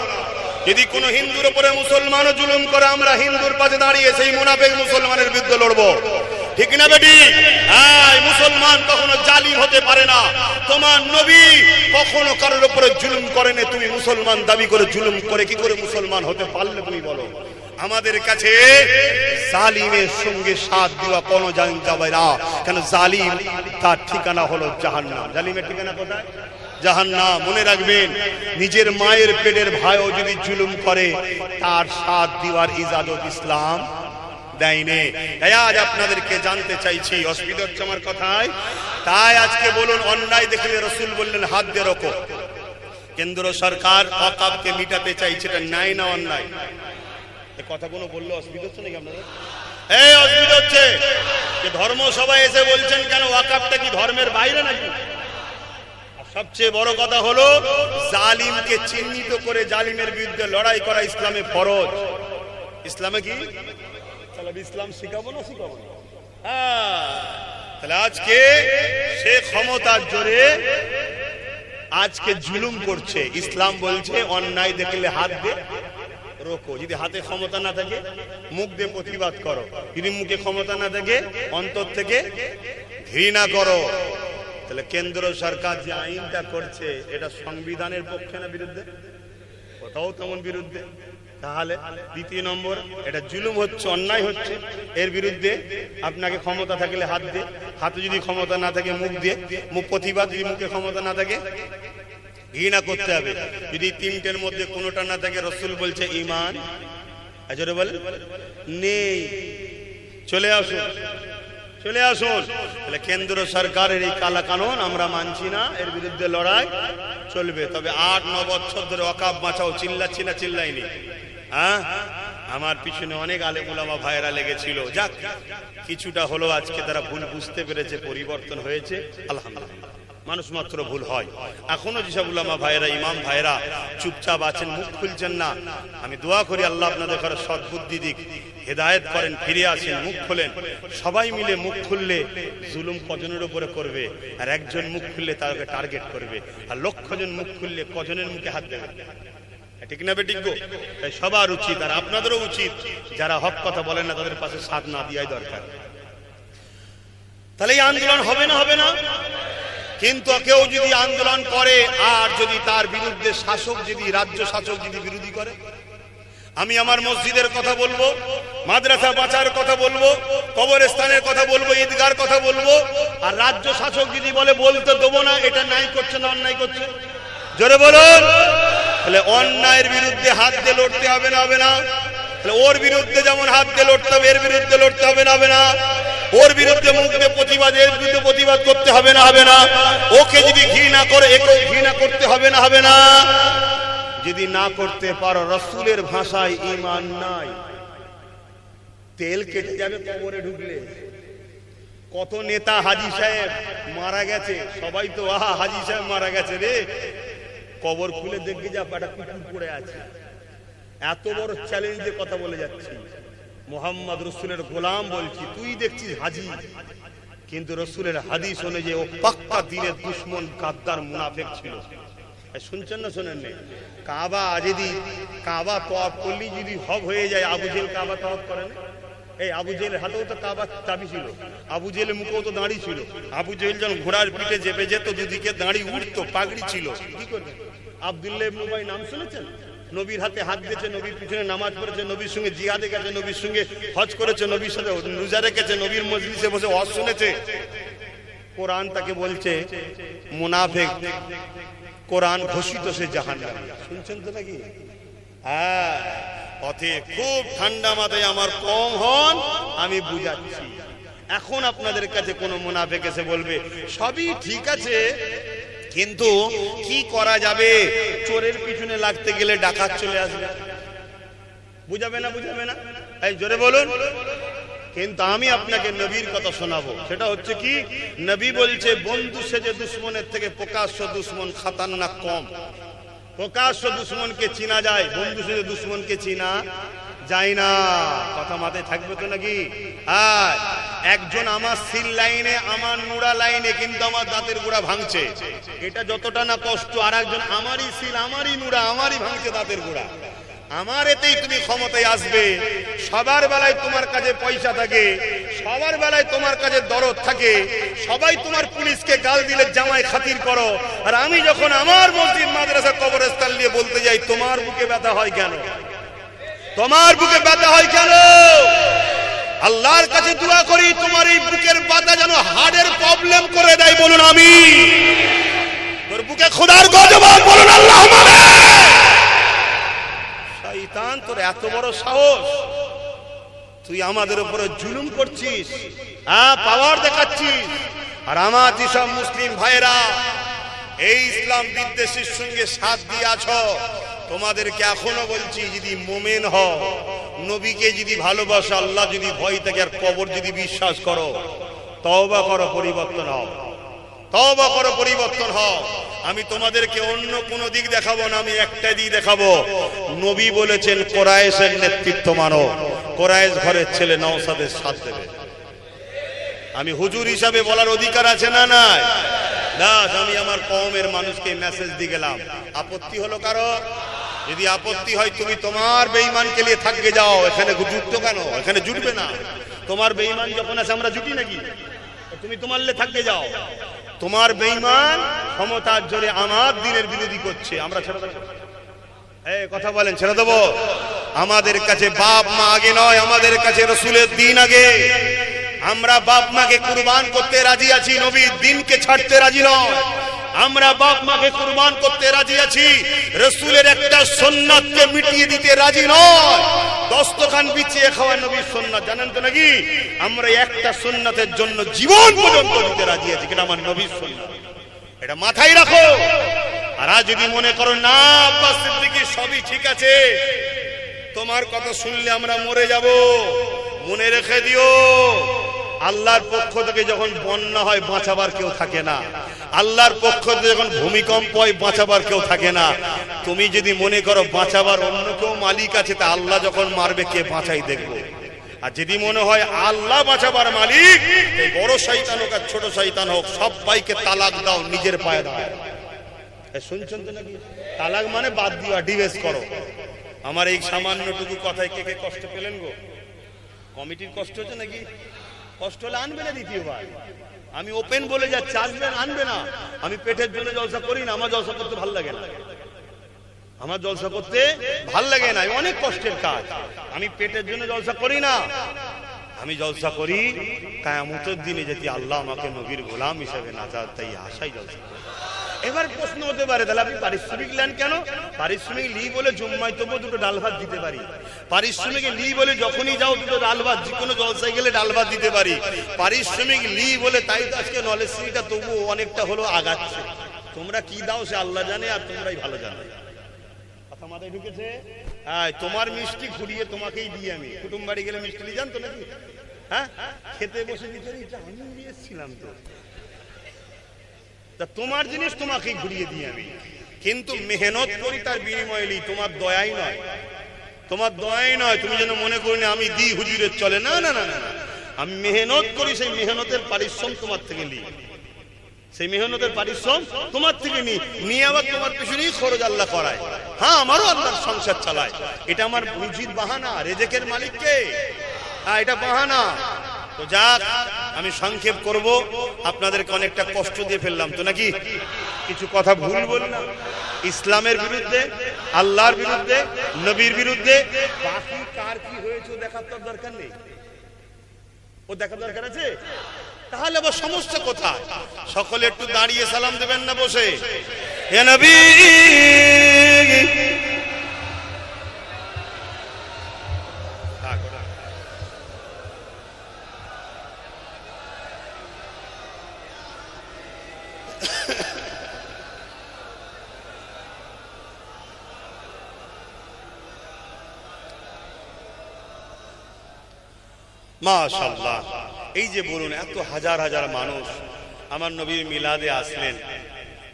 যদি কোন হিন্দুর উপরে মুসলমানও জুলুম করে আমরা হিন্দুর পাশে দাঁড়িয়ে সেই মুনাফিক মুসলমানের বিরুদ্ধে লড়বো, ঠিক না বেটি? মুসলমান কখনো জালিম হতে পারে না। তোমার নবী কখনো কারোর উপরে জুলুম করেনি, তুমি মুসলমান দাবি করে জুলুম করে কি করে মুসলমান হতে পারলে তুমি বলো? আমাদের কাছে জালিমের সঙ্গে সাথ দেওয়া কোনো জালিম যাবে না, কেন জালিম তার ঠিকানা হলো জাহান্নাম। জালিমের ঠিকানা কোথায়? জাহান্নাম। মনে রাখবেন, নিজের মায়ের পেটের ভাইও যদি জুলুম করে তার সাথ দেওয়ার ইজাজত ইসলাম দেয়নি। আজ আপনাদেরকে জানতে চাইছি, অসুবিধা হচ্ছে আমার কথায়? তাই আজকে বলুন, অন্যায় দেখলে রাসূল বললেন হাত দিয়ে রাখো। কেন্দ্র সরকার ওয়াকফকে মিটাতে চাইছে, এটা ন্যায় না অন্যায়? এই কথাগুলো বললে অসুবিধা হচ্ছে নাকি আপনাদের? অসুবিধা হচ্ছে যে ধর্ম সবাই এসে বলছেন কেন ওয়াকফটা কি ধর্মের বাইরে নাকি? সবচেয়ে বড় কথা হলো জালিমকে চিহ্নিত করে জালিমের বিরুদ্ধে লড়াই করা ইসলামে ফরজ। ইসলামে কি? ইসলাম শিখাবো না? তাহলে আজকে সে ক্ষমতার জোরে আজকে জুলুম করছে। ইসলাম বলছে অন্যায় দেখলে হাত দিয়ে রোকো। যদি হাতে ক্ষমতা না থাকে মুখ দিয়ে প্রতিবাদ করো, যদি মুখে ক্ষমতা না থাকে অন্তর থেকে ঘৃণা করো। তাহলে কেন্দ্র সরকার যে আইনটা করছে এটা সংবিধানের পক্ষে না বিরুদ্ধে? ওটাও তেমন বিরুদ্ধে। তাহলে দ্বিতীয় নম্বর, এটা জুলুম হচ্ছে, অন্যায় হচ্ছে, এর বিরুদ্ধে আপনাকে ক্ষমতা থাকলে হাত দিয়ে, হাতে যদি ক্ষমতা না থাকে মুখ দিয়ে, মুখ প্রতিবাদ, যদি মুখে ক্ষমতা না থাকে ঘৃণা করতে হবে। যদি তিনটের মধ্যে কোনোটা না থাকে রাসূল বলছে ঈমান আজরে বলে নেই। চলে আসুন। তাহলে কেন্দ্র সরকারের এই কালা কানুন আমরা মানছি না, এর বিরুদ্ধে লড়াই চলবে। তবে 8-9 বছর ধরে ওয়াকফ বাঁচাও চিল্লাচ্ছি না? চিল্লাইনি? আমার পিছনে অনেক আলেম উলামা ভাইরা লেগেছিল। যাক, কিছুটা হলো আজকে তারা ভুল বুঝতে পেরেছে, পরিবর্তন হয়েছে, আলহামদুলিল্লাহ। মানুষ মাত্র ভুল হয়। এখনো যেসব উলামা ভাইরা, ইমাম ভাইরা চুপচাপ আছেন, মুখ খুলছেন না, আমি দোয়া করি আল্লাহ আপনাদের ঘরে সদ্বুদ্ধি দিক, হেদায়েত করেন, ফিরে আসেন, মুখ খোলেন। সবাই মিলে মুখ খুললে জুলুম কজনের উপরে করবে, আর একজন মুখ খুললে তাকে টার্গেট করবে, আর 1,00,000 জন মুখ খুললে কজনের মুখে হাত দেবে? ঠিক না বেঠিক গো? তাই সবার উচিত, আর আপনাদেরও উচিত, যারা হক কথা বলেন না তাদের পাশে সাথ না দেওয়াই দরকার। তাহলে এই আন্দোলন হবে না? কিন্তু কেউ যদি আন্দোলন করে আর যদি তার বিরুদ্ধে শাসক, যদি রাজ্য শাসক যদি বিরোধী করে, আমি আমার মসজিদের কথা বলবো, মাদ্রাসা বাঁচার কথা বলবো, কবরস্থানের কথা বলবো, ঈদগার কথা বলবো, আর রাজ্য শাসক যদি বলে বলতে দেবো না, এটা ন্যায় করছে না অন্যায় করছে? জোরে বলুন। তাহলে অন্যায়ের বিরুদ্ধে হাত দিয়ে লড়তে হবে না? তাহলে ওর বিরুদ্ধে যেমন হাত দিয়ে লড়তে হবে, এর বিরুদ্ধে লড়তে হবে না? ওর বিরুদ্ধে মুখ দিয়ে প্রতিবাদ, এর বিরুদ্ধে প্রতিবাদ করতে হবে না? ওকে যদি ঘৃণা করে একে ঘৃণা করতে হবে না? যদি না করতে পারো, রাসূলের ভাষায় ঈমান নাই। তেল কেটে যাবে কবরে ঢুকলে। কত নেতা হাজী সাহেব মারা গেছে, সবাই তো হাজী সাহেব মারা গেছে রে, কবর খুলে দেখে যা একটা কুকুর পড়ে আছে। এত বড় চ্যালেঞ্জে কথা বলে যাচ্ছি, মোহাম্মদ রাসূলের গোলাম বলছি, তুই দেখছিস হাজী, কিন্তু রাসূলের হাদিস অনুযায়ী ও পাক্কা দিনের দুশমন, গাদ্দার, মুনাফিক ছিল। শুনছেন না শোনেন না? কাবা তওয়াফ করলে যদি হক হয়ে যায়, আবু জেহেল কাবা তওয়াফ করেন? এই আবু জেহেলের হাতেও তো কাবার চাবি ছিল, আবু জেহেলের মুখেও তো দাঁড়ি ছিল। আবু জেহেল যখন ঘোড়ার পিঠে চেপে যেত, দুদিকে দাঁড়ি উঠতো, পাগড়ি ছিল, কি করবে? আব্দুল্লাহ ইবনে উবাই নাম শুনেছেন? নবীর হাতে হাত দিয়েছে, নবীর পিছনে নামাজ পড়েছে, নবীর সঙ্গে জিহাদে গেছে, নবীর সঙ্গে হজ করেছে, নবীর সাথে রোজা রেখেছে, নবীর মজলিসে বসে ওয়াজ শুনেছে। কোরআন তাকে বলছে মুনাফিক, কোরআন ঘোষিত সে জাহান্নামী। শুনছেন তো নাকি? হ্যাঁ, অতএব খুব ঠান্ডা মাথায় আমার কম হন, আমি বুঝাচ্ছি। এখন আপনাদের কাছে কোন মুনাফিক এসে বলবে সবই ঠিক আছে, কিন্তু কি করা যাবে, চোরের পিছনে লাগতে গেলে ডাকাত চলে আসবে, বুঝাবে না? বুঝাবে না? এই জোরে বলুন। কিন্তু আমি আপনাকে নবীর কথা শোনাবো, সেটা হচ্ছে কি, নবী বলছে বন্ধু সেজে দুশ্মনের থেকে প্রকাশ্য দুশ্মন খাতারনাক কম। প্রকাশ্য দুশ্মনকে চিনা যায়, বন্ধু সেজে দুশ্মনকে চিনা যায় না। কথা মাথায় থাকবে তো নাকি? আর একজন আমার সিল লাইনে, আমার নুরা লাইনে, কিন্তু আমার দাঁতের গোড়া ভাঙছে, এটা যতটা না কষ্ট, আর একজন আমারই সিল, আমারই নুরা, আমারই ভাঙছে দাঁতের গোড়া। আমার এতেই তুমি ক্ষমতায় আসবে। সবার বেলায় তোমার কাছে পয়সা থাকে, সবার বেলায় তোমার কাছে দরদ থাকে, সবাই তোমার পুলিশকে গাল দিলে জামাই খাতির করো, আর আমি যখন আমার মসজিদ মাদ্রাসা কবরস্থান নিয়ে বলতে যাই, তোমার বুকে ব্যথা হয় কেন? তোমার বুকে ব্যথা হয় কেন? আল্লাহর কাছে দোয়া করি তোমার এই বুকের ব্যথা যেন হার্টের প্রবলেম করে দেয়, বলুন আমি। তোর বুকে খোদার গজব, বলুন আল্লাহুম্মা আমিন। শয়তান, তোর এত বড় সাহস, তুই আমাদের উপরে জুলুম করছিস, পাওয়ার দেখাচ্ছিস। আর আমার যেসব মুসলিম ভাইরা এই ইসলাম বিদ্বেষীর সঙ্গে সাথ দিয়ে আছো, তোমাদেরকে এখনো বলছি, যদি মোমেন হও, নবীকে যদি ভালোবাসো, আল্লাহ যদি ভয় থাকে, আর কবর যদি বিশ্বাস করো, তওবা করো, পরিবর্তন হও। তওবা করো, পরিবর্তন হও। আমি তোমাদেরকে অন্য কোন দিক দেখাবো না, আমি একটা দিক দেখাবো। নবী বলেছেন কোরাইশের নেতৃত্ব মানো, কোরাইশ ঘরের ছেলে নওশাদের সাথ দেবে। আমি হুজুর হিসাবে বলার অধিকার আছে না নাই? দাস, আমি আমার কওমের মানুষকে মেসেজ দিয়ে গেলাম। আপত্তি হলো কারো? যদি আপত্তি হয়, তুমি তোমার বেঈমানকে নিয়ে থাকবে যাও, এখানে জুটতো কেন? এখানে জুটবে না। তোমার বেঈমান যখন আছে, আমরা জুটি নাকি? তুমি তোমার লে থাকবে যাও। তোমার বেঈমান ক্ষমতার জোরে আমার দিনের বিরোধী করছে, আমরা ছেড়ে দেবো? এই কথা বলেন, ছেড়ে দেবো? আমাদের কাছে বাপ মা আগে নয়, আমাদের কাছে রাসূলের দিন আগে। আমরা বাপ মাকে কুরবান করতে রাজি আছি, নবীর দিনকে ছাড়তে রাজি নয়। আমরা বাপ মাকে কুরবান করতে রাজি আছি, রাসূলের একটা সুন্নাতকে মিটিয়ে দিতে রাজি নয়। দস্তখান বিছিয়ে খাওয়া নবীর সুন্নাত, জানেন তো নাকি? আমরা একটা সুন্নাতের জন্য জীবন পর্যন্ত দিতে রাজি আছি, এটা আমার নবীর সুন্নাত, এটা মাথায় রাখো। আর যদি মনে করো না আব্বাস সিদ্দিকী সবই ঠিক আছে, তোমার কথা শুনলে আমরা মরে যাব, মনে রেখে দিও, আল্লাহর পক্ষ থেকে যখন বন্যা হয় বাঁচাবার কেউ থাকে না, আল্লাহর পক্ষ থেকে যখন ভূমিকম্প হয় বাঁচাবার কেউ থাকে না। তুমি যদি মনে করো বাঁচাবার অন্য কেউ মালিক আছে, তা আল্লাহ যখন মারবে কে বাঁচাই দেখবো। আর যদি মনে হয় আল্লাহ বাঁচাবার মালিক, এই বড় শয়তান হোক আর ছোট শয়তান হোক, সবাইকে তালাক দাও, নিজের পায়ে দাও। শুনছেন তো নাকি? তালাক মানে বাদ দিও, ডিভোর্স করো। আমার এই সামান্যটুকু কথায় কে কে কষ্ট পেলেন গো? কমিটির কষ্ট হচ্ছে নাকি? কষ্ট হলে আনবে না দ্বিতীয়বার। আমি ওপেন বলে যাচ্ছি, আসবেন, আনবে না। আমি পেটের জন্য জলসা করি না, আমার জলসা করতে ভালো লাগে না, আমার জলসা করতে ভাল লাগে না, অনেক কষ্টের কাজ। আমি পেটের জন্য জলসা করি না, আমি জলসা করি কিয়ামতের দিনে যদি আল্লাহ আমাকে নবীর গোলাম হিসেবে না চায়, তাই আশাই জলসা করি। এবার প্রশ্ন হতে পারে, তাহলে আপনি পারিশ্রমিক নেন কেন? পারিশ্রমিক লি বলে জুম্মায় তবু দুটো ডাল ভাত দিতে পারি। পারিশ্রমিক লি বলে যখনই যাও দুটো ডাল ভাত, যে কোনো জলসায় গেলে ডাল ভাত দিতে পারি। পারিশ্রমিক লি বলে তাই তো আজকে নলেজ সিটিটা তবু অনেকটা হলো আগাচ্ছে। তোমরা কি দাও সে আল্লাহ জানে, আর তোমরাই ভালো জানো। কথা মাথায় ঢুকেছে? হ্যাঁ, তোমার মিষ্টি ঘুরিয়ে তোমাকেই দিই আমি। কুটুম বাড়ি গেলে মিষ্টি নিয়ে যান তো নাকি? হ্যাঁ, খেতে বসে দিতে আমি নিয়ে এসেছিলাম তো, তা তোমার জিনিস তোমাকেই ঘুরিয়ে দিই আমি। কিন্তু মেহনত করি, তার বিনিময়ে নিই। তোমার দয়াই নয়, তোমার দয়াই নয়। তুমি যেন মনে করি না আমি দিই হুজুরের চলে, না না না না, আমি মেহনত করি, সেই মেহনতের পারিশ্রম তোমার থেকে নিই, সেই মেহনতের পারিশ্রম তোমার থেকে নিয়ে আবার তোমার পিছনেই খরচ আল্লাহ করায়। হ্যাঁ, আমারও আল্লাহর সংসার চালায়, এটা আমার রুজির বাহানা। রেজেকের মালিককে, হ্যাঁ, এটা বাহানা। তো যাক, আমি সংক্ষেপ করব, আপনাদেরকে অনেকটা কষ্ট দিয়ে ফেললাম তো নাকি? কিছু কথা ভুল বললাম ইসলামের বিরুদ্ধে, আল্লাহর বিরুদ্ধে, নবীর বিরুদ্ধে। বাকি কার কি হয়েছে দেখার তো দরকার নেই। ও দেখা দরকার আছে? তাহলে আবার সমস্যা কোথায়? সকলে একটু দাঁড়িয়ে সালাম দেবেন না বসে? হে নবী মাশাআল্লাহ। এই যে বলুন, এত হাজার হাজার মানুষ আমার নবীর মিলাদে আসলেন,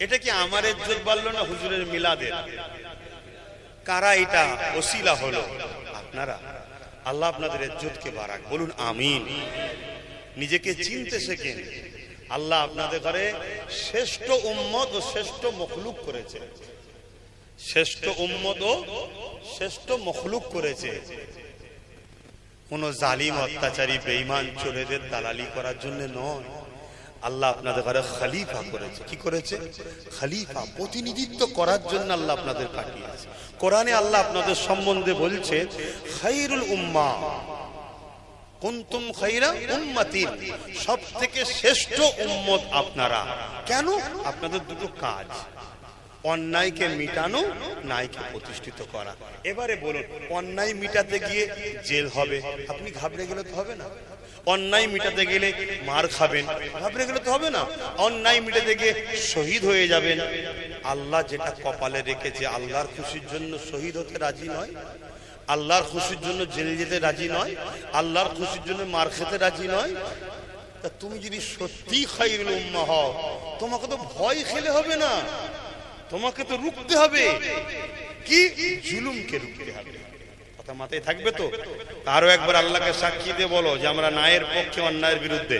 এটা কি আমার ইজ্জত বাড়লো না হুজুরের মিলাদের? কারা এটা ওসিলা হলো? আপনারা। আল্লাহ আপনাদের ইজ্জতকে বাড়াক, বলুন আমিন। নিজেকে চিনতে শেখেন। আল্লাহ আপনাদের ঘরে শ্রেষ্ঠ উম্মত ও শ্রেষ্ঠ মখলুক করেছে, শ্রেষ্ঠ উম্মত ও শ্রেষ্ঠ মখলুক করেছে। কোন জালিম অত্যাচারী বেঈমান চোরেদের দালালি করার জন্য নয়। আল্লাহ আপনাদের ঘরে খলিফা করেছে। কি করেছে? খলিফা, প্রতিনিধিত্ব করার জন্য আল্লাহ আপনাদের পাঠিয়েছে। কোরআনে আল্লাহ আপনাদের সম্বন্ধে বলছে খায়রুল উম্মাহ কুনতুম খায়রা উম্মাতিন, সবথেকে শ্রেষ্ঠ উম্মত আপনারা। কেন? আপনাদের দুটো কাজ, অন্যায়কে মিটানো, ন্যায়কে প্রতিষ্ঠিত করা। এবারে বলুন, অন্যায় মিটাতে গিয়ে জেল হবে, আপনি ঘাবড়ে গেলে তো হবে না। অন্যায় মিটাতে গেলে মার খাবেন, ঘাবড়ে গেলে তো হবে না। অন্যায় মিটাতে গিয়ে শহীদ হয়ে যাবেন। আল্লাহ যেটা কপালে রেখেছে, আল্লাহর খুশির জন্য শহীদ হতে রাজি নয়, আল্লাহর খুশির জন্য জেলে যেতে রাজি নয়, আল্লাহর খুশির জন্য মার খেতে রাজি নয়। তা তুমি যদি সত্যি খায়রুল উম্মাহ হও, তোমাকে তো ভয় খেলে হবে না, তোমাকে তো রুখতে হবে। কি? জুলুমকে রুখতে হবে। কথা মাথায় থাকবে তো? আরো একবার আল্লাহকে সাক্ষী দিয়ে বলো যে আমরা ন্যায়ের পক্ষে, অন্যায়ের বিরুদ্ধে।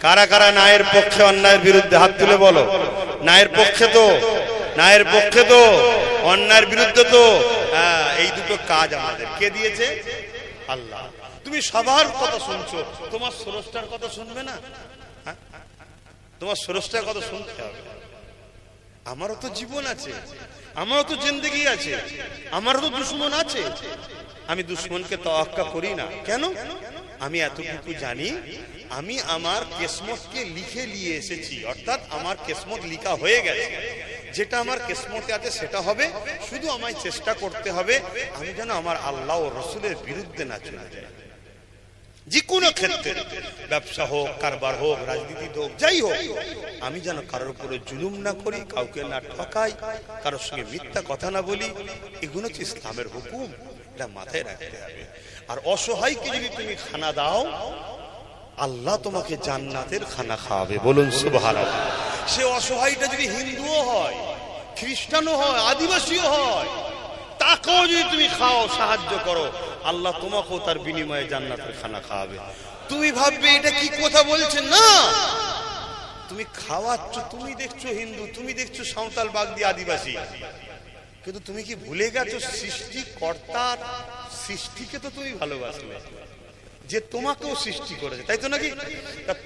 কারা কারা ন্যায়ের পক্ষে, অন্যায়ের বিরুদ্ধে? হাত তুলে বলো। ন্যায়ের পক্ষে তো, ন্যায়ের পক্ষে তো, অন্যায়ের বিরুদ্ধে তো। হ্যাঁ, এই দুটো কাজ আমাদের কে দিয়েছে? আল্লাহ। তুমি সবার কথা শুনছো, তোমার স্রষ্টার কথা শুনবে না? তোমার স্রষ্টার কথা শুনতে হবে। আমারও তো জীবন আছে, আমারও তো জিন্দেগি আছে, আমারও তো দুশ্মন আছে। আমি দুশ্মনকে তোয়াক্কা করি না। কেন? আমি এতটুকু জানি, আমি আমার কিসমতকে লিখে নিয়ে এসেছি, অর্থাৎ আমার কিসমত লিখা হয়ে গেছে। যেটা আমার কিসমতে আছে সেটা হবে। শুধু আমায় চেষ্টা করতে হবে আমি যেন আমার আল্লাহ ও রসুলের বিরুদ্ধে না চলে যাই। যে কোনো ক্ষেত্রে, ব্যবসা হোক, কারবার হোক, রাজনীতি হোক, যাই হোক, আমি যেন কারোর উপরে জুলুম না করি, কাউকে না ঠকাই, কারোর সঙ্গে মিথ্যা কথা না বলি। এগুলো হচ্ছে ইসলামের হুকুম, এটা মাথায় রাখতে হবে। আর অসহায়কে যদি তুমি খানা দাও, আল্লাহ তোমাকে জান্নাতের খানা খাওয়াবে, বলুন সুবহানাল্লাহ। সে অসহায়টা যদি হিন্দুও হয়, খ্রিস্টানও হয়, আদিবাসীও হয়, তাকেও যদি তুমি খাও, সাহায্য করো, আল্লাহ তোমাকেও তার বিনিময়ে জান্নাতের খানা খাওয়াবে। তুমি ভাববে এটা কি কথা বলছেন? না, তুমি খাওয়াচ্ছ, তুমি দেখছো হিন্দু, তুমি দেখছো সাঁওতাল, বাগদি, আদিবাসী, কিন্তু তুমি কি ভুলে গেছো সৃষ্টিকর্তার সৃষ্টিকে তো তুমি ভালোবাসবে, যে তোমাকেও সৃষ্টি করেছে, তাই তো নাকি?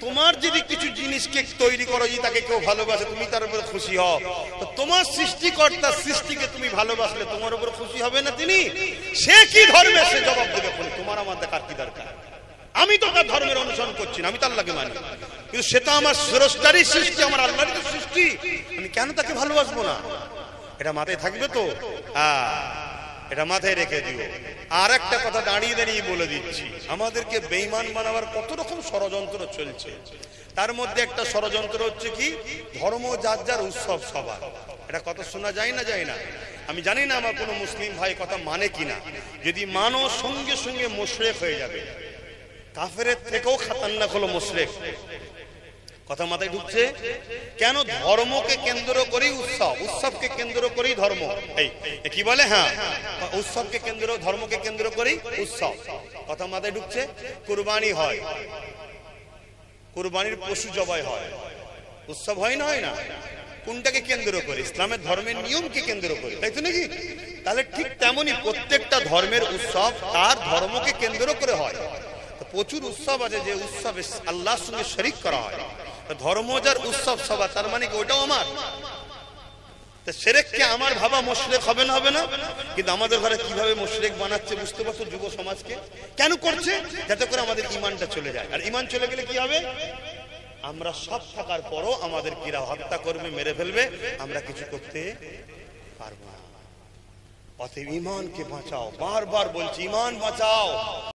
তোমার যদি কিছু জিনিসকে তৈরি করো, যে তাকে কেউ ভালোবাসে, তুমি তার উপরে খুশি হও, তো তোমার সৃষ্টিকর্তার সৃষ্টিকে তুমি ভালোবাসলে তোমার উপর খুশি হবে না তিনি? সে কি ধর্মে, সে জবাব দেবে। তোমার আমার দেখার কি দরকার? আমি তো তার ধর্মের অনুসরণ করছি না, আমি তো আল্লাহকে মানি, কিন্তু সে তো আমার স্রষ্টারই সৃষ্টি, আমার আল্লাহরই তো সৃষ্টি, আমি কেন তাকে ভালোবাসবো না? এটা মাথায় থাকবে তো? এটা মাথায় রেখে দিও। আর একটা কথা দাঁড়িয়ে দাঁড়িয়ে বলে দিচ্ছি, আমাদেরকে বেঈমান বানাবার কত রকম ষড়যন্ত্র চলছে। তার মধ্যে একটা ষড়যন্ত্র হচ্ছে কি, ধর্ম যার যার, উৎসব সবার। এটা কথা শোনা যায় না, যায় না? আমি জানি না আমার কোনো মুসলিম ভাই কথা মানে কিনা। যদি মানো, সঙ্গে সঙ্গে মুশরিক হয়ে যাবে। কাফেরের থেকেও খাতারনাক হলো মুশরিক। কথা মাথায় ঢুকছে? কেন? ধর্মকে কেন্দ্র করেই উৎসব, উৎসবকে কেন্দ্র করেই ধর্ম। এই কি বলে? হ্যাঁ, উৎসবকে কেন্দ্র, ধর্মকে কেন্দ্র করেই উৎসব। কথা মাথায় ঢুকছে? কুরবানি হয়, কুরবানির পশু জবাই হয়, উৎসব হয় না? হয় না? কোনটাকে কেন্দ্র করে? ইসলামের ধর্মের নিয়মকে কেন্দ্র করে, তাই তো নাকি? তাহলে ঠিক তেমনই প্রত্যেকটা ধর্মের উৎসব তার ধর্মকে কেন্দ্র করে হয়। প্রচুর উৎসব আছে যে উৎসবে আল্লাহর সঙ্গে শরীক করা হয়। ধর্ম যার, উৎসব সবার, তার মানে কি ওইটাও আমার? তা শিরককে আমার ভাবা মুশরিক হবে না, হবে না? কিন্তু আমাদের ঘরে কিভাবে মুশরিক বানাচ্ছে বুঝতে পারছো? যুব সমাজকে কেন করছে? যাতে করে আমাদের ঈমানটা চলে যায়। আর ঈমান চলে গেলে কি হবে? আমরা সব থাকার পরও আমাদের কিরা হত্যা করবে, মেরে ফেলবে, আমরা কিছু করতে পারবো না। অতএব ঈমানকে বাঁচাও, বারবার বলছি ঈমান বাঁচাও।